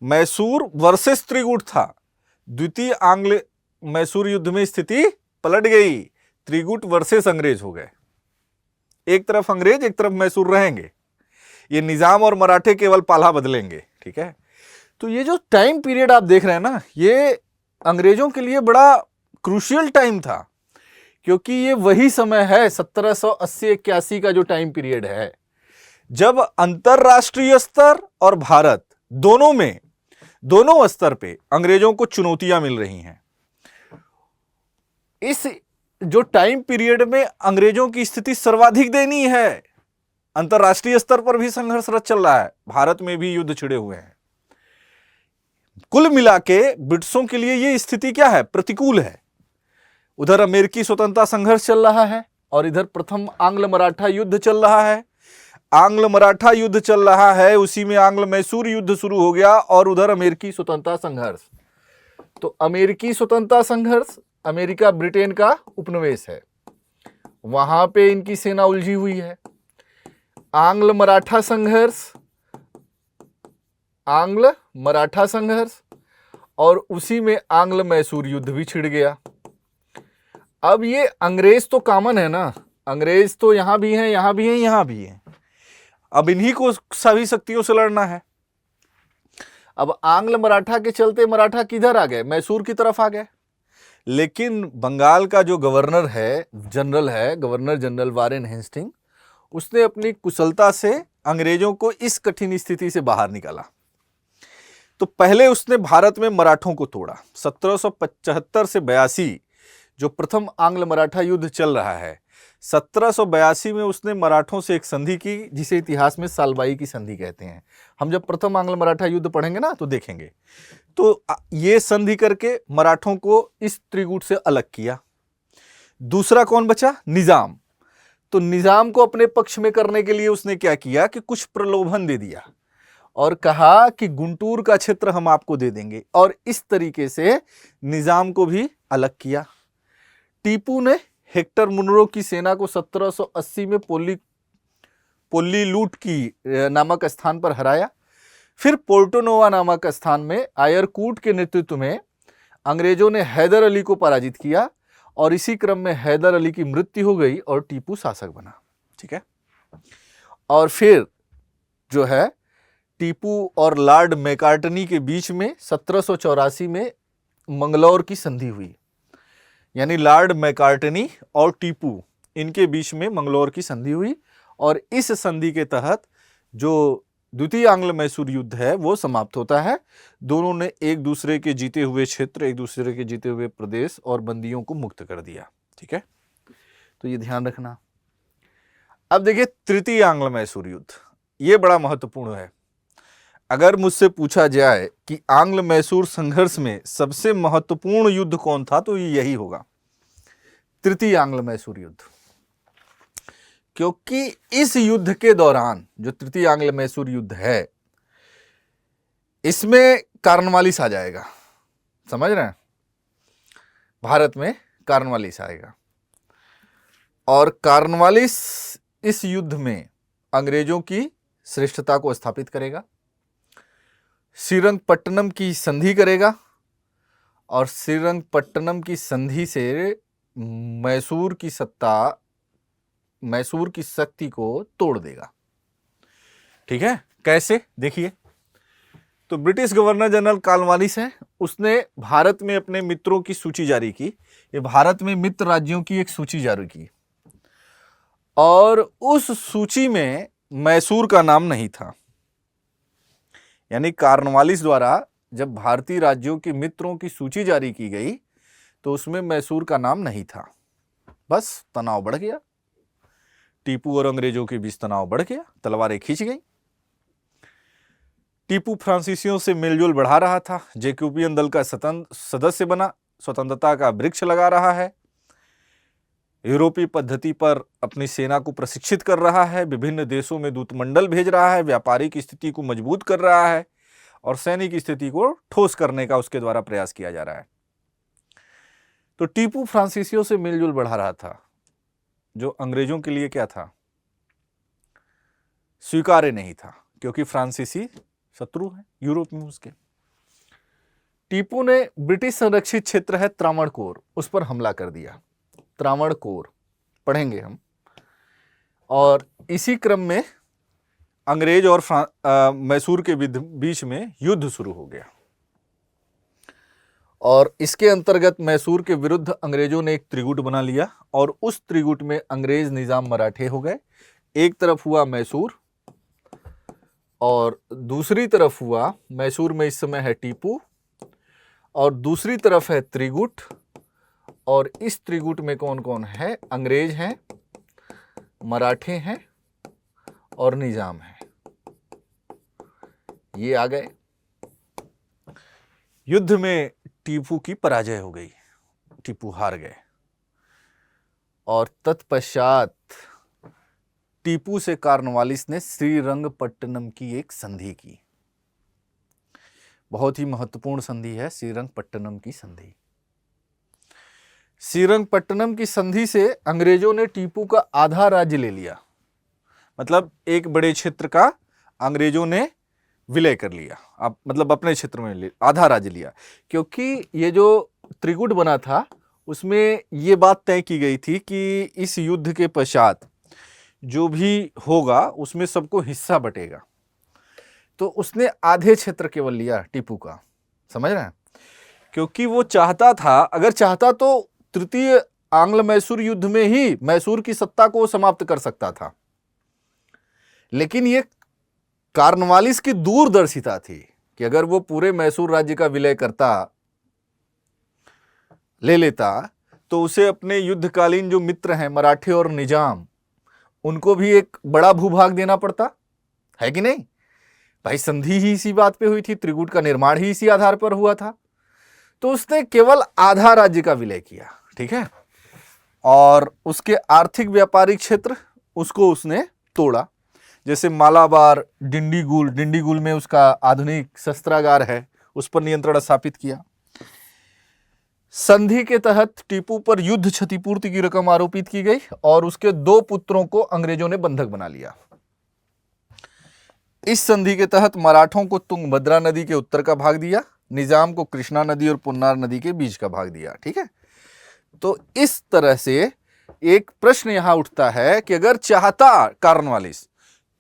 मैसूर वर्सेस त्रिगुट था। द्वितीय आंग्ल मैसूर युद्ध में स्थिति पलट गई, त्रिगुट वर्सेस अंग्रेज हो गए। एक तरफ अंग्रेज, एक तरफ मैसूर रहेंगे। ये निजाम और मराठे केवल पाला बदलेंगे। ठीक है, तो ये जो टाइम पीरियड आप देख रहे हैं ना, ये अंग्रेजों के लिए बड़ा क्रूशियल टाइम था, क्योंकि ये वही समय है 1780-81 का जो टाइम पीरियड है, जब अंतरराष्ट्रीय स्तर और भारत दोनों स्तर पे अंग्रेजों को चुनौतियां मिल रही हैं। इस जो टाइम पीरियड में अंग्रेजों की स्थिति सर्वाधिक दयनीय है। अंतरराष्ट्रीय स्तर पर भी संघर्षरत चल रहा है, भारत में भी युद्ध छिड़े हुए हैं। कुल मिला के ब्रिटिशों के लिए यह स्थिति क्या है? प्रतिकूल है। उधर अमेरिकी स्वतंत्रता संघर्ष चल रहा है और इधर प्रथम आंग्ल मराठा युद्ध चल रहा है। आंग्ल मराठा युद्ध चल रहा है, उसी में आंग्ल मैसूर युद्ध शुरू हो गया और उधर अमेरिकी स्वतंत्रता संघर्ष। तो अमेरिकी स्वतंत्रता संघर्ष, अमेरिका ब्रिटेन का उपनिवेश है, वहां पे इनकी सेना उलझी हुई है। आंग्ल मराठा संघर्ष और उसी में आंग्ल मैसूर युद्ध भी छिड़ गया। अब ये अंग्रेज तो कॉमन है ना, अंग्रेज तो यहां भी हैं, यहां भी हैं, यहां भी हैं। अब इन्हीं को सभी शक्तियों से लड़ना है। अब आंग्ल मराठा के चलते मराठा किधर आ गए? मैसूर की तरफ आ गए। लेकिन बंगाल का जो गवर्नर जनरल वारेन हेस्टिंग, उसने अपनी कुशलता से अंग्रेजों को इस कठिन स्थिति से बाहर निकाला। तो पहले उसने भारत में मराठों को तोड़ा। 1775 से 82 जो प्रथम आंग्ल मराठा युद्ध चल रहा है, 1782 में उसने मराठों से एक संधि की, जिसे इतिहास में सालबाई की संधि कहते हैं। हम जब प्रथम आंग्ल मराठा युद्ध पढ़ेंगे ना तो देखेंगे। तो ये संधि करके मराठों को इस त्रिगुट से अलग किया। दूसरा कौन बचा? निजाम। तो निजाम को अपने पक्ष में करने के लिए उसने क्या किया कि कुछ प्रलोभन दे दिया और कहा कि गुंटूर का क्षेत्र हम आपको दे देंगे, और इस तरीके से निजाम को भी अलग किया। टीपू ने हेक्टर मुनरो की सेना को 1780 में पोल्ली लूट की नामक स्थान पर हराया। फिर पोर्टोनोवा नामक स्थान में आयरकूट के नेतृत्व में अंग्रेजों ने हैदर अली को पराजित किया और इसी क्रम में हैदर अली की मृत्यु हो गई और टीपू शासक बना। ठीक है, और फिर जो है टीपू और लॉर्ड मैकार्टनी के बीच में 1784 में मंगलौर की संधि हुई। यानी लॉर्ड मैकार्टनी और टीपू, इनके बीच में मंगलौर की संधि हुई और इस संधि के तहत जो द्वितीय आंग्ल मैसूर युद्ध है वो समाप्त होता है। दोनों ने एक दूसरे के जीते हुए क्षेत्र, एक दूसरे के जीते हुए प्रदेश और बंदियों को मुक्त कर दिया। ठीक है, तो ये ध्यान रखना। अब देखिए तृतीय आंग्ल मैसूर युद्ध, ये बड़ा महत्वपूर्ण है। अगर मुझसे पूछा जाए कि आंग्ल मैसूर संघर्ष में सबसे महत्वपूर्ण युद्ध कौन था, तो ये यही होगा, तृतीय आंग्ल मैसूर युद्ध। क्योंकि इस युद्ध के दौरान जो तृतीय आंग्ल मैसूर युद्ध है, इसमें कार्नवालिस आ जाएगा। समझ रहे हैं? भारत में कार्नवालिस आएगा और कार्नवालिस इस युद्ध में अंग्रेजों की श्रेष्ठता को स्थापित करेगा, श्रीरंगपट्टनम की संधि करेगा और श्रीरंगपट्टनम की संधि से मैसूर की शक्ति को तोड़ देगा। ठीक है, कैसे? देखिए, तो ब्रिटिश गवर्नर जनरल कॉर्नवालिस है, उसने भारत में अपने मित्रों की सूची जारी की। ये भारत में मित्र राज्यों की एक सूची जारी की और उस सूची में मैसूर का नाम नहीं था। यानी कॉर्नवालिस द्वारा जब भारतीय राज्यों के मित्रों की सूची जारी की गई तो उसमें मैसूर का नाम नहीं था। बस तनाव बढ़ गया, टीपू और अंग्रेजों के बीच तनाव बढ़ गया, तलवारें खींच गई। टीपू फ्रांसीसियों से मेलजोल बढ़ा रहा था, जैकोबियन दल का सदस्य बना, स्वतंत्रता का वृक्ष लगा रहा है, यूरोपीय पद्धति पर अपनी सेना को प्रशिक्षित कर रहा है, विभिन्न देशों में दूतमंडल भेज रहा है, व्यापारिक स्थिति को मजबूत कर रहा है और सैनिक स्थिति को ठोस करने का उसके द्वारा प्रयास किया जा रहा है। तो टीपू फ्रांसीसियों से मेलजोल बढ़ा रहा था, जो अंग्रेजों के लिए क्या था, स्वीकार्य नहीं था, क्योंकि फ्रांसीसी शत्रु है यूरोप में उसके। टीपू ने ब्रिटिश संरक्षित क्षेत्र है त्रावणकोर, उस पर हमला कर दिया। त्रावणकोर पढ़ेंगे हम। और इसी क्रम में अंग्रेज और मैसूर के बीच में युद्ध शुरू हो गया और इसके अंतर्गत मैसूर के विरुद्ध अंग्रेजों ने एक त्रिगुट बना लिया और उस त्रिगुट में अंग्रेज निजाम मराठे हो गए। एक तरफ हुआ मैसूर और दूसरी तरफ हुआ, मैसूर में इस समय है टीपू और दूसरी तरफ है त्रिगुट, और इस त्रिगुट में कौन कौन है, अंग्रेज हैं, मराठे हैं और निजाम है। ये आ गए। युद्ध में टीपू की पराजय हो गई, टीपू हार गए और तत्पश्चात टीपू से कॉर्नवालिस ने श्रीरंगपट्टनम की एक संधि की। बहुत ही महत्वपूर्ण संधि है श्रीरंगपट्टनम की संधि। श्रीरंगपट्टनम की संधि से अंग्रेजों ने टीपू का आधा राज्य ले लिया, मतलब एक बड़े क्षेत्र का अंग्रेजों ने विलय कर लिया, मतलब अपने क्षेत्र में आधा राज्य लिया, क्योंकि ये जो त्रिगुट बना था उसमें ये बात तय की गई थी कि इस युद्ध के पश्चात जो भी होगा उसमें सबको हिस्सा बटेगा। तो उसने आधे क्षेत्र केवल लिया टीपू का, समझ रहे हैं, क्योंकि वो चाहता था, अगर चाहता तो तृतीय आंग्ल मैसूर युद्ध में ही मैसूर की सत्ता को समाप्त कर सकता था, लेकिन ये कॉर्नवालिस की दूरदर्शिता थी कि अगर वो पूरे मैसूर राज्य का विलय करता, ले लेता, तो उसे अपने युद्धकालीन जो मित्र हैं मराठे और निजाम, उनको भी एक बड़ा भूभाग देना पड़ता, है कि नहीं भाई। संधि ही इसी बात पे हुई थी, त्रिगुट का निर्माण ही इसी आधार पर हुआ था। तो उसने केवल आधा राज्य का विलय किया, ठीक है, और उसके आर्थिक व्यापारिक क्षेत्र उसको उसने तोड़ा, जैसे मालाबार, डिंडीगुल में उसका आधुनिक शस्त्रागार है, उस पर नियंत्रण स्थापित किया। संधि के तहत टीपू पर युद्ध क्षतिपूर्ति की रकम आरोपित की गई और उसके 2 पुत्रों को अंग्रेजों ने बंधक बना लिया। इस संधि के तहत मराठों को तुंगभद्रा नदी के उत्तर का भाग दिया, निजाम को कृष्णा नदी और पुन्नार नदी के बीच का भाग दिया, ठीक है। तो इस तरह से एक प्रश्न यहां उठता है कि अगर चाहता कॉर्नवालिस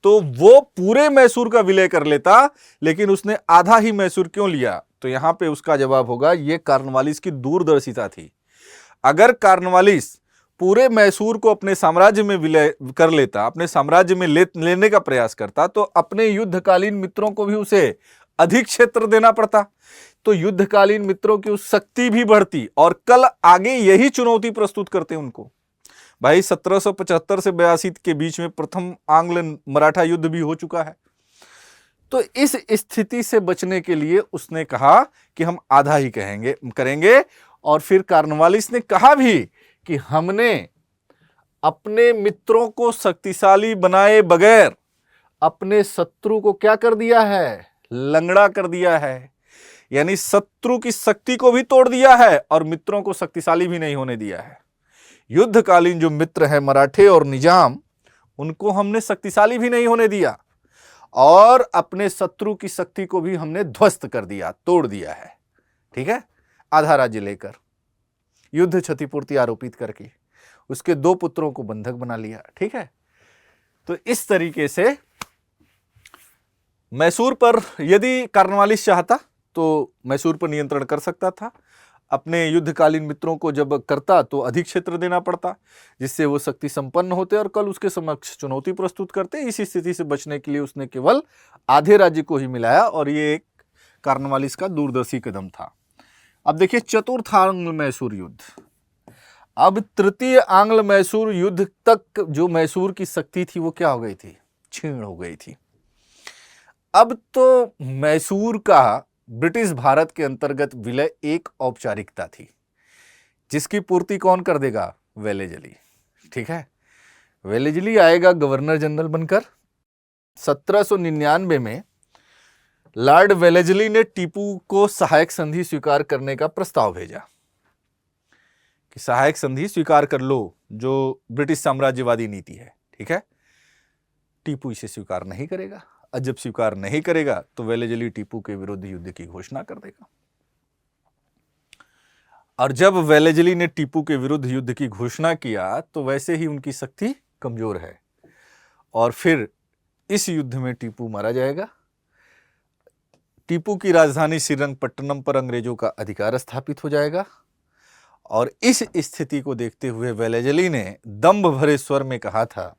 तो वो पूरे मैसूर का विलय कर लेता, लेकिन उसने आधा ही मैसूर क्यों लिया? तो यहां पे उसका जवाब होगा, ये कॉर्नवालिस की दूरदर्शिता थी। अगर कॉर्नवालिस पूरे मैसूर को अपने साम्राज्य में विलय कर लेता, अपने साम्राज्य में लेने का प्रयास करता, तो अपने युद्धकालीन मित्रों को भी उसे अधिक क्षेत्र देना पड़ता, तो युद्धकालीन मित्रों की उस शक्ति भी बढ़ती और कल आगे यही चुनौती प्रस्तुत करते उनको। भाई 1775 से 82 के बीच में प्रथम आंग्ल मराठा युद्ध भी हो चुका है। तो इस स्थिति से बचने के लिए उसने कहा कि हम आधा ही करेंगे। और फिर कॉर्नवालिस ने कहा भी कि हमने अपने मित्रों को शक्तिशाली बनाए बगैर अपने शत्रु को क्या कर दिया है, लंगड़ा कर दिया है, यानी शत्रु की शक्ति को भी तोड़ दिया है और मित्रों को शक्तिशाली भी नहीं होने दिया है। युद्धकालीन जो मित्र हैं मराठे और निजाम, उनको हमने शक्तिशाली भी नहीं होने दिया और अपने शत्रु की शक्ति को भी हमने ध्वस्त कर दिया, तोड़ दिया है, ठीक है। आधा राज्य लेकर, युद्ध क्षतिपूर्ति आरोपित करके उसके 2 पुत्रों को बंधक बना लिया, ठीक है। तो इस तरीके से मैसूर पर यदि कॉर्नवालिस चाहता तो मैसूर पर नियंत्रण कर सकता था। अपने युद्धकालीन मित्रों को जब करता तो अधिक क्षेत्र देना पड़ता, जिससे वो शक्ति संपन्न होते और कल उसके समक्ष चुनौती प्रस्तुत करते। इस स्थिति से बचने के लिए उसने केवल आधे राज्य को ही मिलाया और ये एक कॉर्नवालिस का दूरदर्शी कदम था। अब देखिए चतुर्थ आंग्ल मैसूर युद्ध। अब तृतीय आंग्ल मैसूर युद्ध तक जो मैसूर की शक्ति थी वो क्या हो गई थी, क्षीण हो गई थी। अब तो मैसूर का ब्रिटिश भारत के अंतर्गत विलय एक औपचारिकता थी, जिसकी पूर्ति कौन कर देगा, वेलेजली। ठीक है, वेलेजली आएगा गवर्नर जनरल बनकर। 1799 में लॉर्ड वेलेजली ने टीपू को सहायक संधि स्वीकार करने का प्रस्ताव भेजा कि सहायक संधि स्वीकार कर लो, जो ब्रिटिश साम्राज्यवादी नीति है। ठीक है, टीपू इसे स्वीकार नहीं करेगा, और जब स्वीकार नहीं करेगा तो वेलेजली टीपू के विरुद्ध युद्ध की घोषणा कर देगा। और जब वेलेजली ने टीपू के विरुद्ध युद्ध की घोषणा किया तो वैसे ही उनकी शक्ति कमजोर है, और फिर इस युद्ध में टीपू मारा जाएगा। टीपू की राजधानी श्रीरंगपट्टनम पर अंग्रेजों का अधिकार स्थापित हो जाएगा, और इस स्थिति को देखते हुए वेलेजली ने दंभ भरे स्वर में कहा था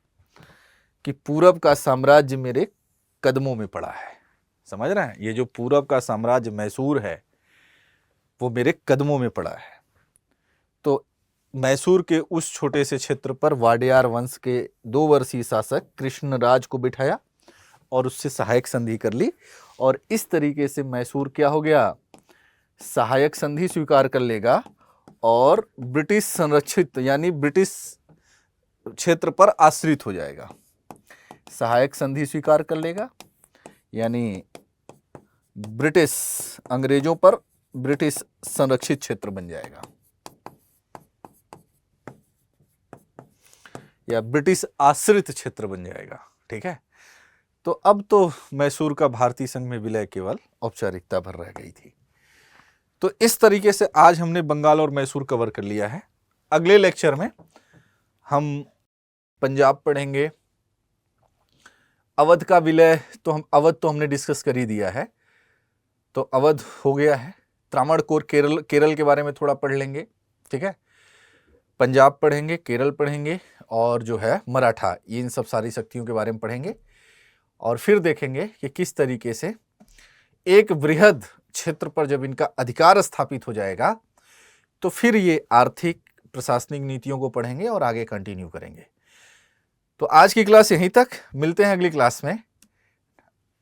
कि पूरब का साम्राज्य मेरे कदमों में पड़ा है। समझ रहे हैं, ये जो पूरब का साम्राज्य मैसूर है वो मेरे कदमों में पड़ा है। तो मैसूर के उस छोटे से क्षेत्र पर वाडियार वंश के 2 वर्षीय शासक कृष्णराज को बिठाया और उससे सहायक संधि कर ली, और इस तरीके से मैसूर क्या हो गया, सहायक संधि स्वीकार कर लेगा और ब्रिटिश संरक्षित यानी ब्रिटिश क्षेत्र पर आश्रित हो जाएगा। सहायक संधि स्वीकार कर लेगा यानी ब्रिटिश, अंग्रेजों पर ब्रिटिश संरक्षित क्षेत्र बन जाएगा, या ब्रिटिश आश्रित क्षेत्र बन जाएगा। ठीक है, तो अब तो मैसूर का भारतीय संघ में विलय केवल औपचारिकता भर रह गई थी। तो इस तरीके से आज हमने बंगाल और मैसूर कवर कर लिया है। अगले लेक्चर में हम पंजाब पढ़ेंगे। अवध का विलय तो अवध तो हमने डिस्कस कर ही दिया है, तो अवध हो गया है। त्रावणकोर केरल के बारे में थोड़ा पढ़ लेंगे। ठीक है, पंजाब पढ़ेंगे, केरल पढ़ेंगे, और जो है मराठा, ये इन सब सारी शक्तियों के बारे में पढ़ेंगे। और फिर देखेंगे कि किस तरीके से एक बृहद क्षेत्र पर जब इनका अधिकार स्थापित हो जाएगा तो फिर ये आर्थिक प्रशासनिक नीतियों को पढ़ेंगे और आगे कंटिन्यू करेंगे। तो आज की क्लास यहीं तक, मिलते हैं अगली क्लास में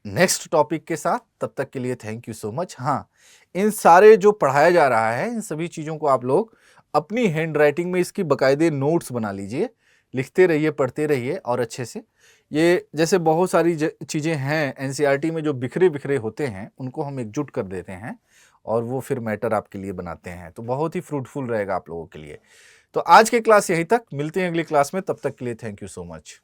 नेक्स्ट टॉपिक के साथ। तब तक के लिए थैंक यू सो मच। हाँ, इन सारे जो पढ़ाया जा रहा है इन सभी चीज़ों को आप लोग अपनी हैंड राइटिंग में इसकी बाकायदे नोट्स बना लीजिए, लिखते रहिए, पढ़ते रहिए, और अच्छे से ये जैसे बहुत सारी चीज़ें हैं एनसीईआरटी में जो बिखरे बिखरे होते हैं उनको हम एकजुट कर देते हैं और वो फिर मैटर आपके लिए बनाते हैं, तो बहुत ही फ्रूटफुल रहेगा आप लोगों के लिए। तो आज की क्लास यहीं तक, मिलते हैं अगली क्लास में, तब तक के लिए थैंक यू सो मच।